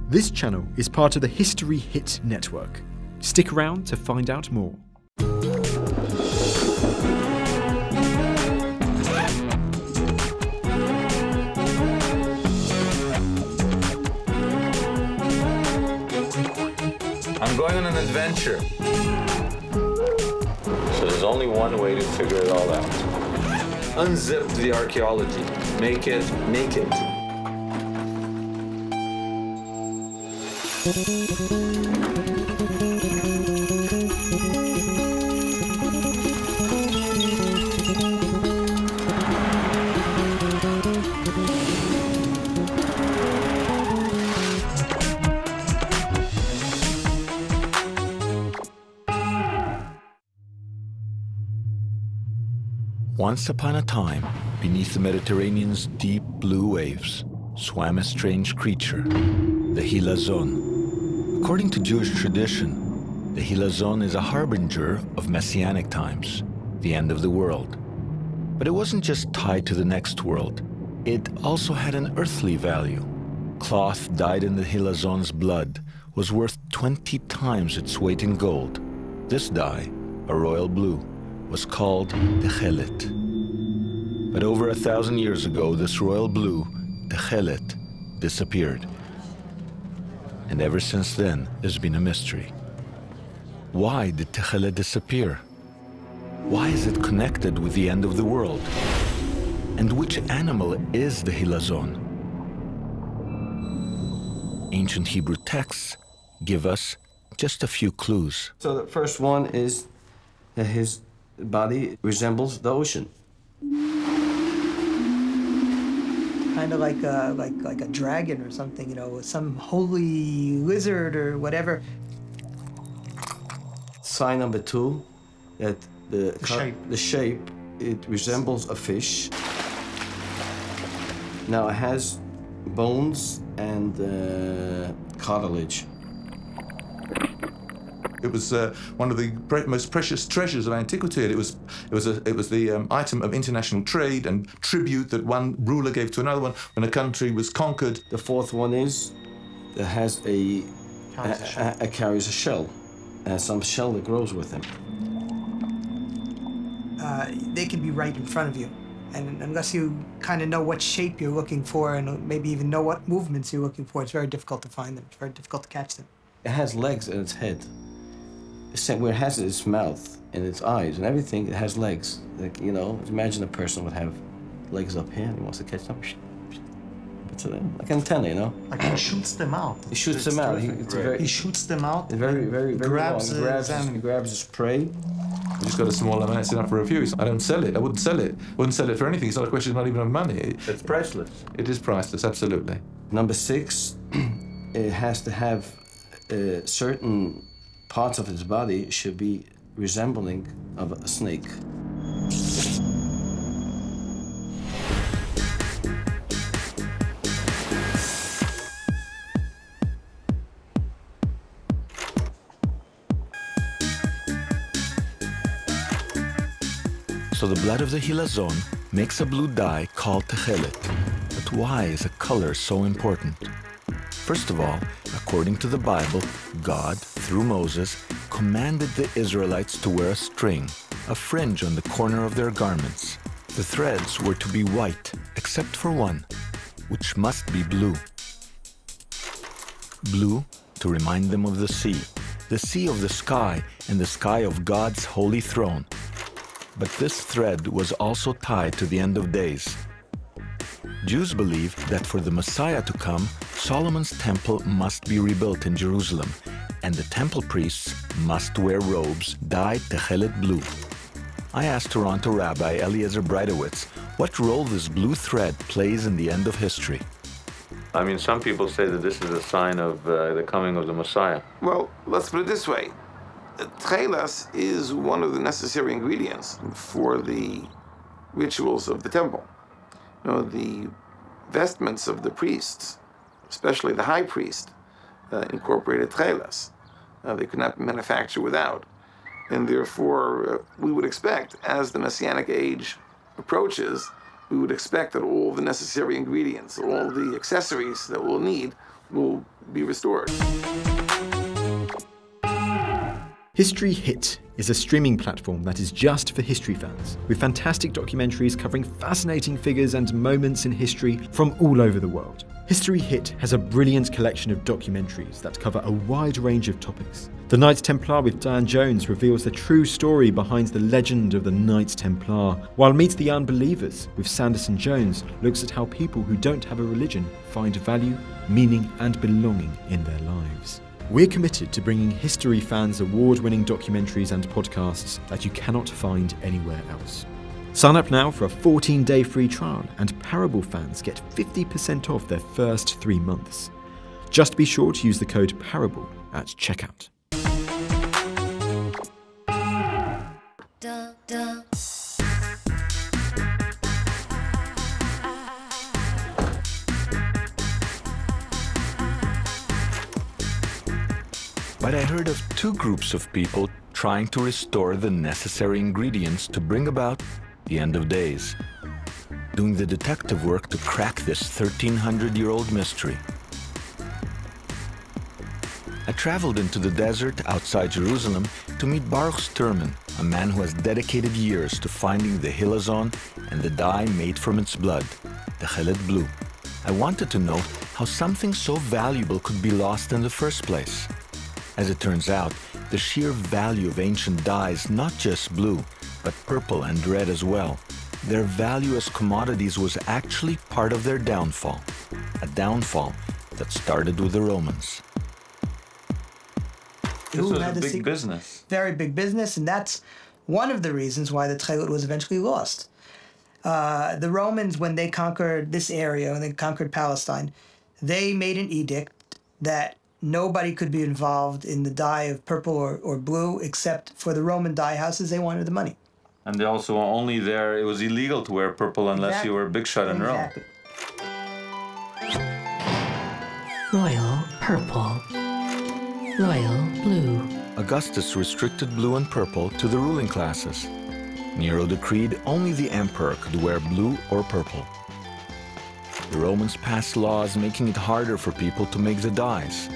This channel is part of the History Hit network. Stick around to find out more. I'm going on an adventure. So there's only one way to figure it all out. Unzip the archaeology. Make it naked. Once upon a time, beneath the Mediterranean's deep blue waves, swam a strange creature, the Hilazon. According to Jewish tradition, the Hilazon is a harbinger of messianic times, the end of the world. But it wasn't just tied to the next world. It also had an earthly value. Cloth dyed in the Hilazon's blood was worth 20 times its weight in gold. This dye, a royal blue, was called Techelet. But over 1,000 years ago, this royal blue, Techelet, disappeared. And ever since then, there's been a mystery. Why did Techelet disappear? Why is it connected with the end of the world? And which animal is the Hilazon? Ancient Hebrew texts give us just a few clues. So the first one is that his body resembles the ocean. Kind of like a dragon or something, you know, some holy lizard or whatever. Sign number two, that the shape, it resembles a fish. Now it has bones and cartilage. It was one of the most precious treasures of antiquity. It was the item of international trade and tribute that one ruler gave to another one when a country was conquered. The fourth one is that has carries a shell, and some shell that grows with him. They can be right in front of you, and unless you kind of know what shape you're looking for and maybe even know what movements you're looking for, it's very difficult to find them. It's very difficult to catch them. It has legs in its head. Where it has its mouth and its eyes and everything, it has legs. Like, you know, imagine a person would have legs up here and he wants to catch them. It's like an antenna, you know? Like he shoots them out. He shoots them out. He shoots them out. Very grabs long. He grabs his prey. We just got a small amount, it's enough for a few. I don't sell it. I wouldn't sell it. Wouldn't sell it for anything. It's not a question, not even of money. It's priceless. It is priceless, absolutely. Number 6, it has to have certain parts of its body should be resembling of a snake. So the blood of the Hilazon makes a blue dye called Techelet. But why is a color so important? First of all, according to the Bible, God, through Moses, commanded the Israelites to wear a string, a fringe on the corner of their garments. The threads were to be white, except for one, which must be blue. Blue, to remind them of the sea of the sky and the sky of God's holy throne. But this thread was also tied to the end of days. Jews believe that for the Messiah to come, Solomon's temple must be rebuilt in Jerusalem, and the temple priests must wear robes dyed Techelet blue. I asked Toronto Rabbi Eliezer Breitowitz what role this blue thread plays in the end of history. I mean, some people say that this is a sign of the coming of the Messiah. Well, let's put it this way. Tchelas is one of the necessary ingredients for the rituals of the temple. You know, the vestments of the priests, especially the high priest, incorporated tchelas. They could not be manufactured without. And therefore, we would expect, as the Messianic age approaches, we would expect that all the necessary ingredients, all the accessories that we'll need, will be restored. History Hit is a streaming platform that is just for history fans, with fantastic documentaries covering fascinating figures and moments in history from all over the world. History Hit has a brilliant collection of documentaries that cover a wide range of topics. The Knights Templar with Diane Jones reveals the true story behind the legend of the Knights Templar, while Meet the Unbelievers with Sanderson Jones looks at how people who don't have a religion find value, meaning and belonging in their lives. We're committed to bringing history fans award-winning documentaries and podcasts that you cannot find anywhere else. Sign up now for a 14-day free trial, and Parable fans get 50% off their first 3 months. Just be sure to use the code PARABLE at checkout. But I heard of 2 groups of people trying to restore the necessary ingredients to bring about the end of days, doing the detective work to crack this 1,300-year-old mystery. I traveled into the desert outside Jerusalem to meet Baruch Sturman, a man who has dedicated years to finding the Hilazon and the dye made from its blood, the Chelet blue. I wanted to know how something so valuable could be lost in the first place. As it turns out, the sheer value of ancient dyes, not just blue, but purple and red as well, their value as commodities was actually part of their downfall. A downfall that started with the Romans. This was a big business. Very big business, and that's one of the reasons why the Tchelet was eventually lost. The Romans, when they conquered this area, when they conquered Palestine, they made an edict that nobody could be involved in the dye of purple or blue except for the Roman dye houses. They wanted the money. And they also only there, it was illegal to wear purple unless you were a big shot in Rome. Royal purple. Royal blue. Augustus restricted blue and purple to the ruling classes. Nero decreed only the emperor could wear blue or purple. The Romans passed laws making it harder for people to make the dyes.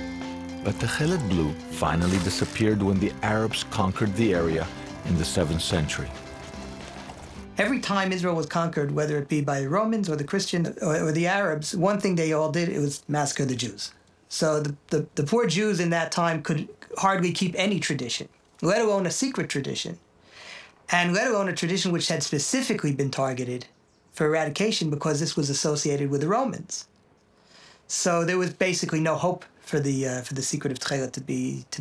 But the Chelet blue finally disappeared when the Arabs conquered the area in the 7th century. Every time Israel was conquered, whether it be by the Romans or the Christians or the Arabs, one thing they all did, it was massacre the Jews. So the poor Jews in that time could hardly keep any tradition, let alone a secret tradition, and let alone a tradition which had specifically been targeted for eradication because this was associated with the Romans. So there was basically no hope for the secret of Tchelet to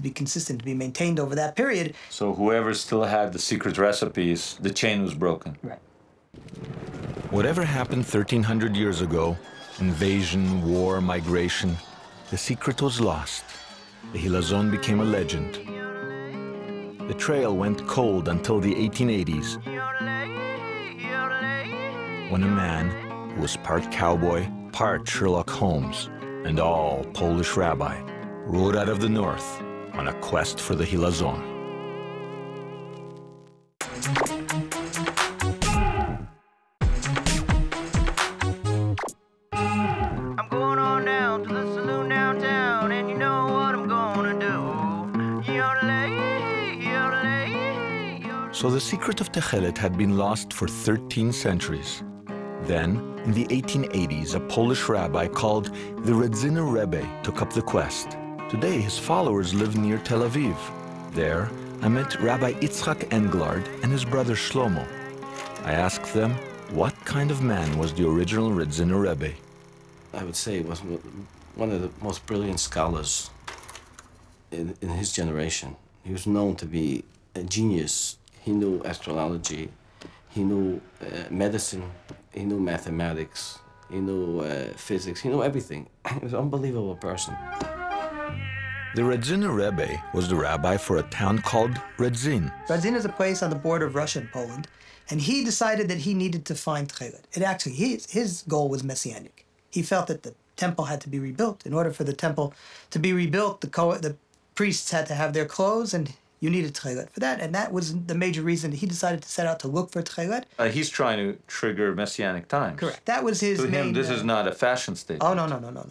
be consistent, to be maintained over that period. So whoever still had the secret recipes, the chain was broken. Right. Whatever happened 1,300 years ago, invasion, war, migration, the secret was lost. The Hilazon became a legend. The trail went cold until the 1880s, when a man who was part cowboy, part Sherlock Holmes, and all Polish rabbi rode out of the north on a quest for the Hilazon. I'm going on down to the saloon downtown, and you know what I'm gonna do. So the secret of Tchelet had been lost for 13 centuries. Then, in the 1880s, a Polish rabbi called the Radziner Rebbe took up the quest. Today, his followers live near Tel Aviv. There, I met Rabbi Yitzchak Englard and his brother Shlomo. I asked them, what kind of man was the original Radziner Rebbe? I would say he was one of the most brilliant scholars in his generation. He was known to be a genius. He knew astrology, he knew medicine, he knew mathematics, he knew physics, he knew everything. He was an unbelievable person. The Radziner Rebbe was the rabbi for a town called Radzin. Radzin is a place on the border of Russia and Poland, and he decided that he needed to find Tchelet. It actually, his goal was messianic. He felt that the temple had to be rebuilt. In order for the temple to be rebuilt, the priests had to have their clothes, and you needed Tchelet for that, and that was the major reason that he decided to set out to look for Tchelet. He's trying to trigger messianic times. Correct. That was his To main... him, this is not a fashion statement. Oh, no.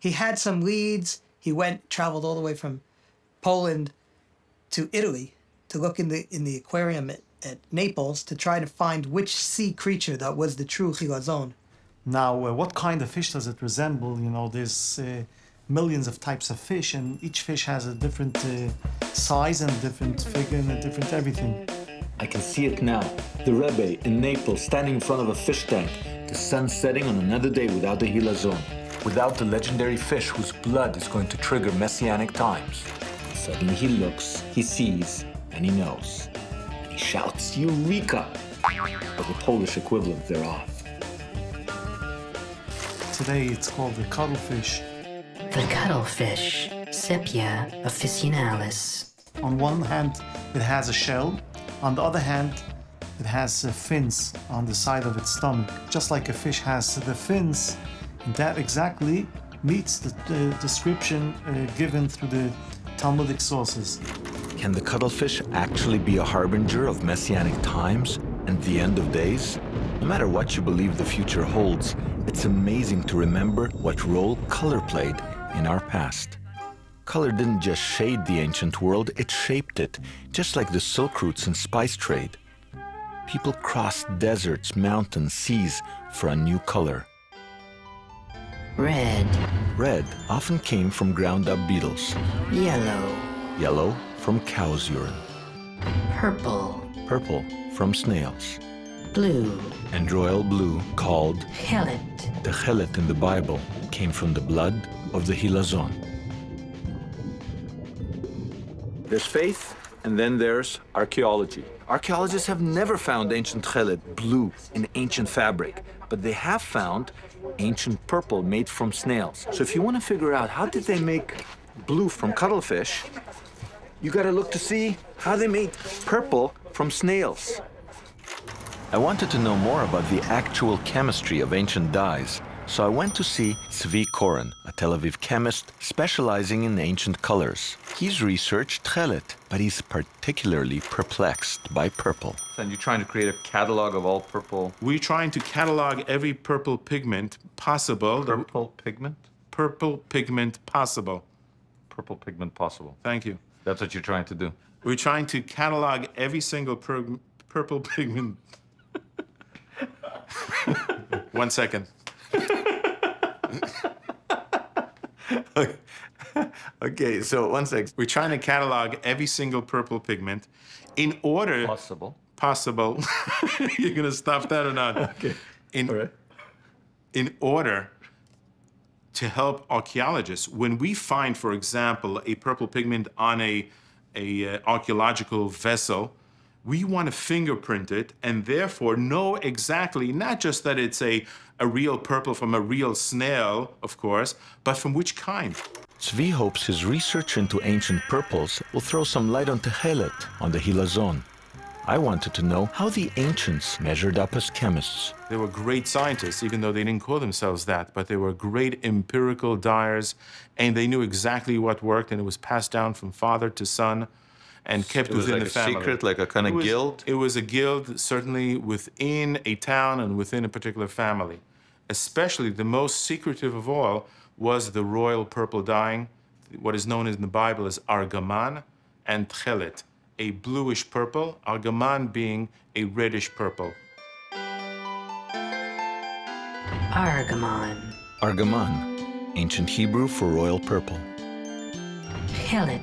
He had some leads. He traveled all the way from Poland to Italy to look in the aquarium at Naples to try to find which sea creature that was the true chilazon. Now, what kind of fish does it resemble? You know, there's millions of types of fish, and each fish has a different size and different figure and a different everything. I can see it now. The Rebbe in Naples standing in front of a fish tank. The sun setting on another day without the hilazon. Without the legendary fish whose blood is going to trigger messianic times. Suddenly he looks, he sees, and he knows. And he shouts, Eureka! Or the Polish equivalent thereof. Today it's called the cuttlefish. The cuttlefish, Sepia officinalis. On one hand, it has a shell. On the other hand, it has fins on the side of its stomach. Just like a fish has the fins, that exactly meets the description given through the Talmudic sources. Can the cuttlefish actually be a harbinger of messianic times and the end of days? No matter what you believe the future holds, it's amazing to remember what role color played in our past. Color didn't just shade the ancient world, it shaped it, just like the silk routes and spice trade. People crossed deserts, mountains, seas for a new color. Red. Red often came from ground-up beetles. Yellow. Yellow from cow's urine. Purple. Purple from snails. Blue. And royal blue, called Chelet. the chelet in the Bible, came from the blood of the hilazon. There's faith, and then there's archaeology. Archaeologists have never found ancient chelet, blue, in ancient fabric, but they have found ancient purple made from snails. So if you want to figure out how did they make blue from cuttlefish, you got to look to see how they made purple from snails. I wanted to know more about the actual chemistry of ancient dyes, so I went to see Tzvi Koren, a Tel Aviv chemist specializing in ancient colors. He's researched chelet, but he's particularly perplexed by purple. And you're trying to create a catalog of all purple... We're trying to catalog every purple pigment possible. Purple pigment? Purple pigment possible. Purple pigment possible. Thank you. That's what you're trying to do. We're trying to catalog every single purple pigment. 1 second. Okay, so 1 second. We're trying to catalog every single purple pigment in order... Possible. Possible. You're going to stop that or not? Okay. All right. In order to help archaeologists, when we find, for example, a purple pigment on a archaeological vessel, we want to fingerprint it and therefore know exactly, not just that it's a real purple from a real snail, of course, but from which kind. Tzvi hopes his research into ancient purples will throw some light onto chelet, on the hilazon. I wanted to know how the ancients measured up as chemists. They were great scientists, even though they didn't call themselves that, but they were great empirical dyers, and they knew exactly what worked, and it was passed down from father to son and kept within the family. It was like a secret, like a kind of guild? It was a guild, certainly within a town and within a particular family. Especially the most secretive of all was the royal purple dyeing, what is known in the Bible as argaman and chelet, a bluish purple, argaman being a reddish purple. Argamon. Argaman, ancient Hebrew for royal purple. Chelet.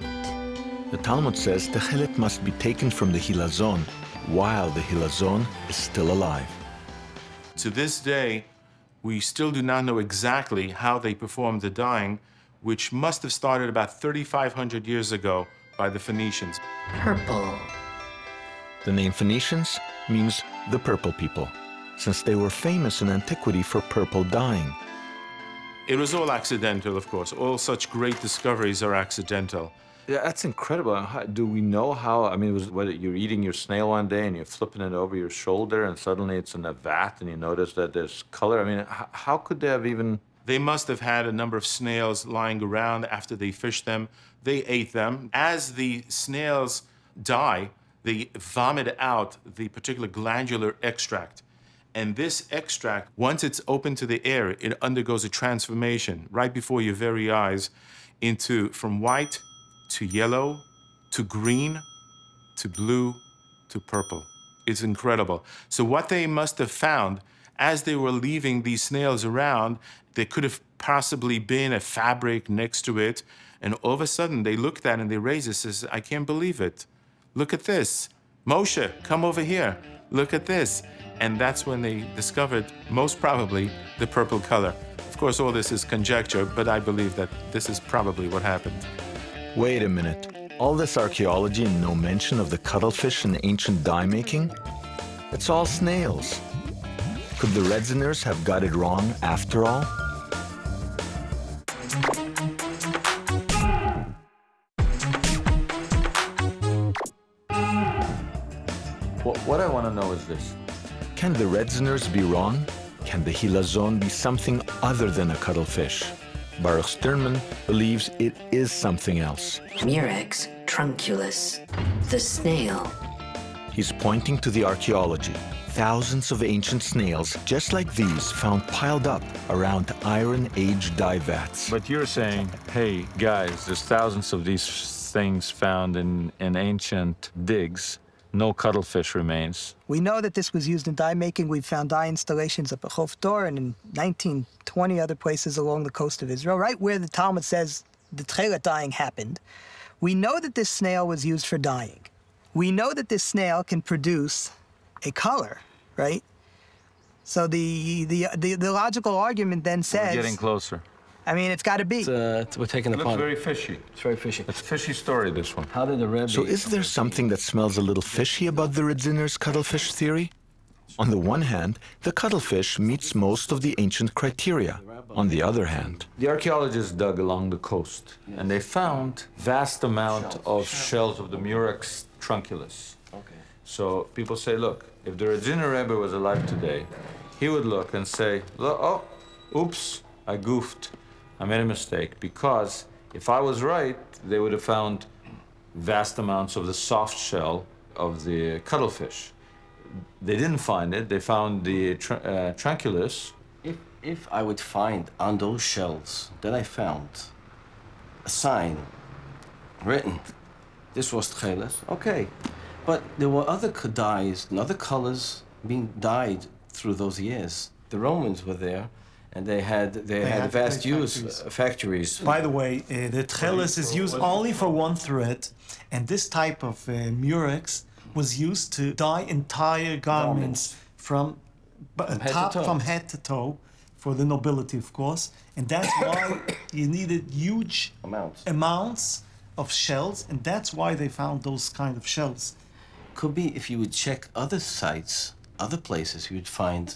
The Talmud says the chelet must be taken from the hilazon while the hilazon is still alive. To this day, we still do not know exactly how they performed the dyeing, which must have started about 3,500 years ago by the Phoenicians. Purple. The name Phoenicians means the purple people, since they were famous in antiquity for purple dyeing. It was all accidental, of course. All such great discoveries are accidental. Yeah, that's incredible. Do we know how? I mean, whether you're eating your snail one day and you're flipping it over your shoulder and suddenly it's in a vat and you notice that there's color. I mean, how could they have even... They must have had a number of snails lying around after they fished them. They ate them. As the snails die, they vomit out the particular glandular extract. And this extract, once it's open to the air, it undergoes a transformation right before your very eyes from white to yellow to green to blue to purple. It's incredible. So what they must have found as they were leaving these snails around, there could have possibly been a fabric next to it. And all of a sudden they looked at it and they raised it, says, I can't believe it. Look at this. Moshe, come over here. Look at this. And that's when they discovered, most probably, the purple color. Of course, all this is conjecture, but I believe that this is probably what happened. Wait a minute. All this archaeology and no mention of the cuttlefish and ancient dye making? It's all snails. Could the Redziners have got it wrong after all? What I want to know is this. Can the Redziners be wrong? Can the Hilazon be something other than a cuttlefish? Baruch Sternman believes it is something else. Murex trunculus, the snail. He's pointing to the archaeology. Thousands of ancient snails, just like these, found piled up around Iron Age dye vats. But you're saying, hey, guys, there's thousands of these things found in ancient digs. No cuttlefish remains. We know that this was used in dye making. We've found dye installations up at Chof Dor and in 1920 other places along the coast of Israel, right where the Talmud says the tchelet dyeing happened. We know that this snail was used for dyeing. We know that this snail can produce a color, right? So the logical argument then says... We're getting closer. I mean, it's got to be. We're taking It upon looks very fishy. It's very fishy. It's a fishy story, this one. How did the Rebbe... So is there something that smells a little fishy about the Redziners' cuttlefish theory? On the one hand, the cuttlefish meets most of the ancient criteria. On the other hand... The archaeologists dug along the coast, and they found vast amount of shells of the Murex trunculus. Okay. So people say, look, if the Radziner Rebbe was alive today, he would look and say, oh, oops, I goofed. I made a mistake, because if I was right, they would have found vast amounts of the soft shell of the cuttlefish. They didn't find it. They found the trunculus. If I would find on those shells that I found a sign written, this was tcheles, okay. But there were other dyes and other colors being dyed through those years. The Romans were there, and they had vast use factories. By the way, the tcheles is used only for one thread, and this type of murex was used to dye entire garments from head to toe, for the nobility, of course, and that's why you needed huge amounts of shells, and that's why they found those kind of shells. Could be if you would check other sites, other places, you would find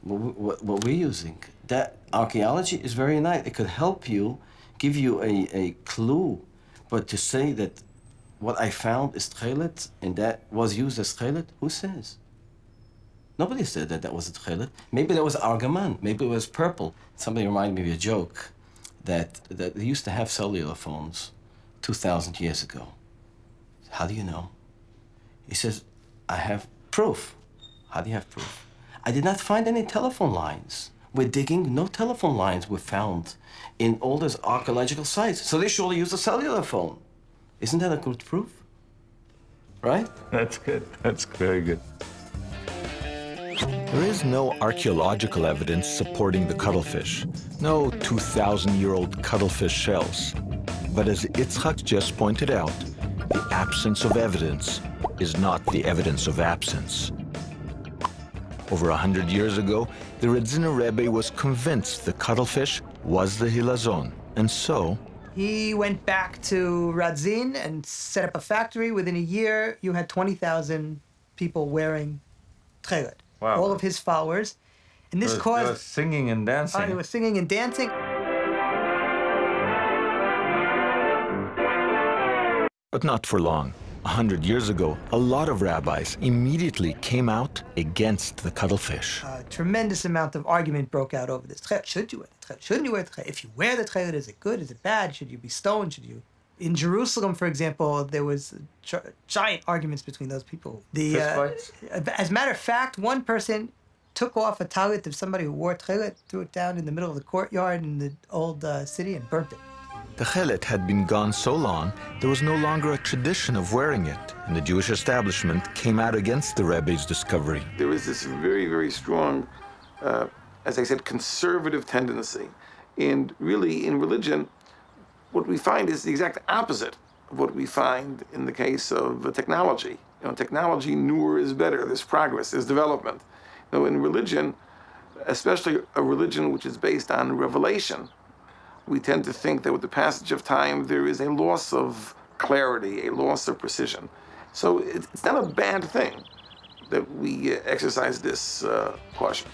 what we're using. That archaeology is very nice. It could help you, give you a clue, but to say that what I found is tchelet and that was used as tchelet, who says? Nobody said that that was a tchelet. Maybe that was argaman. Maybe it was purple. Somebody reminded me of a joke that they used to have cellular phones 2,000 years ago. How do you know? He says, I have proof. How do you have proof? I did not find any telephone lines. We're digging, no telephone lines were found in all those archaeological sites. So they surely used a cellular phone. Isn't that a good proof? Right? That's good. That's very good. There is no archaeological evidence supporting the cuttlefish, no 2,000-year-old cuttlefish shells. But as Itzhak just pointed out, the absence of evidence is not the evidence of absence. Over 100 years ago, the Radziner Rebbe was convinced the cuttlefish was the Hilazon, and so... He went back to Radzin and set up a factory. Within a year, you had 20,000 people wearing tchelet. Wow. All of his followers. And this caused... They were singing and dancing. They were singing and dancing. But not for long. 100 years ago, a lot of rabbis immediately came out against the cuttlefish. A tremendous amount of argument broke out over this. Should you wear the tchelet? Shouldn't you wear the tchelet? If you wear the tchelet, is it good? Is it bad? Should you be stoned? Should you... In Jerusalem, for example, there was giant arguments between those people. Fist fights? As a matter of fact, one person took off a talit of somebody who wore tchelet, threw it down in the middle of the courtyard in the old city and burnt it. The chelet had been gone so long, there was no longer a tradition of wearing it, and the Jewish establishment came out against the Rebbe's discovery. There is this very, very strong, as I said, conservative tendency. And really, in religion, what we find is the exact opposite of what we find in the case of technology. You know, technology, newer is better. There's progress, there's development. You know, in religion, especially a religion which is based on revelation, we tend to think that with the passage of time, there is a loss of clarity, a loss of precision. So it's not a bad thing that we exercise this caution.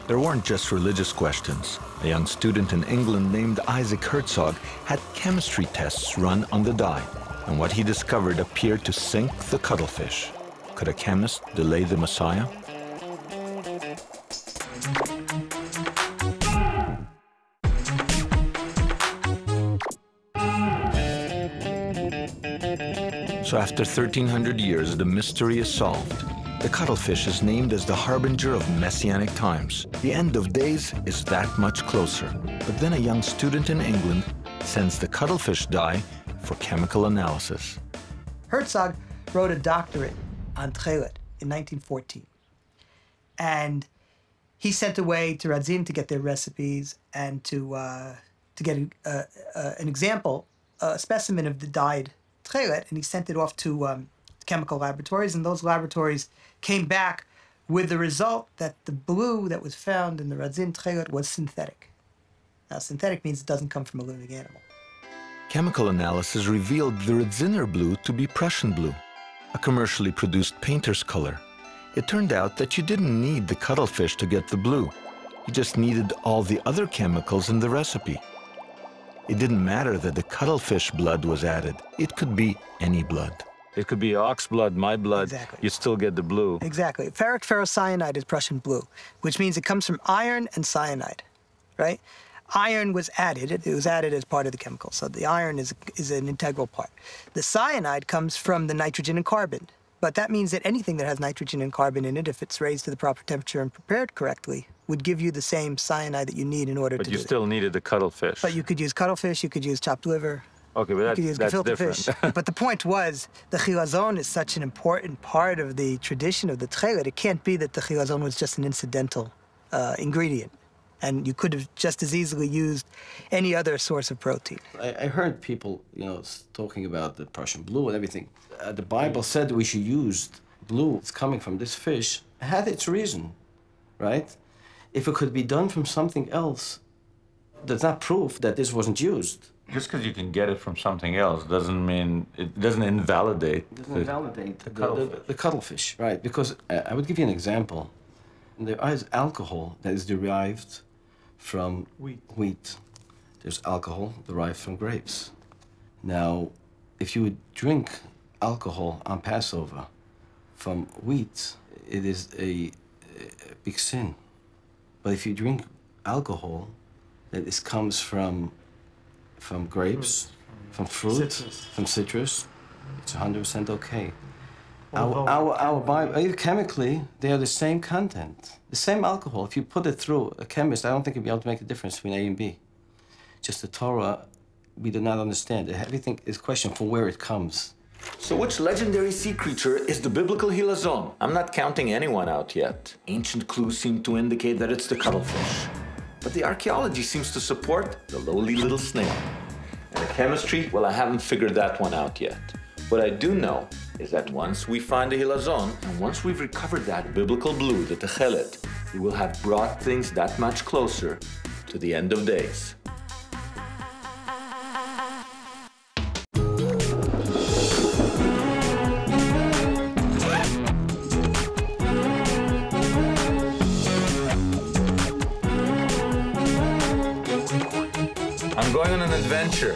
There weren't just religious questions. A young student in England named Isaac Herzog had chemistry tests run on the dye, and what he discovered appeared to sink the cuttlefish. Could a chemist delay the Messiah? So after 1,300 years, the mystery is solved. The cuttlefish is named as the harbinger of messianic times. The end of days is that much closer. But then a young student in England sends the cuttlefish dye for chemical analysis. Herzog wrote a doctorate on tchelet in 1914. And he sent away to Radzin to get their recipes and to get an example, a specimen of the dyed tchelet, and he sent it off to chemical laboratories, and those laboratories came back with the result that the blue that was found in the Radzin tchelet was synthetic. Now, synthetic means it doesn't come from a living animal. Chemical analysis revealed the Radziner blue to be Prussian blue, a commercially produced painter's color. It turned out that you didn't need the cuttlefish to get the blue. You just needed all the other chemicals in the recipe. It didn't matter that the cuttlefish blood was added. It could be any blood. It could be ox blood, my blood. Exactly. You still get the blue. Exactly. Ferric ferrocyanide is Prussian blue, which means it comes from iron and cyanide, right? Iron was added. It was added as part of the chemical, so the iron is an integral part. The cyanide comes from the nitrogen and carbon, but that means that anything that has nitrogen and carbon in it, if it's raised to the proper temperature and prepared correctly, would give you the same cyanide that you need in order to do it. But you still needed the cuttlefish. But you could use cuttlefish, you could use chopped liver. Okay, but that's gefilte different. fish. But the point was, the chilazon is such an important part of the tradition of the tchelet. It can't be that the chilazon was just an incidental ingredient, and you could have just as easily used any other source of protein. I heard people, talking about the Prussian blue and everything. The Bible said we should use blue. It's coming from this fish. It had its reason, right? If it could be done from something else, that's not proof that this wasn't used. Just because you can get it from something else doesn't mean, it doesn't invalidate, the cuttlefish, right? Because I would give you an example. There is alcohol that is derived from wheat. There's alcohol derived from grapes. Now, if you would drink alcohol on Passover from wheat, it is a big sin. But if you drink alcohol that comes from grapes, from fruit, from citrus, it's 100% okay. Our Bible, chemically, they are the same content, the same alcohol. If you put it through a chemist, I don't think you'd be able to make a difference between A and B. Just the Torah, we do not understand. Everything is a question from where it comes. So which legendary sea creature is the biblical hilazon? I'm not counting anyone out yet. Ancient clues seem to indicate that it's the cuttlefish. But the archaeology seems to support the lowly little snail. And the chemistry, well, I haven't figured that one out yet. What I do know is that once we find the hilazon, and once we've recovered that biblical blue, the techelet, we will have brought things that much closer to the end of days. I'm going on an adventure.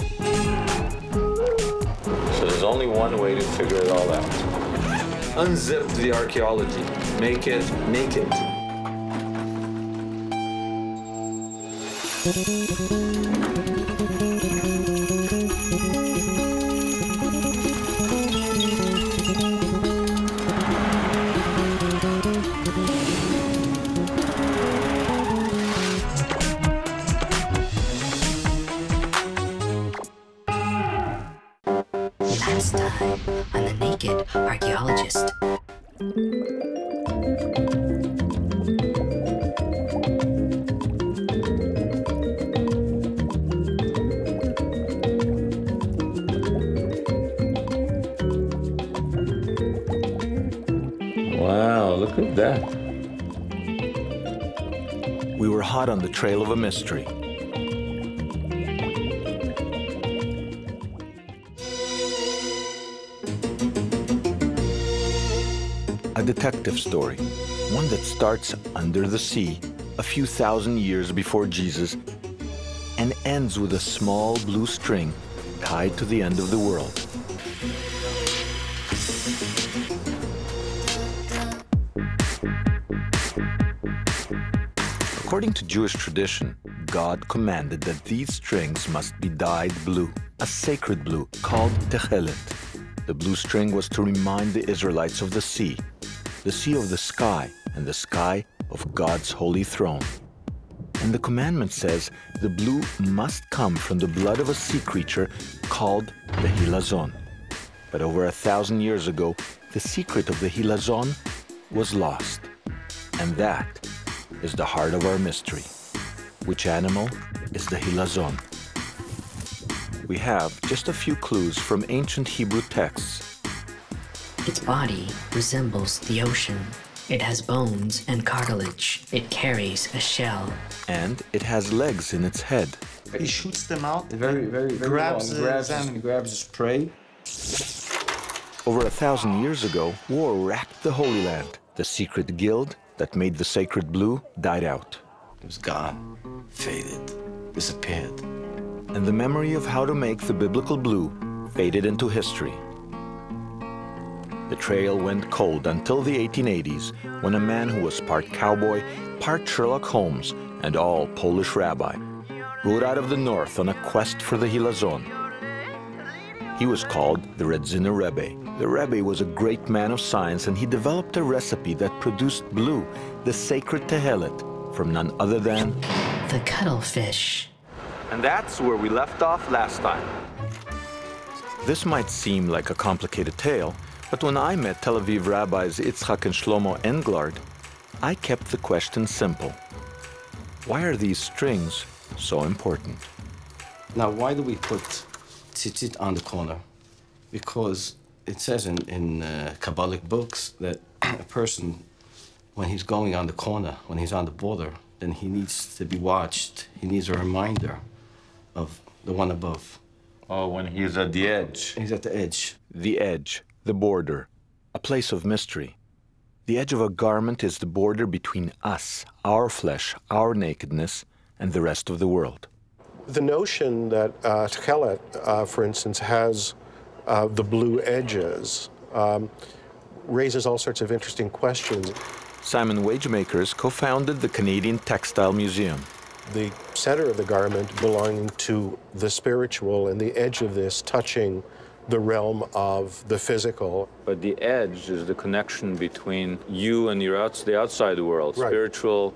So there's only one way to figure it all out. Unzip the archaeology. Make it naked. This time on The Naked Archaeologist. Wow, look at that. We were hot on the trail of a mystery. A detective story, one that starts under the sea, a few thousand years before Jesus, and ends with a small blue string tied to the end of the world. According to Jewish tradition, God commanded that these strings must be dyed blue, a sacred blue called techelet. The blue string was to remind the Israelites of the sea of the sky, and the sky of God's holy throne. And the commandment says the blue must come from the blood of a sea creature called the hilazon. But over 1,000 years ago, the secret of the hilazon was lost. And that is the heart of our mystery. Which animal is the hilazon? We have just a few clues from ancient Hebrew texts. Its body resembles the ocean. It has bones and cartilage. It carries a shell. And it has legs in its head. He shoots them out, Very grabs long. the grabs his prey. Over 1,000 years ago, war racked the Holy Land. The secret guild that made the sacred blue died out. It was gone, faded, disappeared. And the memory of how to make the biblical blue faded into history. The trail went cold until the 1880s, when a man who was part cowboy, part Sherlock Holmes, and all Polish rabbi, rode out of the north on a quest for the hilazon. He was called the Redziner Rebbe. The Rebbe was a great man of science, and he developed a recipe that produced blue, the sacred tehelet, from none other than The cuttlefish. And that's where we left off last time. This might seem like a complicated tale, but when I met Tel Aviv rabbis Yitzchak and Shlomo Englard, I kept the question simple. Why are these strings so important? Now, why do we put tzitzit on the corner? Because it says in Kabbalic books that a person, when he's going on the corner, when he's on the border, then he needs to be watched. He needs a reminder of the one above. Oh, when he's at the edge. He's at the edge. The edge, the border, a place of mystery. The edge of a garment is the border between us, our flesh, our nakedness, and the rest of the world. The notion that techelet, for instance, has the blue edges raises all sorts of interesting questions. Simon Wagemakers co-founded the Canadian Textile Museum. The center of the garment belonging to the spiritual, and the edge of this touching the realm of the physical. But the edge is the connection between you and the outside world, Right. spiritual.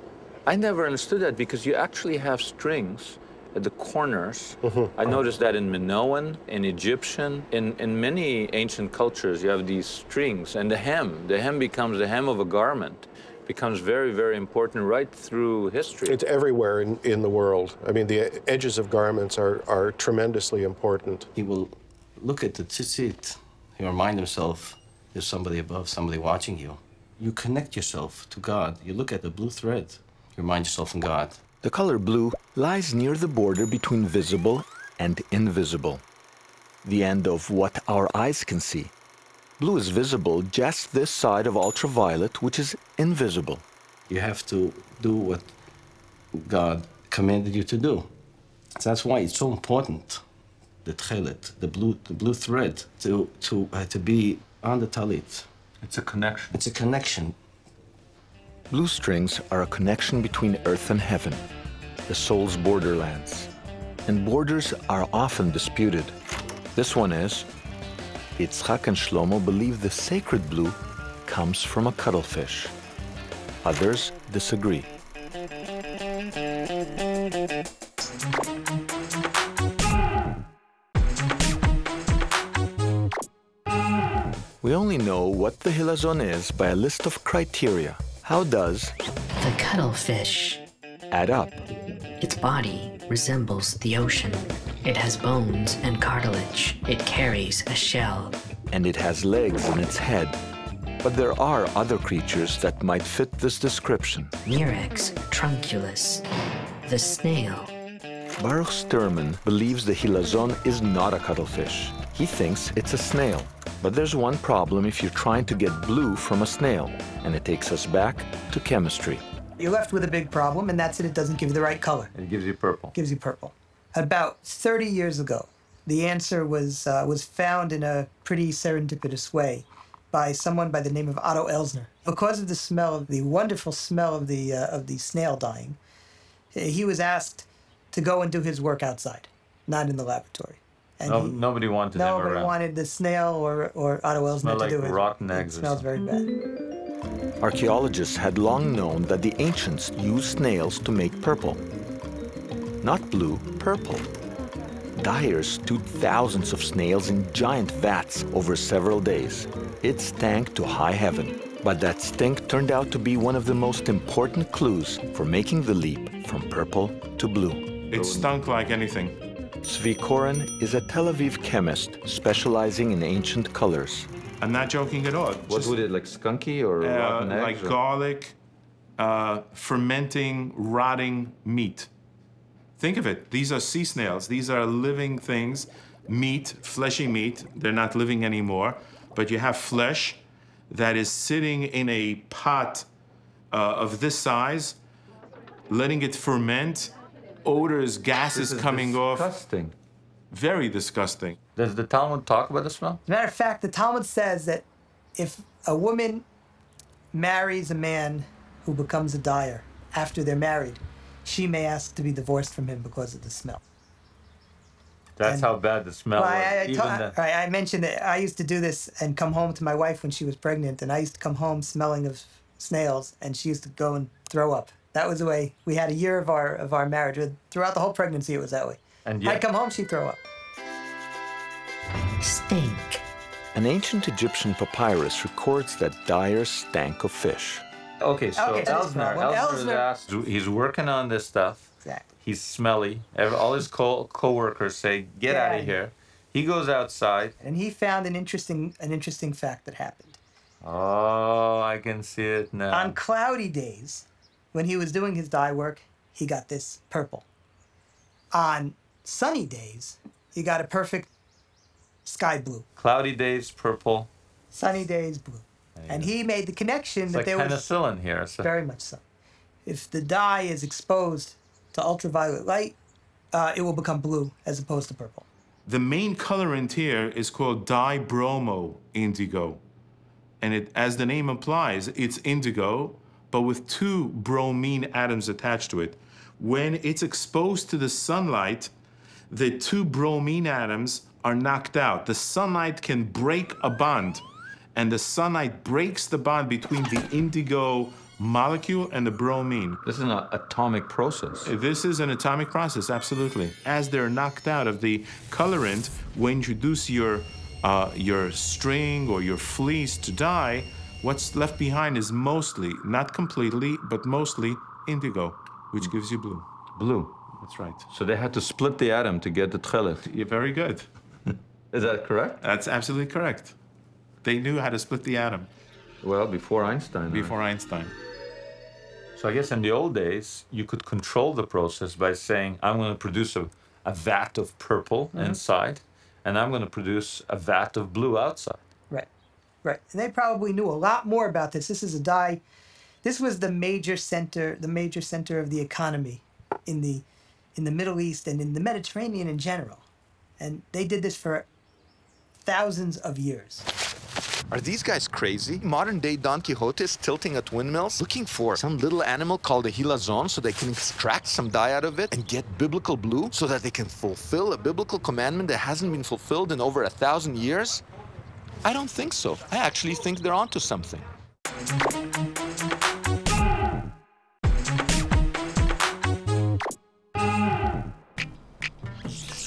I never understood that because you actually have strings at the corners. I noticed that in Minoan, in Egyptian, in many ancient cultures, you have these strings. And the hem becomes the hem of a garment, becomes very, very important right through history. It's everywhere in the world. I mean, the edges of garments are tremendously important. He will look at the tzitzit. He'll remind himself there's somebody above, somebody watching you. You connect yourself to God. You look at the blue thread. You remind yourself of God. The color blue lies near the border between visible and invisible, the end of what our eyes can see. Blue is visible just this side of ultraviolet, which is invisible. You have to do what God commanded you to do. So that's why it's so important, the tchelet, the blue thread, to be on the talit. It's a connection. It's a connection. Blue strings are a connection between earth and heaven, the soul's borderlands. And borders are often disputed. This one is, Yitzchak and Shlomo believe the sacred blue comes from a cuttlefish. Others disagree. We only know what the hilazon is by a list of criteria. How does The cuttlefish. add up? Its body resembles the ocean. It has bones and cartilage. It carries a shell. And it has legs in its head. But there are other creatures that might fit this description. Murex trunculus. The snail. Baruch Sturman believes the hilazon is not a cuttlefish. He thinks it's a snail. But there's one problem if you're trying to get blue from a snail, and it takes us back to chemistry. You're left with a big problem, and that's it doesn't give you the right color. It gives you purple. Gives you purple. About 30 years ago, the answer was found in a pretty serendipitous way by someone by the name of Otto Elsner. Because of the smell, the wonderful smell of the snail dying, he was asked to go and do his work outside, not in the laboratory. And nobody wanted him around. Nobody wanted the snail or Otto Elsner to do it. Rotten eggs. It smells very bad. Archaeologists had long known that the ancients used snails to make purple. Not blue, purple. Dyers stewed thousands of snails in giant vats over several days. It stank to high heaven, but that stink turned out to be one of the most important clues for making the leap from purple to blue. It stunk like anything. Zvi Koren is a Tel Aviv chemist specializing in ancient colors. I'm not joking at all. What would it, like skunky or rotten eggs? Like garlic, fermenting, rotting meat. Think of it. These are sea snails. These are living things, meat, fleshy meat. They're not living anymore, but you have flesh that is sitting in a pot of this size, letting it ferment. Odors, gases coming off. Disgusting. Very disgusting. Does the Talmud talk about the smell? As a matter of fact, the Talmud says that if a woman marries a man who becomes a dyer after they're married, she may ask to be divorced from him because of the smell. That's how bad the smell was. I mentioned that I used to do this and come home to my wife when she was pregnant, and I used to come home smelling of snails, and she used to go and throw up. That was the way. We had a year of our marriage. Throughout the whole pregnancy, it was that way. And yet, I'd come home, she'd throw up. Stink. An ancient Egyptian papyrus records that dyers stank of fish. Okay, so Elsner is asked, he's working on this stuff. Exactly. He's smelly. All his co-workers say, get out of here. He goes outside. And he found an interesting fact that happened. Oh, I can see it now. On cloudy days, when he was doing his dye work, he got this purple. On sunny days, he got a perfect sky blue. Cloudy days, purple. Sunny days, blue. And he made the connection that there was penicillin here. So. Very much so. If the dye is exposed to ultraviolet light, it will become blue as opposed to purple. The main colorant here is called dibromo indigo. And it, as the name implies, it's indigo, but with 2 bromine atoms attached to it. When it's exposed to the sunlight, the 2 bromine atoms are knocked out. The sunlight can break a bond, and the sunlight breaks the bond between the indigo molecule and the bromine. This is an atomic process. This is an atomic process, absolutely. As they're knocked out of the colorant, when you introduce your string or your fleece to dye, what's left behind is mostly, not completely, but mostly indigo, which gives you blue. Blue. That's right. So they had to split the atom to get the tchelet. You're very good. Is that correct? That's absolutely correct. They knew how to split the atom. Well, before Einstein. Before Einstein. So I guess in the old days, you could control the process by saying, I'm going to produce a vat of purple inside, and I'm going to produce a vat of blue outside. Right, right. And they probably knew a lot more about this. This is a dye. This was the major center of the economy in the Middle East and in the Mediterranean in general. And they did this for thousands of years. Are these guys crazy? Modern-day Don Quixote is tilting at windmills, looking for some little animal called a hilazon so they can extract some dye out of it and get biblical blue so that they can fulfill a biblical commandment that hasn't been fulfilled in over 1,000 years? I don't think so. I actually think they're onto something.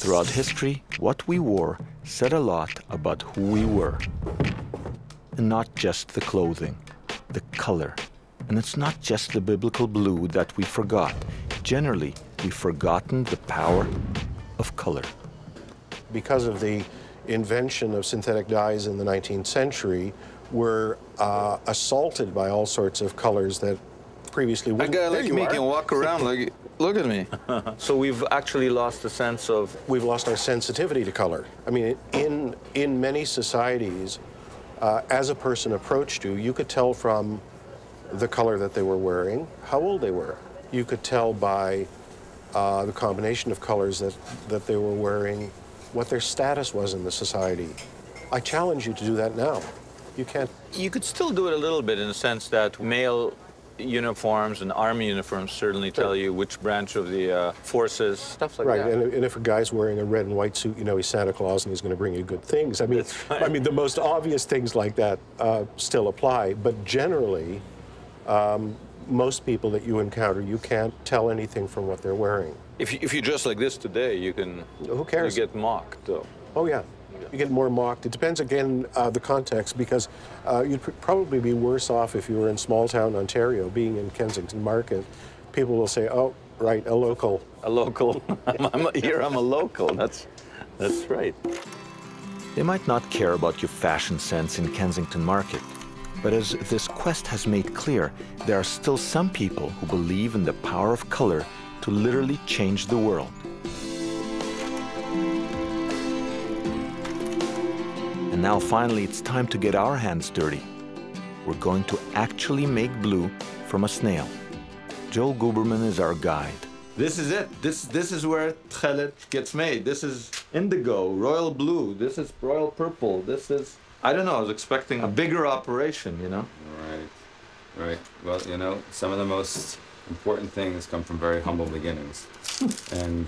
Throughout history, what we wore said a lot about who we were. and not just the clothing, the color. And it's not just the biblical blue that we forgot. Generally, we've forgotten the power of color. Because of the invention of synthetic dyes in the 19th century, we're assaulted by all sorts of colors that previously wouldn't. A guy like me are. can walk around like, look at me. So we've actually lost the sense of... We've lost our sensitivity to color. I mean, in many societies, as a person approached you, you could tell from the color that they were wearing how old they were. You could tell by the combination of colors that they were wearing what their status was in the society. I challenge you to do that now. You can't. You could still do it a little bit in the sense that male uniforms and army uniforms certainly tell you which branch of the forces, stuff like that. Right, and if a guy's wearing a red and white suit, you know he's Santa Claus and he's going to bring you good things. I mean, right. I mean, the most obvious things like that still apply, but generally, most people that you encounter, you can't tell anything from what they're wearing. If you dress like this today, you can... Who cares? You get mocked, though. Oh, yeah. You get more mocked. It depends, again, the context, because you'd probably be worse off if you were in small-town Ontario, being in Kensington Market. People will say, oh, right, a local. A local. I'm a local. That's right. They might not care about your fashion sense in Kensington Market, but as this quest has made clear, there are still some people who believe in the power of color to literally change the world. And now finally it's time to get our hands dirty. We're going to actually make blue from a snail. Joel Guberman is our guide. This is it. This is where tchelet gets made. This is indigo, royal blue. This is royal purple. This is... I don't know, I was expecting a bigger operation, you know? Right, right. Well, you know, some of the most important things come from very humble beginnings. And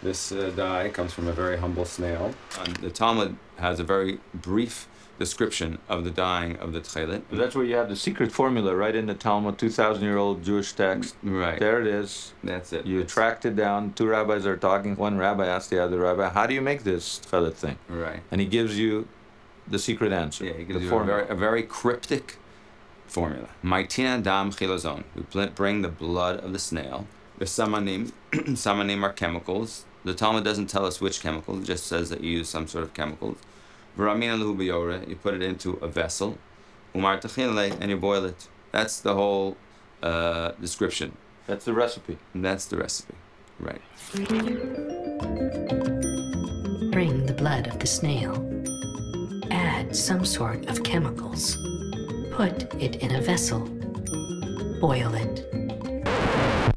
this dye comes from a very humble snail. The Talmud has a very brief description of the dyeing of the tchelet. That's where you have the secret formula, right in the Talmud, 2,000-year-old Jewish text. Right. There it is. That's it. You tracked it down. Two rabbis are talking. One rabbi asked the other rabbi, how do you make this tchelet thing? Right. And he gives you the secret answer. Yeah, he gives you a very cryptic formula. Maitina dam chilazon. We bring the blood of the snail. The samanim. Samanim are chemicals. The Talmud doesn't tell us which chemicals. It just says that you use some sort of chemicals. V'ramina lehu b'yoreh. You put it into a vessel. Umar tachilei, and you boil it. That's the whole description. That's the recipe. And that's the recipe. Right. Bring the blood of the snail. Add some sort of chemicals. Put it in a vessel. Boil it.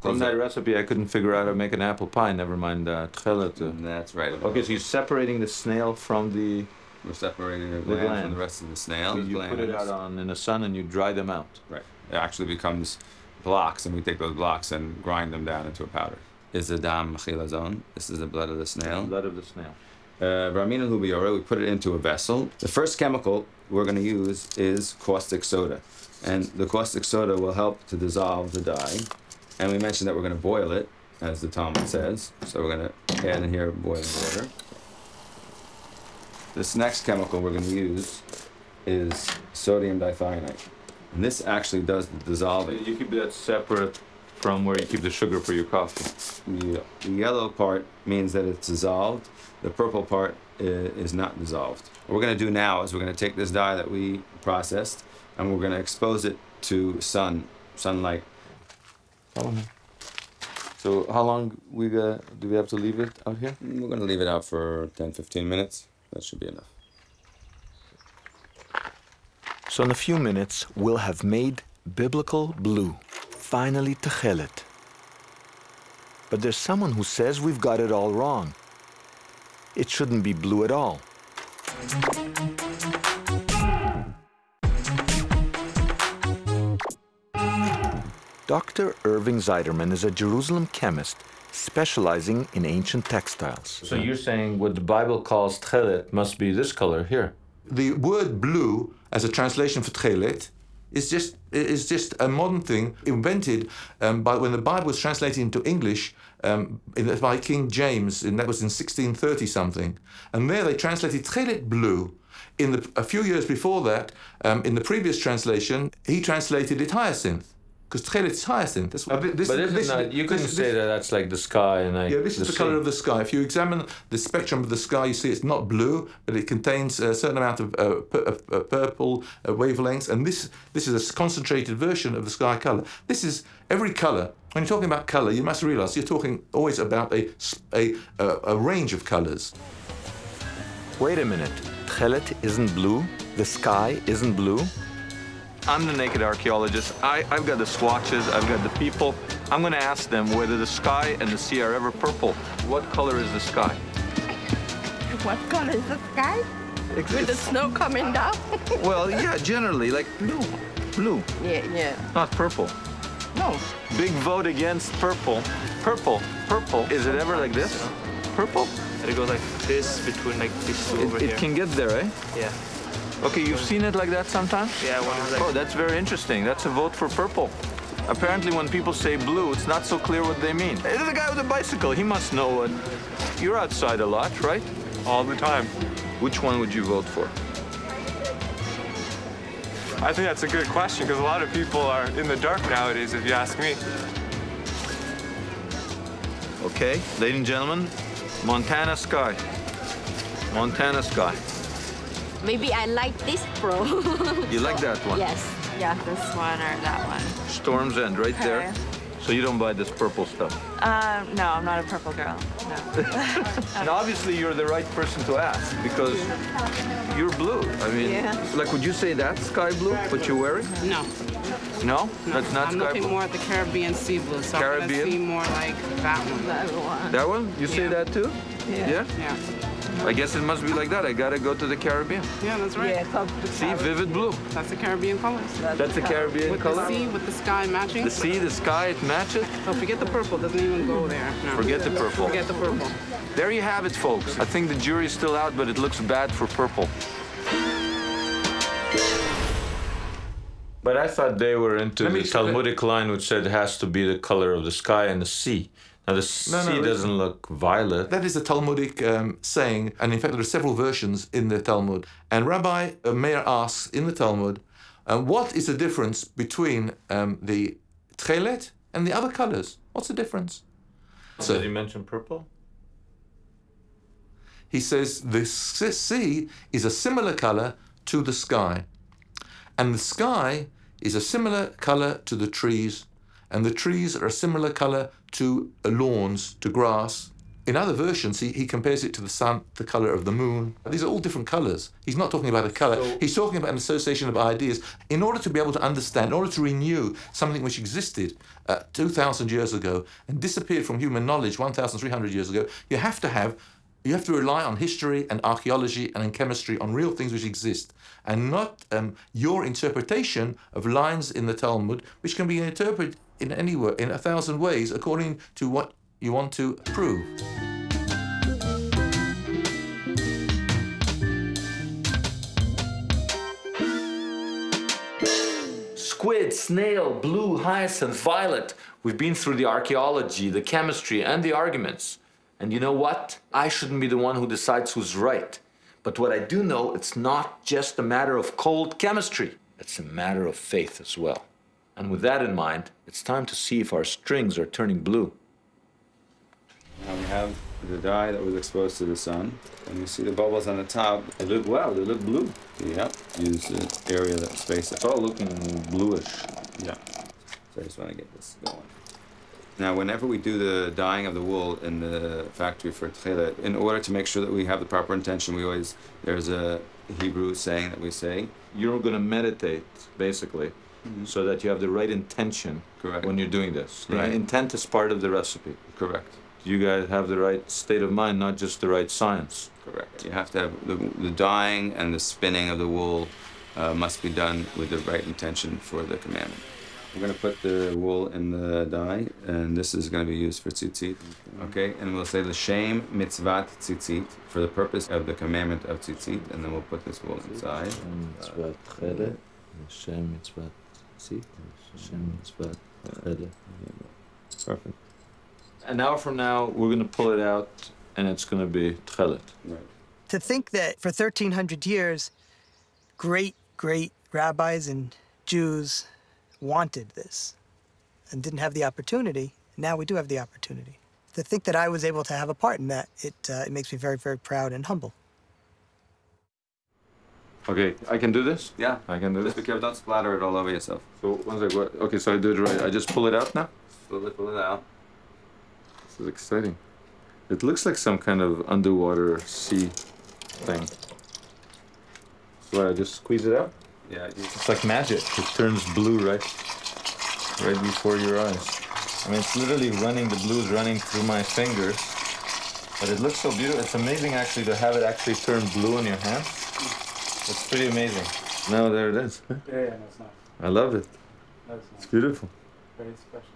From that recipe, I couldn't figure out how to make an apple pie, never mind tchelet. That's right. Okay, so you're separating the snail from the... We're separating the gland from the rest of the snail. So you put it out in the sun and you dry them out. Right. It actually becomes blocks, and we take those blocks and grind them down into a powder. Is the dam chilazon. This is the blood of the snail. The blood of the snail. V'ramina lehu b'yoreh. We put it into a vessel. The first chemical we're going to use is caustic soda. And the caustic soda will help to dissolve the dye. And we mentioned that we're going to boil it, as the Talmud says. So we're going to add in here boiling water. This next chemical we're going to use is sodium dithionite. And this actually does the dissolving. You keep that separate from where you keep the sugar for your coffee. Yeah. The yellow part means that it's dissolved. The purple part is not dissolved. What we're going to do now is we're going to take this dye that we processed and we're going to expose it to sunlight. Follow me. So how long do we have to leave it out here? We're going to leave it out for 10-15 minutes. That should be enough. So in a few minutes, we'll have made biblical blue, finally tchelet. But there's someone who says we've got it all wrong. It shouldn't be blue at all. Dr. Irving Zeiderman is a Jerusalem chemist specializing in ancient textiles. So you're saying what the Bible calls tchelet must be this color here? The word blue, as a translation for tchelet, is just a modern thing invented when the Bible was translated into English by King James, and that was in 1630 something. And there they translated tchelet blue. A few years before that, in the previous translation, he translated it hyacinth. Because tchelet is hyacinth. That's what, you couldn't say that that's like the sky and like this is the color of the sky. If you examine the spectrum of the sky, you see it's not blue, but it contains a certain amount of purple wavelengths, and this is a concentrated version of the sky color. This is every color. When you're talking about color, you must realize you're talking always about a range of colors. Wait a minute. Tchelet isn't blue? The sky isn't blue? I'm the naked archaeologist. I've got the swatches, I've got the people. I'm going to ask them whether the sky and the sea are ever purple. What color is the sky? What color is the sky? With the snow coming down? Well, yeah, generally, like blue. Blue. Yeah. Not purple. No. Big vote against purple. Purple. Purple. Is it ever like this? Purple? And it goes like this between like these two over here. It can get there, eh? Yeah. Okay, you've seen it like that sometimes? Yeah, one is like... Oh, that's very interesting. That's a vote for purple. Apparently, when people say blue, it's not so clear what they mean. Hey, there's a guy with a bicycle. He must know what... You're outside a lot, right? All the time. Which one would you vote for? I think that's a good question, because a lot of people are in the dark nowadays, if you ask me. Okay, ladies and gentlemen, Montana sky. Montana sky. Maybe I like this, bro. You like that one? Yes. Yeah, this one or that one. Storm's End, right there. So you don't buy this purple stuff? No, I'm not a purple girl. No. And obviously you're the right person to ask because you're blue. I mean, like, would you say that's sky blue, what you're wearing? No. No? That's not I'm sky looking blue? more at the Caribbean sea blue, so I'm gonna see more like that one. That one? You say that too? Yeah. Yeah? I guess it must be like that. I gotta go to the Caribbean. Yeah, that's right. See, vivid blue. That's the Caribbean colors. That's the Caribbean with color? With the sea, with the sky matching. The sea, the sky, it matches? Oh, forget the purple. Doesn't even go there. No. Forget the purple. Forget the purple. There you have it, folks. I think the jury's still out, but it looks bad for purple. But I thought they were into the Talmudic line which said it has to be the color of the sky and the sea. Now, the sea doesn't look violet. That is a Talmudic saying, and in fact there are several versions in the Talmud. And Rabbi Meir asks in the Talmud, what is the difference between the tchelet and the other colors? What's the difference? Did he mention purple? He says the sea is a similar color to the sky. And the sky is a similar color to the trees. And the trees are a similar color to lawns, to grass. In other versions, he compares it to the sun, the color of the moon. These are all different colors. He's not talking about a color. He's talking about an association of ideas. In order to be able to understand, in order to renew something which existed 2,000 years ago and disappeared from human knowledge 1,300 years ago, you have to rely on history and archaeology and in chemistry, on real things which exist, and not your interpretation of lines in the Talmud, which can be interpreted in 1,000 ways according to what you want to prove. Squid, snail, blue, hyacinth, violet. We've been through the archaeology, the chemistry, and the arguments. And you know what? I shouldn't be the one who decides who's right. But what I do know, it's not just a matter of cold chemistry. It's a matter of faith as well. And with that in mind, it's time to see if our strings are turning blue. Now we have the dye that was exposed to the sun. And you see the bubbles on the top. They look, wow, they look blue. Yep. Use the area, that space. It's all looking bluish. Yeah. So I just want to get this going. Now, whenever we do the dyeing of the wool in the factory for tchelet, in order to make sure that we have the proper intention, there's a Hebrew saying that we say. You're going to meditate, basically, so that you have the right intention when you're doing this. Right. The intent is part of the recipe. Correct. You guys have the right state of mind, not just the right science. Correct. You have to have the dyeing and the spinning of the wool must be done with the right intention for the commandment. We're going to put the wool in the dye, and this is going to be used for tzitzit. Okay, and we'll say l'shem mitzvat tzitzit, for the purpose of the commandment of tzitzit, and then we'll put this wool inside. Mitzvat tchelet, l'shem mitzvat See? Perfect. An hour from now, we're going to pull it out, and it's going to be tchelet. Right. To think that for 1,300 years, great rabbis and Jews wanted this and didn't have the opportunity. Now we do have the opportunity. To think that I was able to have a part in that, it makes me very, very proud and humble. Okay, I can do this? Yeah. I can do this? Just be careful, don't splatter it all over yourself. So, one second, what? Okay, so I do it right. I just pull it out now? Pull it out. This is exciting. It looks like some kind of underwater sea thing. So I just squeeze it out? Yeah. It's like magic. It turns blue right before your eyes. I mean, it's literally running, the blue is running through my fingers. But it looks so beautiful. It's amazing, actually, to have it actually turn blue in your hand. It's pretty amazing. Now there it is. Yeah, that's nice. I love it. That's nice. It's beautiful. Very special.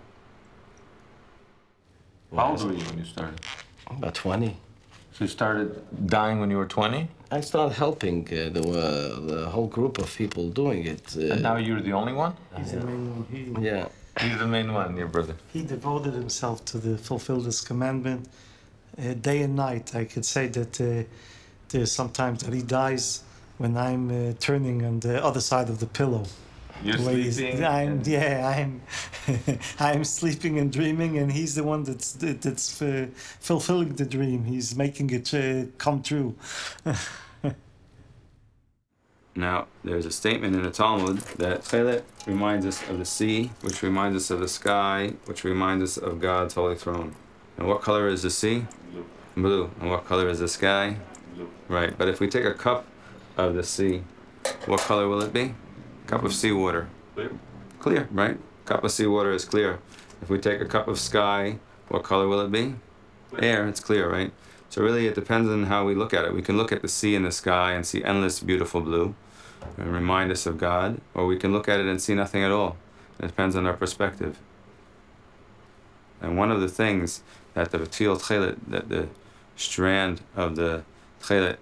How old were you when you started? About 20. So you started dyeing when you were 20? I started helping the whole group of people doing it. And now you're the only one? He's the main one. Yeah. He's the main one, your brother. He devoted himself to fulfill this commandment day and night. I could say that there's sometimes that he dies when I'm turning on the other side of the pillow. You're sleeping? I'm sleeping and dreaming, and he's the one that's fulfilling the dream. He's making it come true. Now, there's a statement in the Talmud that tchelet reminds us of the sea, which reminds us of the sky, which reminds us of God's holy throne. And what color is the sea? Blue. Blue. And what color is the sky? Blue. Right. But if we take a cup of the sea, what color will it be? Cup of seawater. Clear. Clear, right? Cup of seawater is clear. If we take a cup of sky, what color will it be? Clear. Air, it's clear, right? So really it depends on how we look at it. We can look at the sea and the sky and see endless beautiful blue and remind us of God, or we can look at it and see nothing at all. It depends on our perspective. And one of the things that the Batil Tchelet, that the strand of the Tchelet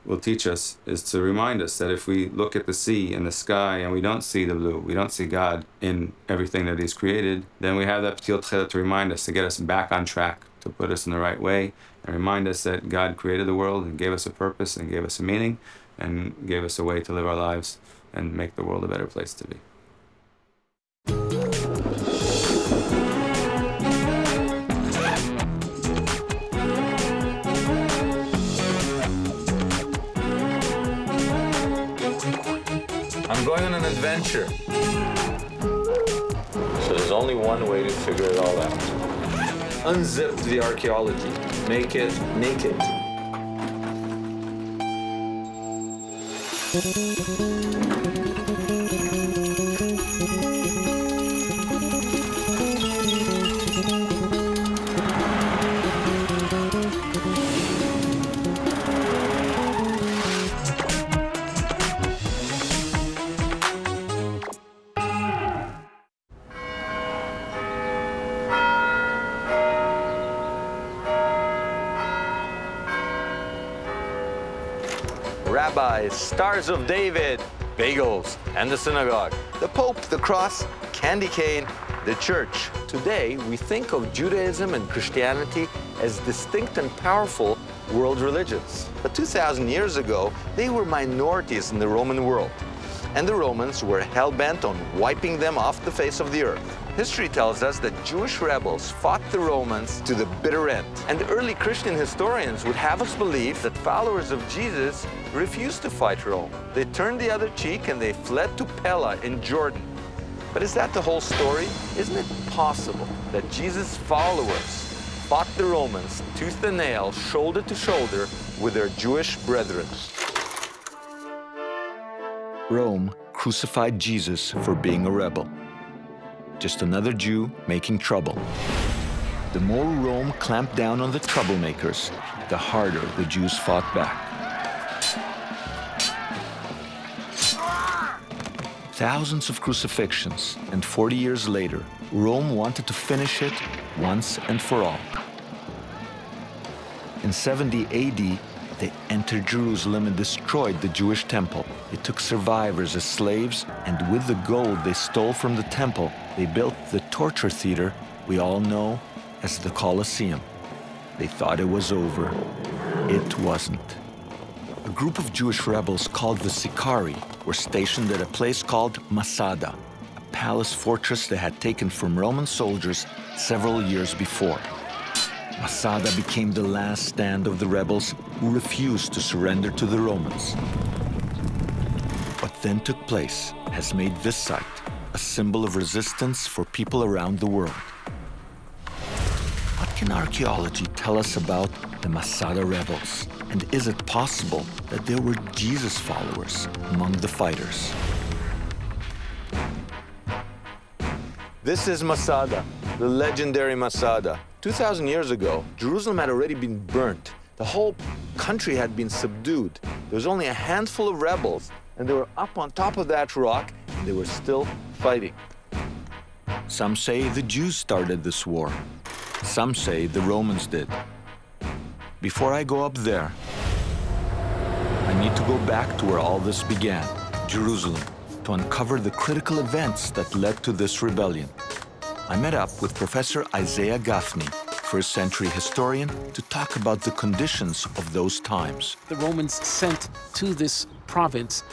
will teach us, is to remind us that if we look at the sea and the sky and we don't see the blue, we don't see God in everything that He's created, then we have that Batil Tchelet to remind us, to get us back on track, to put us in the right way, and remind us that God created the world and gave us a purpose and gave us a meaning and gave us a way to live our lives and make the world a better place to be. I'm going on an adventure. So there's only one way to figure it all out. Unzip the archaeology. Make it naked. Rabbis, Stars of David, bagels, and the synagogue. The Pope, the cross, candy cane, the church. Today, we think of Judaism and Christianity as distinct and powerful world religions. But 2,000 years ago, they were minorities in the Roman world. And the Romans were hell-bent on wiping them off the face of the earth. History tells us that Jewish rebels fought the Romans to the bitter end. And early Christian historians would have us believe that followers of Jesus refused to fight Rome. They turned the other cheek and they fled to Pella in Jordan. But is that the whole story? Isn't it possible that Jesus' followers fought the Romans tooth and nail, shoulder to shoulder with their Jewish brethren? Rome crucified Jesus for being a rebel. Just another Jew making trouble. The more Rome clamped down on the troublemakers, the harder the Jews fought back. Thousands of crucifixions, and 40 years later, Rome wanted to finish it once and for all. In 70 AD, They entered Jerusalem and destroyed the Jewish temple. They took survivors as slaves, and with the gold they stole from the temple, they built the torture theater we all know as the Colosseum. They thought it was over. It wasn't. A group of Jewish rebels called the Sicarii were stationed at a place called Masada, a palace fortress they had taken from Roman soldiers several years before. Masada became the last stand of the rebels who refused to surrender to the Romans. What then took place has made this site a symbol of resistance for people around the world. What can archaeology tell us about the Masada rebels? And is it possible that there were Jesus followers among the fighters? This is Masada, the legendary Masada. 2,000 years ago, Jerusalem had already been burnt. The whole country had been subdued. There was only a handful of rebels, and they were up on top of that rock, and they were still fighting. Some say the Jews started this war. Some say the Romans did. Before I go up there, I need to go back to where all this began, Jerusalem, to uncover the critical events that led to this rebellion. I met up with Professor Isaiah Gaffney, first-century historian, to talk about the conditions of those times. The Romans sent to this province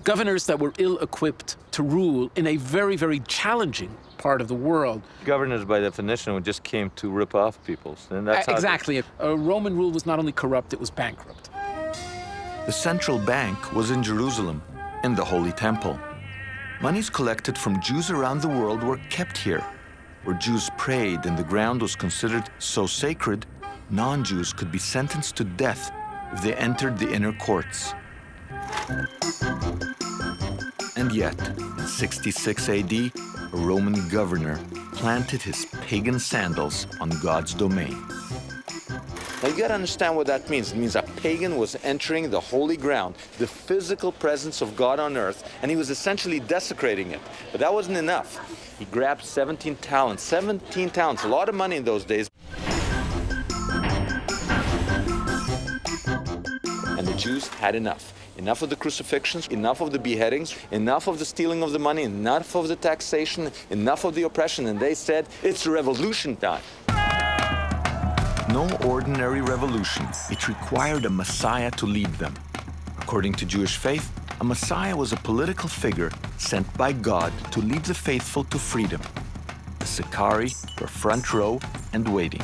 governors that were ill-equipped to rule in a very, very challenging part of the world. Governors, by definition, just came to rip off people. And that's exactly. Roman rule was not only corrupt, it was bankrupt. The central bank was in Jerusalem, in the Holy Temple. Monies collected from Jews around the world were kept here. Where Jews prayed and the ground was considered so sacred, non-Jews could be sentenced to death if they entered the inner courts. And yet, in 66 AD, a Roman governor planted his pagan sandals on God's domain. Now, you gotta understand what that means. It means a pagan was entering the holy ground, the physical presence of God on earth, and he was essentially desecrating it. But that wasn't enough. He grabbed 17 talents. 17 talents, a lot of money in those days. And the Jews had enough. Enough of the crucifixions, enough of the beheadings, enough of the stealing of the money, enough of the taxation, enough of the oppression, and they said, it's revolution time. No ordinary revolution. It required a Messiah to lead them. According to Jewish faith, a Messiah was a political figure sent by God to lead the faithful to freedom. The Sicarii were front row and waiting.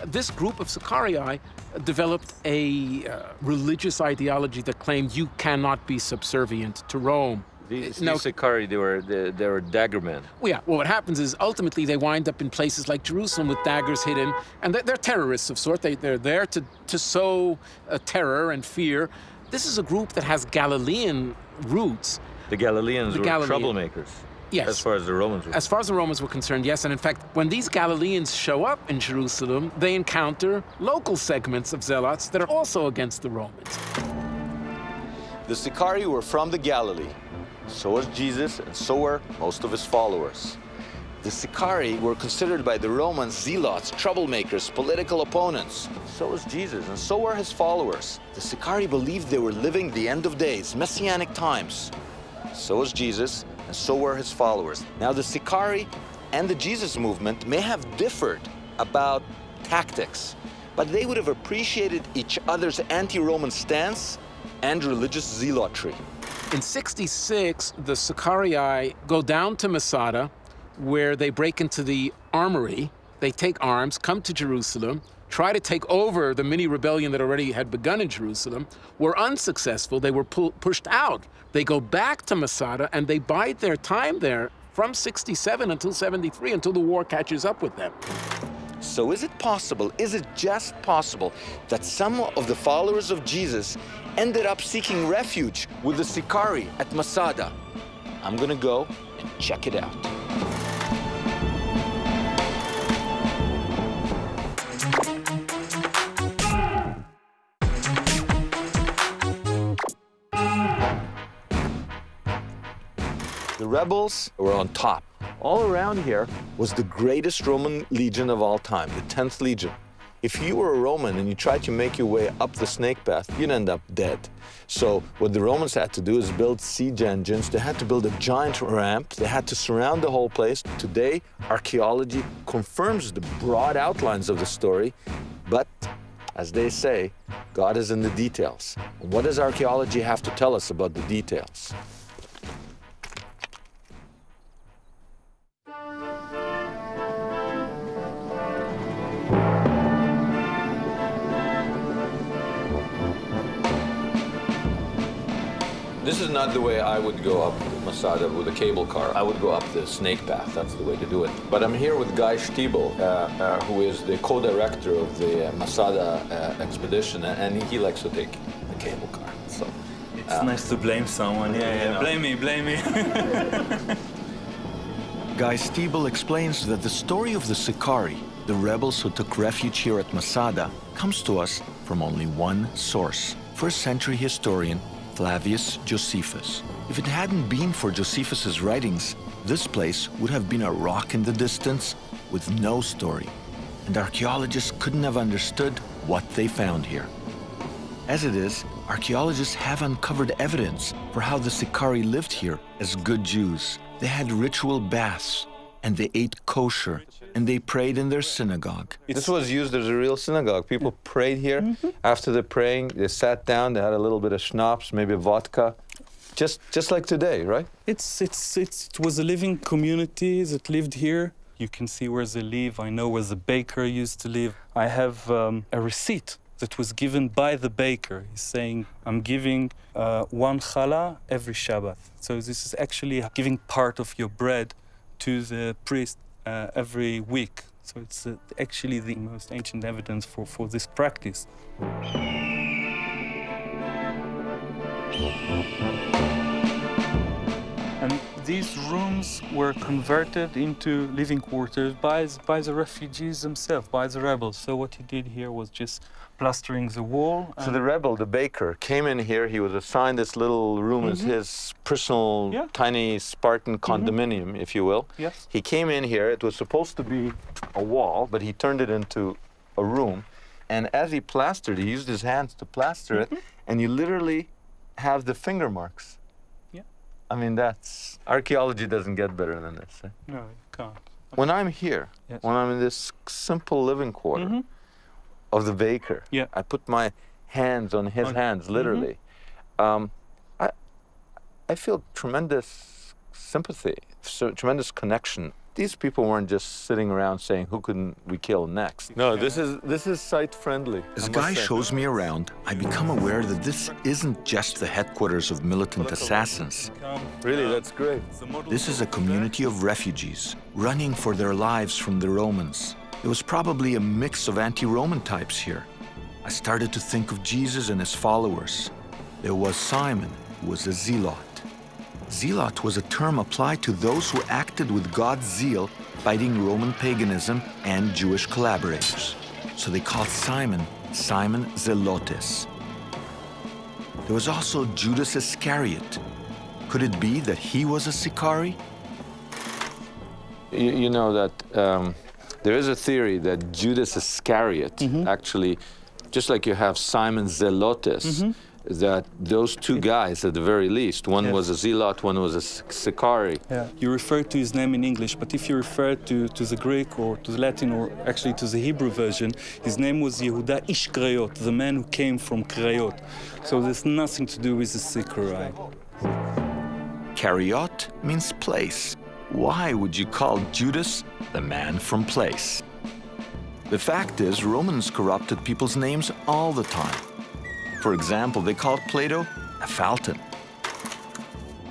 This group of Sicarii developed a religious ideology that claimed you cannot be subservient to Rome. These Sicarii, they were dagger men. Well, yeah. Well, what happens is ultimately they wind up in places like Jerusalem with daggers hidden, and they're terrorists of sort. They're there to sow terror and fear. This is a group that has Galilean roots. The Galileans were troublemakers. Yes. As far as the Romans were. As far as the Romans were concerned, yes. And in fact, when these Galileans show up in Jerusalem, they encounter local segments of zealots that are also against the Romans. The Sicarii were from the Galilee. So was Jesus, and so were most of his followers. The Sicarii were considered by the Romans zealots, troublemakers, political opponents. So was Jesus, and so were his followers. The Sicarii believed they were living the end of days, messianic times. So was Jesus, and so were his followers. Now, the Sicarii and the Jesus movement may have differed about tactics, but they would have appreciated each other's anti-Roman stance and religious zealotry. In 66, the Sicarii go down to Masada, where they break into the armory. They take arms, come to Jerusalem, try to take over the mini rebellion that already had begun in Jerusalem, were unsuccessful. They were pushed out. They go back to Masada, and they bide their time there from 67 until 73, until the war catches up with them. So is it possible, is it just possible, that some of the followers of Jesus ended up seeking refuge with the Sicarii at Masada? I'm gonna go and check it out. The rebels were on top. All around here was the greatest Roman legion of all time, the 10th Legion. If you were a Roman and you tried to make your way up the snake path, you'd end up dead. So what the Romans had to do is build siege engines. They had to build a giant ramp. They had to surround the whole place. Today, archaeology confirms the broad outlines of the story, but as they say, God is in the details. And what does archaeology have to tell us about the details? This is not the way I would go up Masada with a cable car. I would go up the snake path. That's the way to do it. But I'm here with Guy Stiebel, who is the co-director of the Masada expedition, and he likes to take the cable car. So it's nice to blame someone. Yeah. Blame me. Guy Stiebel explains that the story of the Sicarii, the rebels who took refuge here at Masada, comes to us from only one source, first-century historian Flavius Josephus. If it hadn't been for Josephus's writings, this place would have been a rock in the distance with no story, and archaeologists couldn't have understood what they found here. As it is, archaeologists have uncovered evidence for how the Sicarii lived here as good Jews. They had ritual baths, and they ate kosher, and they prayed in their synagogue. This was used as a real synagogue. People prayed here. After the praying, they sat down, they had a little bit of schnapps, maybe vodka, just like today, right? It was a living community that lived here. You can see where they live. I know where the baker used to live. I have a receipt that was given by the baker. He's saying, I'm giving one challah every Shabbat. So this is actually giving part of your bread to the priest every week. So it's actually the most ancient evidence for this practice. And these rooms were converted into living quarters by the refugees themselves, by the rebels. So what he did here was just plastering the wall. So the rebel, the baker, came in here. He was assigned this little room as his personal, tiny Spartan condominium, if you will. Yes. He came in here. It was supposed to be a wall, but he turned it into a room. And as he plastered, he used his hands to plaster it, and you literally have the finger marks. I mean, that's... Archaeology doesn't get better than this. Eh? No, it can't. When I'm here, when I'm in this simple living quarter of the baker, I put my hands on his hands, literally. I feel tremendous sympathy, tremendous connection. These people weren't just sitting around saying, who can we kill next? No, this is site-friendly. As Guy shows me around, I become aware that this isn't just the headquarters of militant assassins. Really, that's great. This is a community of refugees running for their lives from the Romans. There was probably a mix of anti-Roman types here. I started to think of Jesus and his followers. There was Simon, who was a zealot. Zealot was a term applied to those who acted with God's zeal, fighting Roman paganism and Jewish collaborators. So they called Simon Zelotes. There was also Judas Iscariot. Could it be that he was a Sicarii? You know that there is a theory that Judas Iscariot actually, just like you have Simon Zelotes, that those two guys, at the very least, one was a zealot, one was a Sicarii. You refer to his name in English, but if you refer to the Greek or to the Latin or actually to the Hebrew version, his name was Yehuda Ish Krayot, the man who came from Krayot. So there's nothing to do with the Sicarii. Kariot means place. Why would you call Judas the man from place? The fact is, Romans corrupted people's names all the time. For example, they called Plato a Falcon.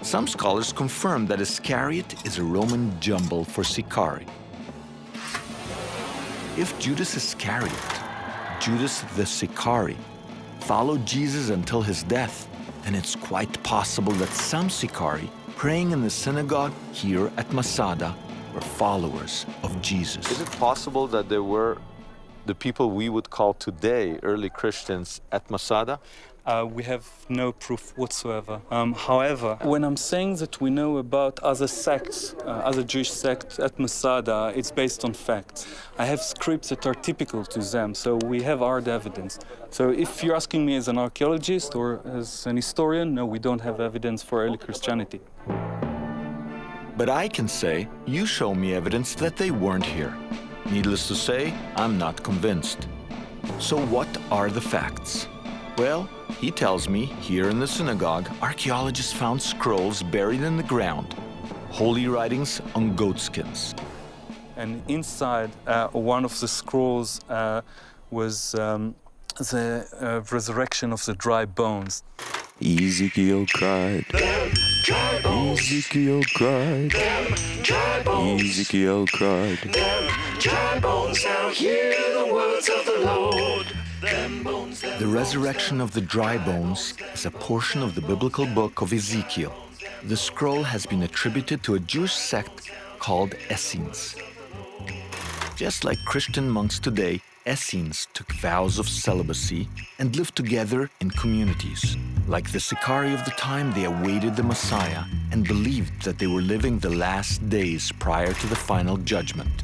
Some scholars confirm that Iscariot is a Roman jumble for Sicarii. If Judas Iscariot, Judas the Sicarii, followed Jesus until his death, then it's quite possible that some Sicarii praying in the synagogue here at Masada were followers of Jesus. Is it possible that there were the people we would call today early Christians at Masada? We have no proof whatsoever. However, when I'm saying that we know about other sects, other Jewish sects at Masada, it's based on facts. I have scripts that are typical to them, so we have hard evidence. So if you're asking me as an archaeologist or as an historian, no, we don't have evidence for early Christianity. But I can say, you show me evidence that they weren't here. Needless to say, I'm not convinced. So what are the facts? Well, he tells me, here in the synagogue, archaeologists found scrolls buried in the ground, holy writings on goatskins. And inside one of the scrolls was the resurrection of the dry bones. Ezekiel cried. Ezekiel cried. Ezekiel cried. Dry bones, now hear the words of the Lord. The resurrection of the dry bones is a portion of the biblical book of Ezekiel. The scroll has been attributed to a Jewish sect called Essenes. Just like Christian monks today, Essenes took vows of celibacy and lived together in communities. Like the Sicarii of the time, they awaited the Messiah and believed that they were living the last days prior to the final judgment.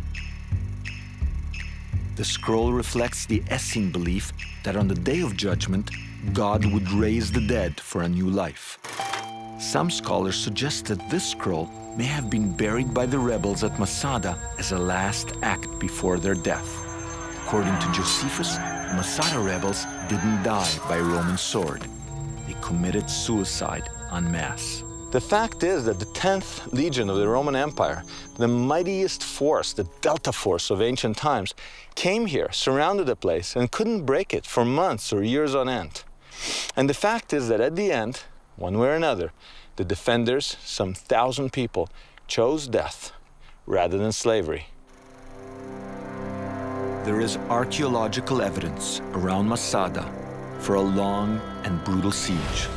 The scroll reflects the Essene belief that on the day of judgment, God would raise the dead for a new life. Some scholars suggest that this scroll may have been buried by the rebels at Masada as a last act before their death. According to Josephus, the Masada rebels didn't die by Roman sword. They committed suicide en masse. The fact is that the 10th Legion of the Roman Empire, the mightiest force, the Delta Force of ancient times, came here, surrounded the place, and couldn't break it for months or years on end. And the fact is that at the end, one way or another, the defenders, some 1,000 people, chose death rather than slavery. There is archaeological evidence around Masada for a long and brutal siege,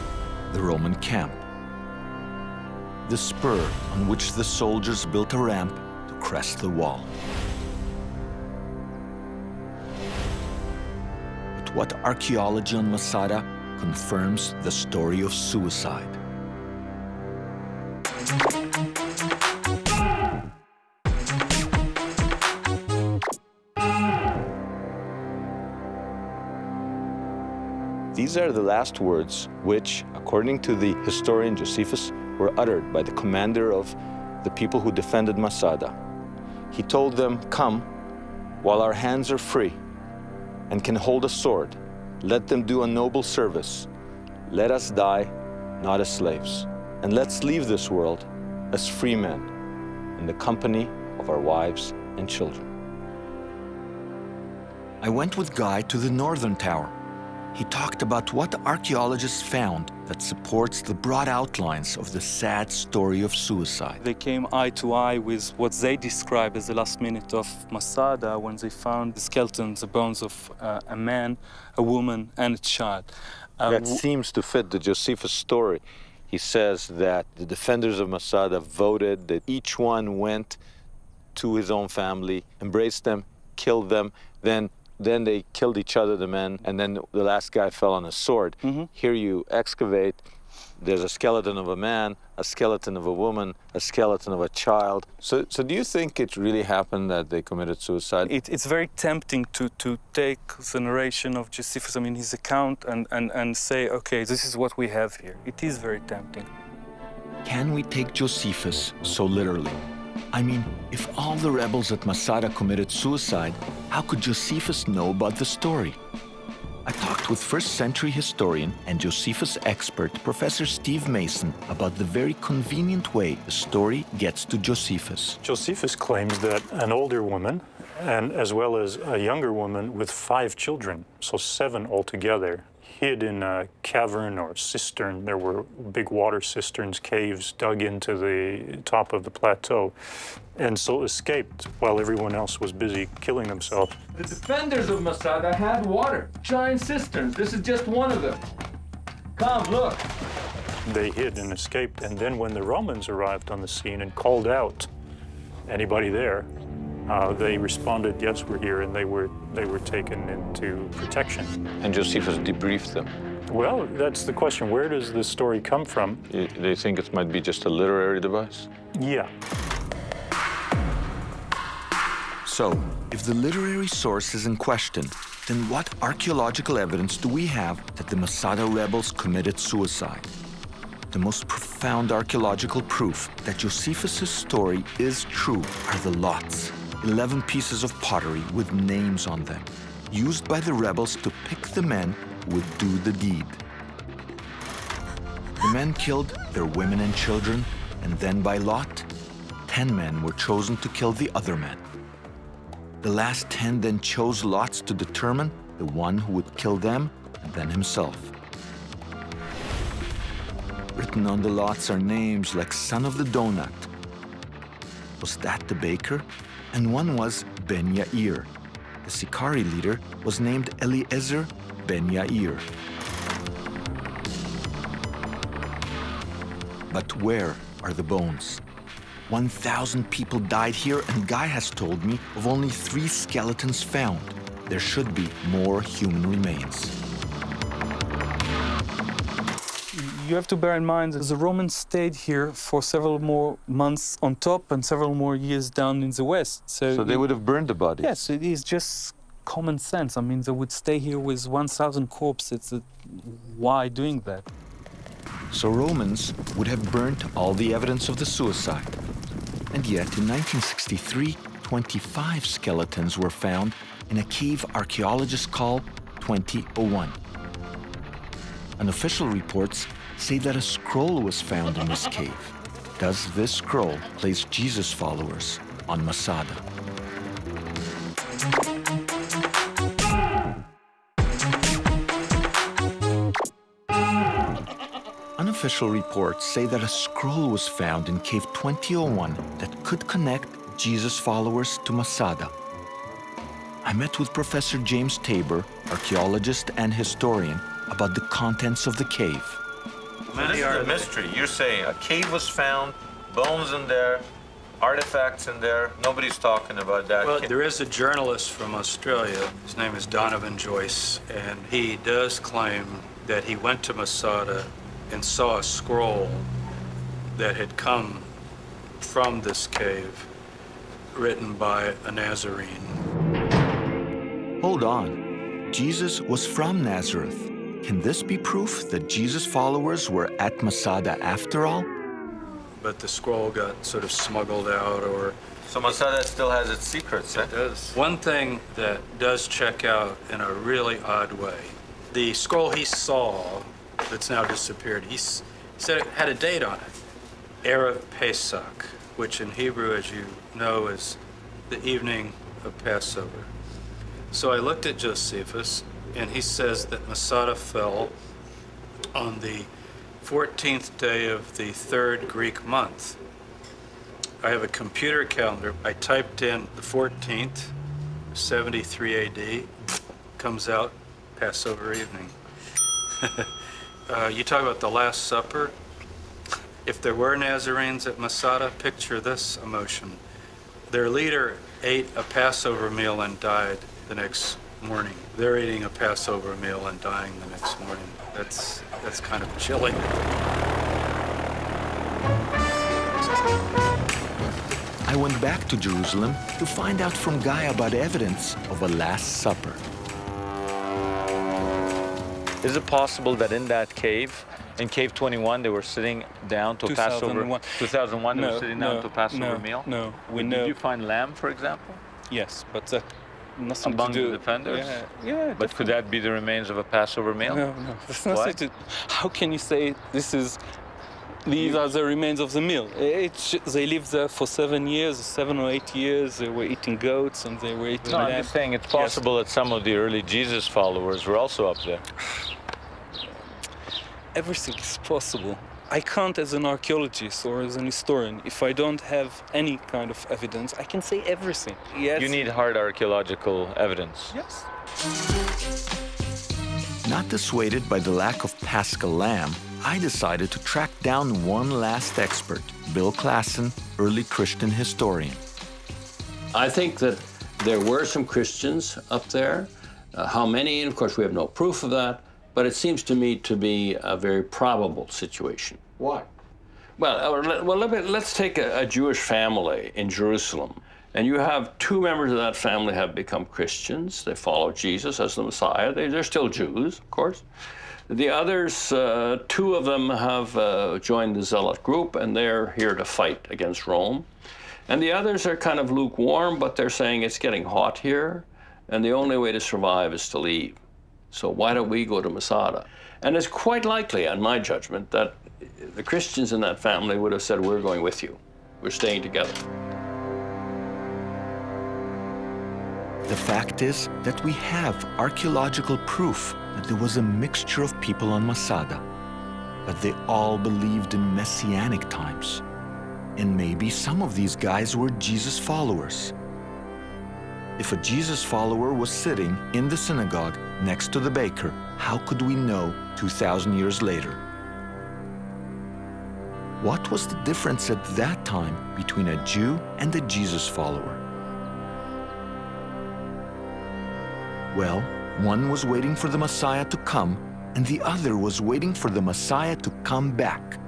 the Roman camp. The spur on which the soldiers built a ramp to crest the wall. But what archaeology on Masada confirms the story of suicide? These are the last words which, according to the historian Josephus, were uttered by the commander of the people who defended Masada. He told them, "Come, while our hands are free and can hold a sword, let them do a noble service. Let us die, not as slaves. And let's leave this world as free men in the company of our wives and children." I went with Guy to the northern tower. He talked about what archaeologists found that supports the broad outlines of the sad story of suicide. They came eye to eye with what they describe as the last minute of Masada when they found the skeletons, the bones of a man, a woman, and a child. That seems to fit the Josephus story. He says that the defenders of Masada voted that each one went to his own family, embraced them, killed them, then they killed each other, the men, and then the last guy fell on a sword. Here you excavate, there's a skeleton of a man, a skeleton of a woman, a skeleton of a child. So do you think it really happened that they committed suicide? It's very tempting to take the narration of Josephus, I mean, his account, and say, okay, this is what we have here. It is very tempting. Can we take Josephus so literally? I mean, if all the rebels at Masada committed suicide, how could Josephus know about the story? I talked with first-century historian and Josephus expert, Professor Steve Mason, about the very convenient way the story gets to Josephus. Josephus claims that an older woman, and as well as a younger woman with 5 children, so 7 altogether, hid in a cavern or cistern. There were big water cisterns, caves dug into the top of the plateau, and so escaped while everyone else was busy killing themselves. The defenders of Masada had water, giant cisterns. This is just one of them. Come, look. They hid and escaped, and then when the Romans arrived on the scene and called out anybody there, they responded, yes, we're here, and they were taken into protection. And Josephus debriefed them. Well, that's the question. Where does this story come from? They think it might be just a literary device? Yeah. So, if the literary source is in question, then what archaeological evidence do we have that the Masada rebels committed suicide? The most profound archaeological proof that Josephus' story is true are the lots, 11 pieces of pottery with names on them, used by the rebels to pick the men who would do the deed. The men killed their women and children, and then by lot, 10 men were chosen to kill the other men. The last 10 then chose lots to determine the one who would kill them and then himself. Written on the lots are names like son of the donut. Was that the baker? And one was Ben Yair. The Sikari leader was named Eliezer Ben Yair. But where are the bones? 1,000 people died here, and Guy has told me of only 3 skeletons found. There should be more human remains. You have to bear in mind that the Romans stayed here for several more months on top and several more years down in the west. So they would have burned the bodies? Yes, it is just common sense. I mean, they would stay here with 1,000 corpses. Why doing that? So Romans would have burnt all the evidence of the suicide. And yet, in 1963, 25 skeletons were found in a cave archaeologists call 2001. Unofficial reports say that a scroll was found in this cave. Does this scroll place Jesus followers on Masada? Unofficial reports say that a scroll was found in Cave 2001 that could connect Jesus followers to Masada. I met with Professor James Tabor, archaeologist and historian, about the contents of the cave. This is a mystery. You're saying a cave was found, bones in there, artifacts in there. Nobody's talking about that. Well, there is a journalist from Australia. His name is Donovan Joyce, and he does claim that he went to Masada and saw a scroll that had come from this cave, written by a Nazarene. Hold on. Jesus was from Nazareth. Can this be proof that Jesus' followers were at Masada after all? But the scroll got sort of smuggled out, or... So Masada still has its secrets, eh? It does. One thing that does check out in a really odd way, the scroll he saw that's now disappeared, he said it had a date on it, Erev Pesach, which in Hebrew, as you know, is the evening of Passover. So I looked at Josephus, and he says that Masada fell on the 14th day of the 3rd Greek month. I have a computer calendar. I typed in the 14th, 73 AD, comes out Passover evening. You talk about the Last Supper. If there were Nazarenes at Masada, picture this emotion. Their leader ate a Passover meal and died the next morning. They're eating a Passover meal and dying the next morning. That's kind of chilling. I went back to Jerusalem to find out from Guy about evidence of a Last Supper. Is it possible that in that cave, in Cave 21, they were sitting down to 2001. Passover? 2001, they were sitting down to Passover meal? No, Did you find lamb, for example? Yes, but that nothing among to do. the defenders? Yeah. But could that be the remains of a Passover meal? No, that's nothing to. How can you say these are the remains of the meal? They lived there for 7 years, 7 or 8 years. They were eating goats and they were eating lamb. I'm just saying it's possible that some of the early Jesus followers were also up there. Everything is possible. I can't, as an archaeologist or as an historian, if I don't have any kind of evidence, I can say everything. Yes. You need hard archaeological evidence. Yes. Not dissuaded by the lack of Paschal lamb, I decided to track down one last expert, Bill Klassen, early Christian historian. I think that there were some Christians up there. How many? And of course, we have no proof of that. but it seems to me to be a very probable situation. Why? Well, let's take a Jewish family in Jerusalem, and you have two members of that family have become Christians. They follow Jesus as the Messiah. They're still Jews, of course. The others, two of them have joined the Zealot group, and they're here to fight against Rome. And the others are kind of lukewarm, but they're saying it's getting hot here, and the only way to survive is to leave. So why don't we go to Masada? And it's quite likely, on my judgment, that the Christians in that family would have said, we're going with you. We're staying together. The fact is that we have archaeological proof that there was a mixture of people on Masada, but they all believed in messianic times. And maybe some of these guys were Jesus followers. If a Jesus follower was sitting in the synagogue next to the baker, how could we know 2,000 years later? What was the difference at that time between a Jew and a Jesus follower? Well, one was waiting for the Messiah to come, and the other was waiting for the Messiah to come back.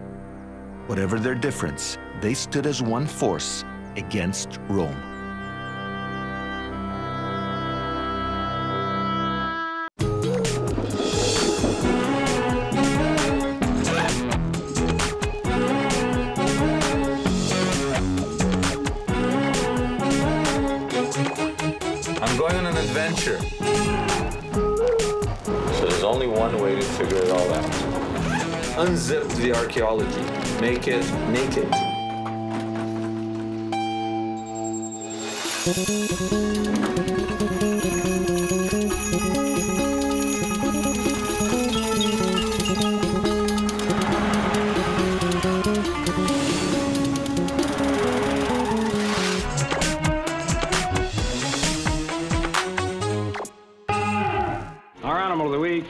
Whatever their difference, they stood as one force against Rome. I'm going on an adventure. So there's only one way to figure it all out. Unzip the archaeology. Make it naked.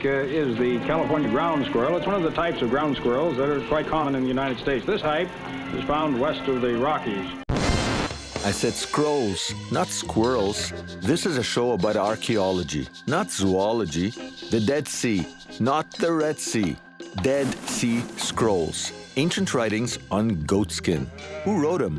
Is the California ground squirrel. It's one of the types of ground squirrels that are quite common in the United States. This type is found west of the Rockies. I said scrolls, not squirrels. This is a show about archaeology, not zoology. The Dead Sea, not the Red Sea. Dead Sea Scrolls, ancient writings on goatskin. Who wrote them?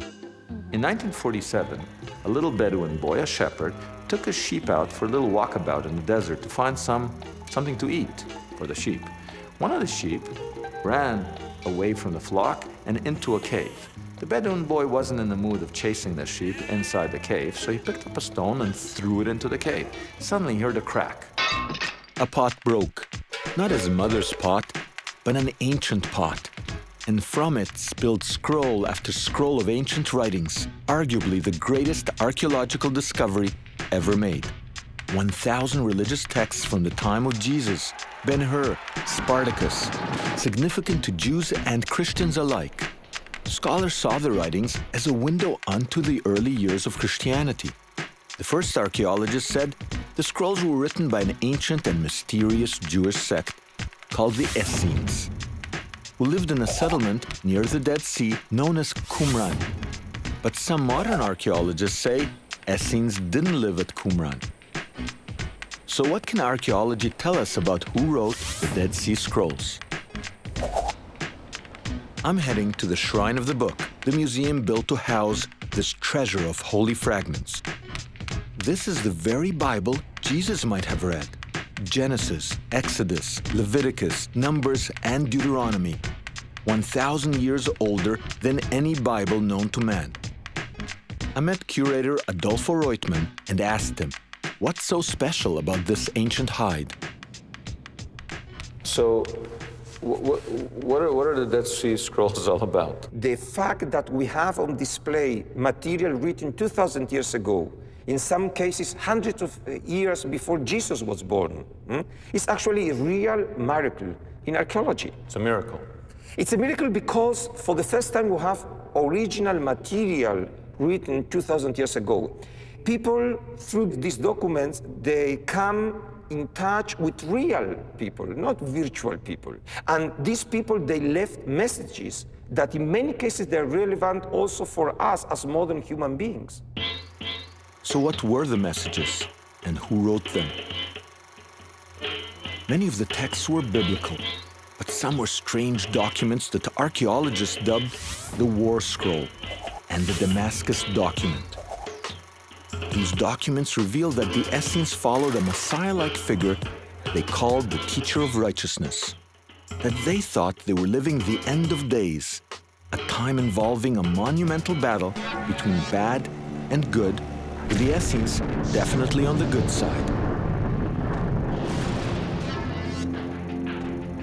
In 1947, a little Bedouin boy, a shepherd, took his sheep out for a little walkabout in the desert to find something to eat for the sheep. One of the sheep ran away from the flock and into a cave. The Bedouin boy wasn't in the mood of chasing the sheep inside the cave, so he picked up a stone and threw it into the cave. Suddenly he heard a crack. A pot broke. Not his mother's pot, but an ancient pot. And from it spilled scroll after scroll of ancient writings, arguably the greatest archaeological discovery ever made. 1,000 religious texts from the time of Jesus, Ben-Hur, Spartacus, significant to Jews and Christians alike. Scholars saw the writings as a window onto the early years of Christianity. The first archaeologists said the scrolls were written by an ancient and mysterious Jewish sect called the Essenes, who lived in a settlement near the Dead Sea known as Qumran. But some modern archaeologists say Essenes didn't live at Qumran. So what can archaeology tell us about who wrote the Dead Sea Scrolls? I'm heading to the Shrine of the Book, the museum built to house this treasure of holy fragments. This is the very Bible Jesus might have read. Genesis, Exodus, Leviticus, Numbers, and Deuteronomy. 1,000 years older than any Bible known to man. I met curator Adolfo Reutmann and asked him, what's so special about this ancient hide? So, what are the Dead Sea Scrolls all about? The fact that we have on display material written 2,000 years ago, in some cases hundreds of years before Jesus was born, is actually a real miracle in archaeology. It's a miracle. It's a miracle because for the first time we have original material written 2,000 years ago. People, through these documents, they come in touch with real people, not virtual people. And these people, they left messages that in many cases they're relevant also for us as modern human beings. So what were the messages and who wrote them? Many of the texts were biblical, but some were strange documents that archaeologists dubbed the War Scroll and the Damascus Document. These documents reveal that the Essenes followed a Messiah-like figure they called the Teacher of Righteousness, that they thought they were living the end of days, a time involving a monumental battle between bad and good, with the Essenes definitely on the good side.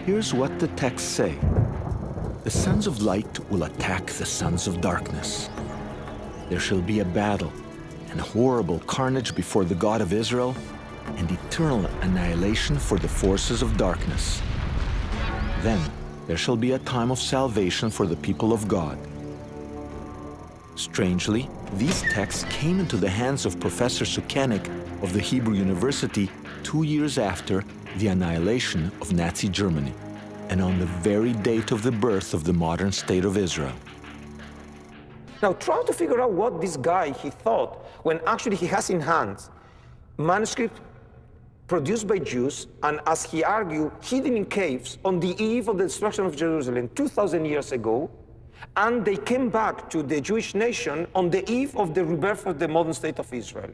Here's what the texts say. The sons of light will attack the sons of darkness. There shall be a battle and horrible carnage before the God of Israel, and eternal annihilation for the forces of darkness. Then there shall be a time of salvation for the people of God. Strangely, these texts came into the hands of Professor Sukenik of the Hebrew University 2 years after the annihilation of Nazi Germany, and on the very date of the birth of the modern state of Israel. Now try to figure out what this guy he thought when actually he has in hand manuscript produced by Jews and, as he argued, hidden in caves on the eve of the destruction of Jerusalem 2,000 years ago, and they came back to the Jewish nation on the eve of the rebirth of the modern state of Israel.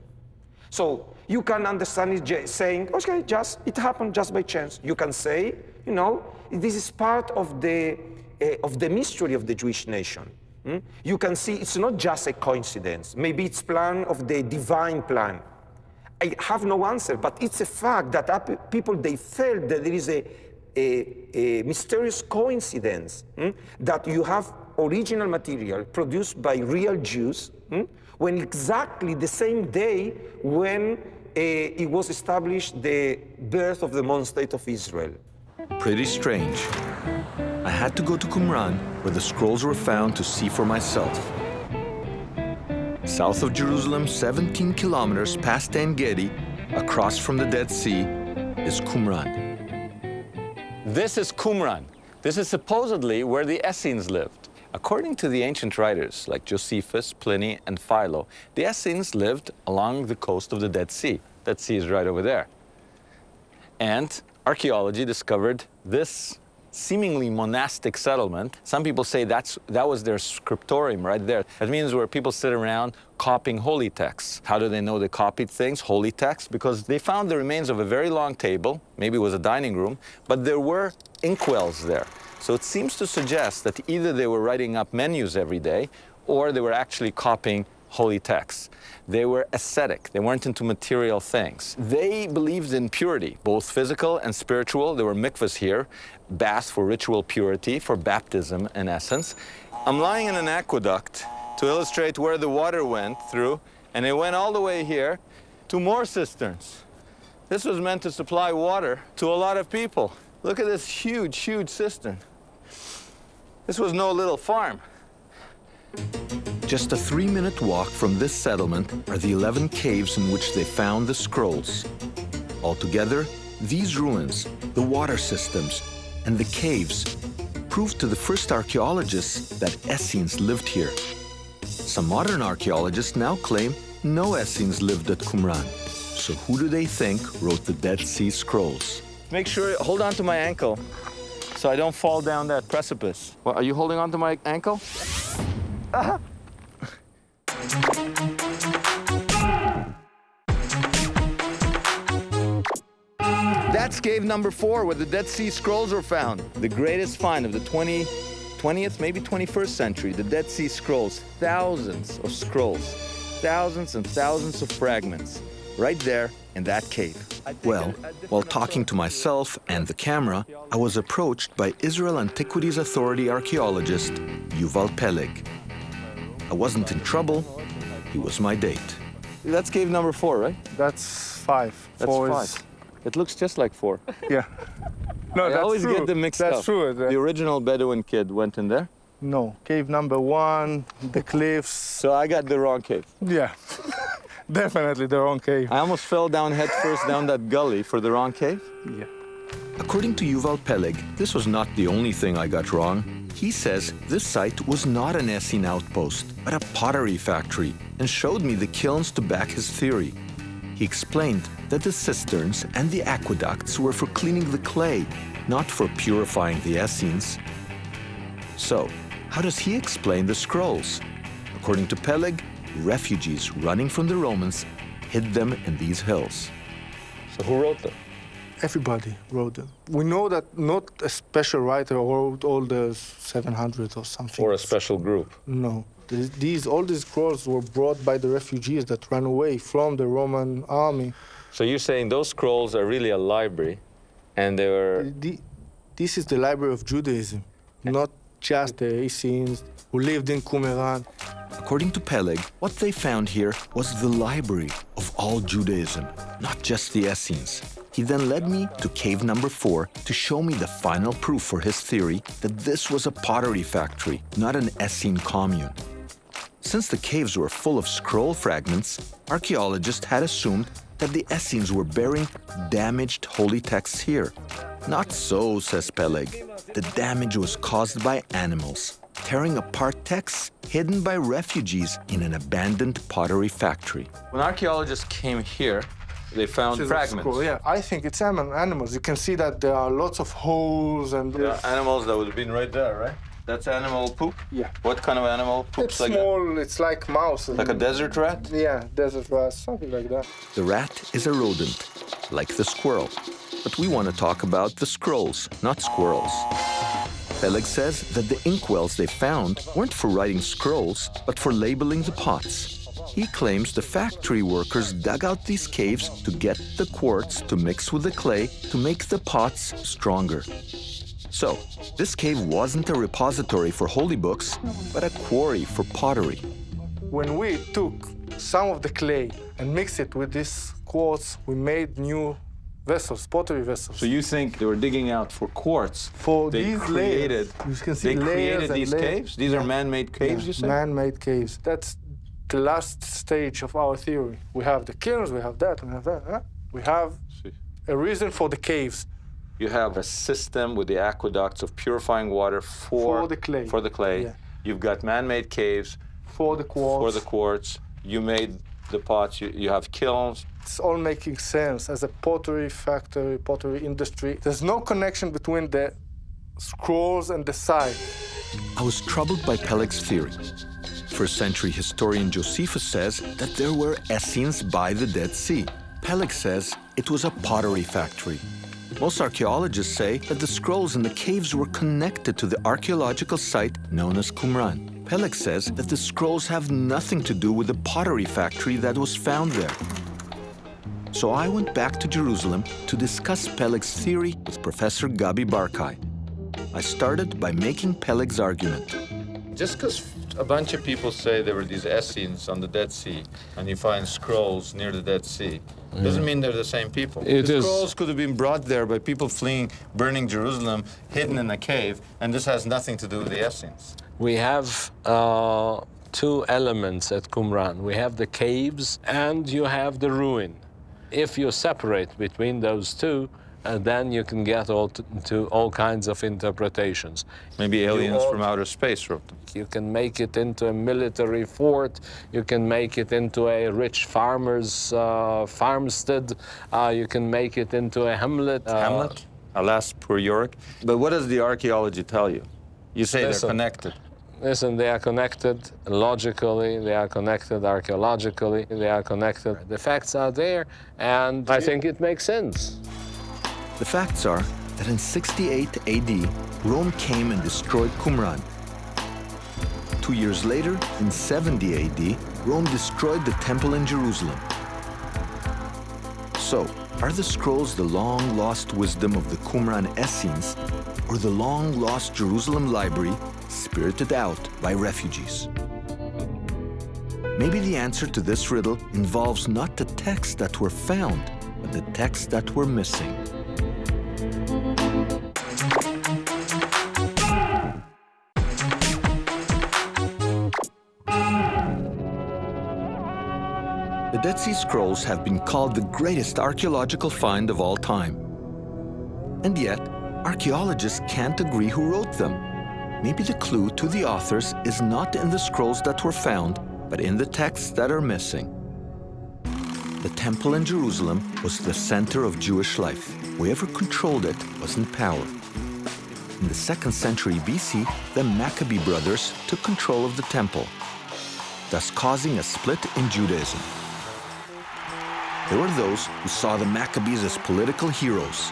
So you can understand it saying, okay, it happened just by chance. You can say, you know, this is part of the mystery of the Jewish nation. You can see it's not just a coincidence. Maybe it's plan of the divine plan. I have no answer, but it's a fact that people, they felt that there is a mysterious coincidence that you have original material produced by real Jews when exactly the same day when it was established the birth of the modern state of Israel. Pretty strange. I had to go to Qumran, where the scrolls were found, to see for myself. South of Jerusalem, 17 kilometers past En Gedi, across from the Dead Sea, is Qumran. This is Qumran. This is supposedly where the Essenes lived. According to the ancient writers like Josephus, Pliny, and Philo, the Essenes lived along the coast of the Dead Sea. Dead Sea is right over there. And archaeology discovered this seemingly monastic settlement. Some people say that was their scriptorium right there. That means where people sit around copying holy texts. How do they know they copied things, holy texts? Because they found the remains of a very long table, maybe it was a dining room, but there were inkwells there. So it seems to suggest that either they were writing up menus every day, or they were actually copying holy texts. They were ascetic. They weren't into material things. They believed in purity, both physical and spiritual. There were mikvahs here, baths for ritual purity, for baptism in essence. I'm lying in an aqueduct to illustrate where the water went through, and it went all the way here to more cisterns. This was meant to supply water to a lot of people. Look at this huge, huge cistern. This was no little farm. Just a 3-minute walk from this settlement are the 11 caves in which they found the scrolls. Altogether, these ruins, the water systems, and the caves proved to the first archaeologists that Essenes lived here. Some modern archaeologists now claim no Essenes lived at Qumran. So who do they think wrote the Dead Sea Scrolls? Make sure, hold on to my ankle so I don't fall down that precipice. Well, are you holding on to my ankle? Ah. That's cave number 4, where the Dead Sea Scrolls were found. The greatest find of the 20th, maybe 21st century, the Dead Sea Scrolls. Thousands of scrolls, thousands and thousands of fragments, right there in that cave. Well, while talking to myself and the camera, I was approached by Israel Antiquities Authority archaeologist Yuval Peleg. I wasn't in trouble, he was my date. That's cave number 4, right? That's 5. That's 5. It looks just like 4. Yeah. No, I always get them mixed up. That's true. The original Bedouin kid went in there? No. Cave number 1, the cliffs. So I got the wrong cave. Yeah. Definitely the wrong cave. I almost fell down headfirst down that gully for the wrong cave? Yeah. According to Yuval Peleg, this was not the only thing I got wrong. He says this site was not an Essene outpost, but a pottery factory, and showed me the kilns to back his theory. He He explained that the cisterns and the aqueducts were for cleaning the clay, not for purifying the Essenes. So, how does he explain the scrolls? According to Peleg, refugees running from the Romans hid them in these hills. So who wrote them? Everybody wrote them. We know that not a special writer wrote all the 700 or something. Or a special group? No. All these scrolls were brought by the refugees that ran away from the Roman army. So you're saying those scrolls are really a library, and they were... This is the library of Judaism, not just the Essenes who lived in Qumran. According to Peleg, what they found here was the library of all Judaism, not just the Essenes. He then led me to cave number 4 to show me the final proof for his theory that this was a pottery factory, not an Essene commune. Since the caves were full of scroll fragments, archaeologists had assumed that the Essenes were burying damaged holy texts here. Not so, says Peleg. The damage was caused by animals, tearing apart texts hidden by refugees in an abandoned pottery factory. When archaeologists came here, they found fragments. Yeah, I think it's animals. You can see that there are lots of holes and... There are animals that would have been right there, right? That's animal poop? Yeah. What kind of animal poops it's like small, it's like mouse. Like a desert rat? Yeah, desert rat, something like that. The rat is a rodent, like the squirrel. But we want to talk about the scrolls, not squirrels. Peleg says that the inkwells they found weren't for writing scrolls, but for labeling the pots. He claims the factory workers dug out these caves to get the quartz to mix with the clay to make the pots stronger. So, this cave wasn't a repository for holy books, but a quarry for pottery. When we took some of the clay and mixed it with this quartz, we made new vessels, pottery vessels. So you think they were digging out for quartz? For these created, layers. You can see they layers created these caves? These are man-made caves, you say? Man-made caves. That's the last stage of our theory. We have the kilns, we have that, we have that. Huh? We have a reason for the caves. You have a system with the aqueducts of purifying water for the clay. For the clay. Yeah. You've got man-made caves. For the quartz. For the quartz. You made the pots. You have kilns. It's all making sense as a pottery factory, pottery industry. There's no connection between the scrolls and the site. I was troubled by Peleg's theory. First-century historian Josephus says that there were Essenes by the Dead Sea. Peleg says it was a pottery factory. Most archaeologists say that the scrolls in the caves were connected to the archaeological site known as Qumran. Peleg says that the scrolls have nothing to do with the pottery factory that was found there. So I went back to Jerusalem to discuss Peleg's theory with Professor Gabi Barkai. I started by making Peleg's argument. Just because a bunch of people say there were these Essenes on the Dead Sea, and you find scrolls near the Dead Sea, doesn't mean they're the same people. The scrolls could have been brought there by people fleeing, burning Jerusalem, hidden in a cave, and this has nothing to do with the Essenes. We have two elements at Qumran. We have the caves and you have the ruin. If you separate between those two, then you can get to all kinds of interpretations. Maybe aliens from outer space wrote them. You can make it into a military fort. You can make it into a rich farmer's farmstead. You can make it into a hamlet. Hamlet? Alas, poor Yorick. But what does the archaeology tell you? You say they're connected. Listen, they are connected logically, they are connected archaeologically, they are connected. The facts are there, and I think it makes sense. The facts are that in 68 AD, Rome came and destroyed Qumran. 2 years later, in 70 AD, Rome destroyed the temple in Jerusalem. So, are the scrolls the long-lost wisdom of the Qumran Essenes, or the long-lost Jerusalem library spirited out by refugees? Maybe the answer to this riddle involves not the texts that were found, but the texts that were missing. The Dead Sea Scrolls have been called the greatest archaeological find of all time. And yet, archaeologists can't agree who wrote them. Maybe the clue to the authors is not in the scrolls that were found, but in the texts that are missing. The temple in Jerusalem was the center of Jewish life. Whoever controlled it was in power. In the 2nd century BC, the Maccabee brothers took control of the temple, thus causing a split in Judaism. There were those who saw the Maccabees as political heroes,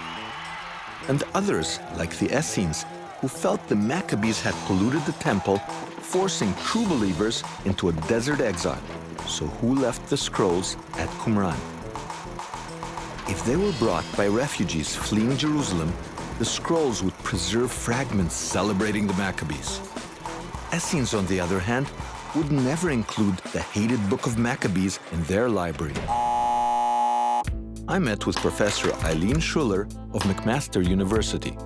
and others, like the Essenes, who felt the Maccabees had polluted the temple, forcing true believers into a desert exile. So who left the scrolls at Qumran? If they were brought by refugees fleeing Jerusalem, the scrolls would preserve fragments celebrating the Maccabees. Essenes, on the other hand, would never include the hated Book of Maccabees in their library. I met with Professor Eileen Schuller of McMaster University.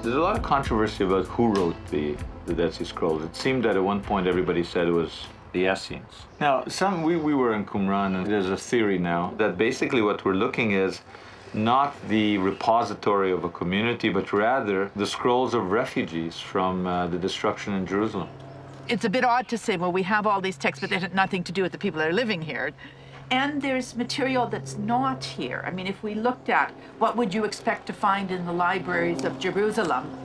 There's a lot of controversy about who wrote the Dead Sea Scrolls. It seemed that at one point everybody said it was the Essenes. Now, we were in Qumran, and there's a theory now that basically what we're looking is not the repository of a community, but rather the scrolls of refugees from the destruction in Jerusalem. It's a bit odd to say, well, we have all these texts, but they had nothing to do with the people that are living here. And there's material that's not here. I mean, if we looked at what would you expect to find in the libraries of Jerusalem,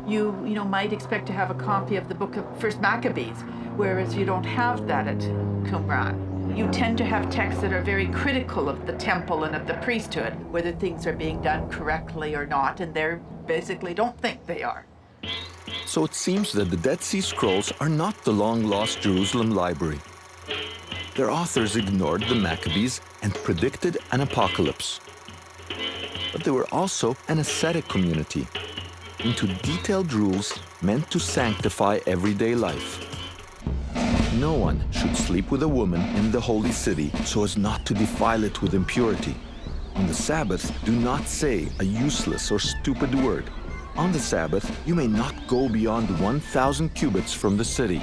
you might expect to have a copy of the book of First Maccabees, whereas you don't have that at Qumran. You tend to have texts that are very critical of the temple and of the priesthood, whether things are being done correctly or not, and they basically don't think they are. So it seems that the Dead Sea Scrolls are not the long-lost Jerusalem library. Their authors ignored the Maccabees and predicted an apocalypse. But they were also an ascetic community, into detailed rules meant to sanctify everyday life. No one should sleep with a woman in the holy city so as not to defile it with impurity. On the Sabbath, do not say a useless or stupid word. On the Sabbath, you may not go beyond 1,000 cubits from the city.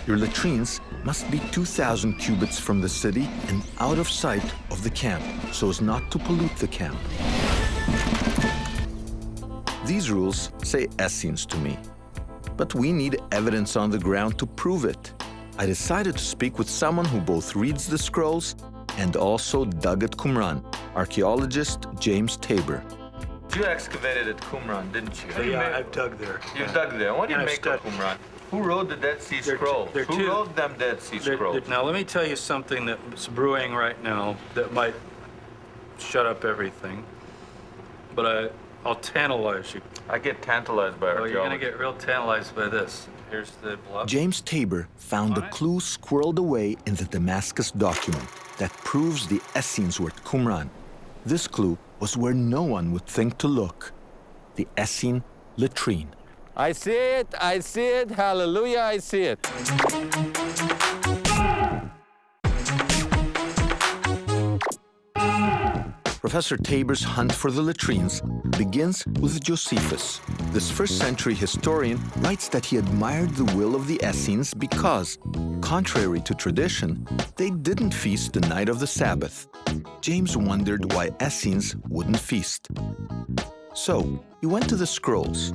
Your latrines must be 2,000 cubits from the city and out of sight of the camp, so as not to pollute the camp. These rules say Essenes to me, but we need evidence on the ground to prove it. I decided to speak with someone who both reads the scrolls and also dug at Qumran, archaeologist James Tabor. You excavated at Qumran, didn't you? Yeah, I've dug there. You dug there. What do you make of Qumran? Who wrote the Dead Sea Scrolls? Who wrote them Dead Sea Scrolls? Now, let me tell you something that's brewing right now that might shut up everything, but I'll tantalize you. I get tantalized by archaeology. Well, you're going to get real tantalized by this. Here's the bluff. James Tabor found a clue squirreled away in the Damascus document that proves the Essenes were at Qumran. This clue was where no one would think to look: the Essene latrine. I see it, hallelujah, I see it. Professor Tabor's hunt for the latrines begins with Josephus. This first-century historian writes that he admired the will of the Essenes because, contrary to tradition, they didn't feast the night of the Sabbath. James wondered why Essenes wouldn't feast. So he went to the scrolls.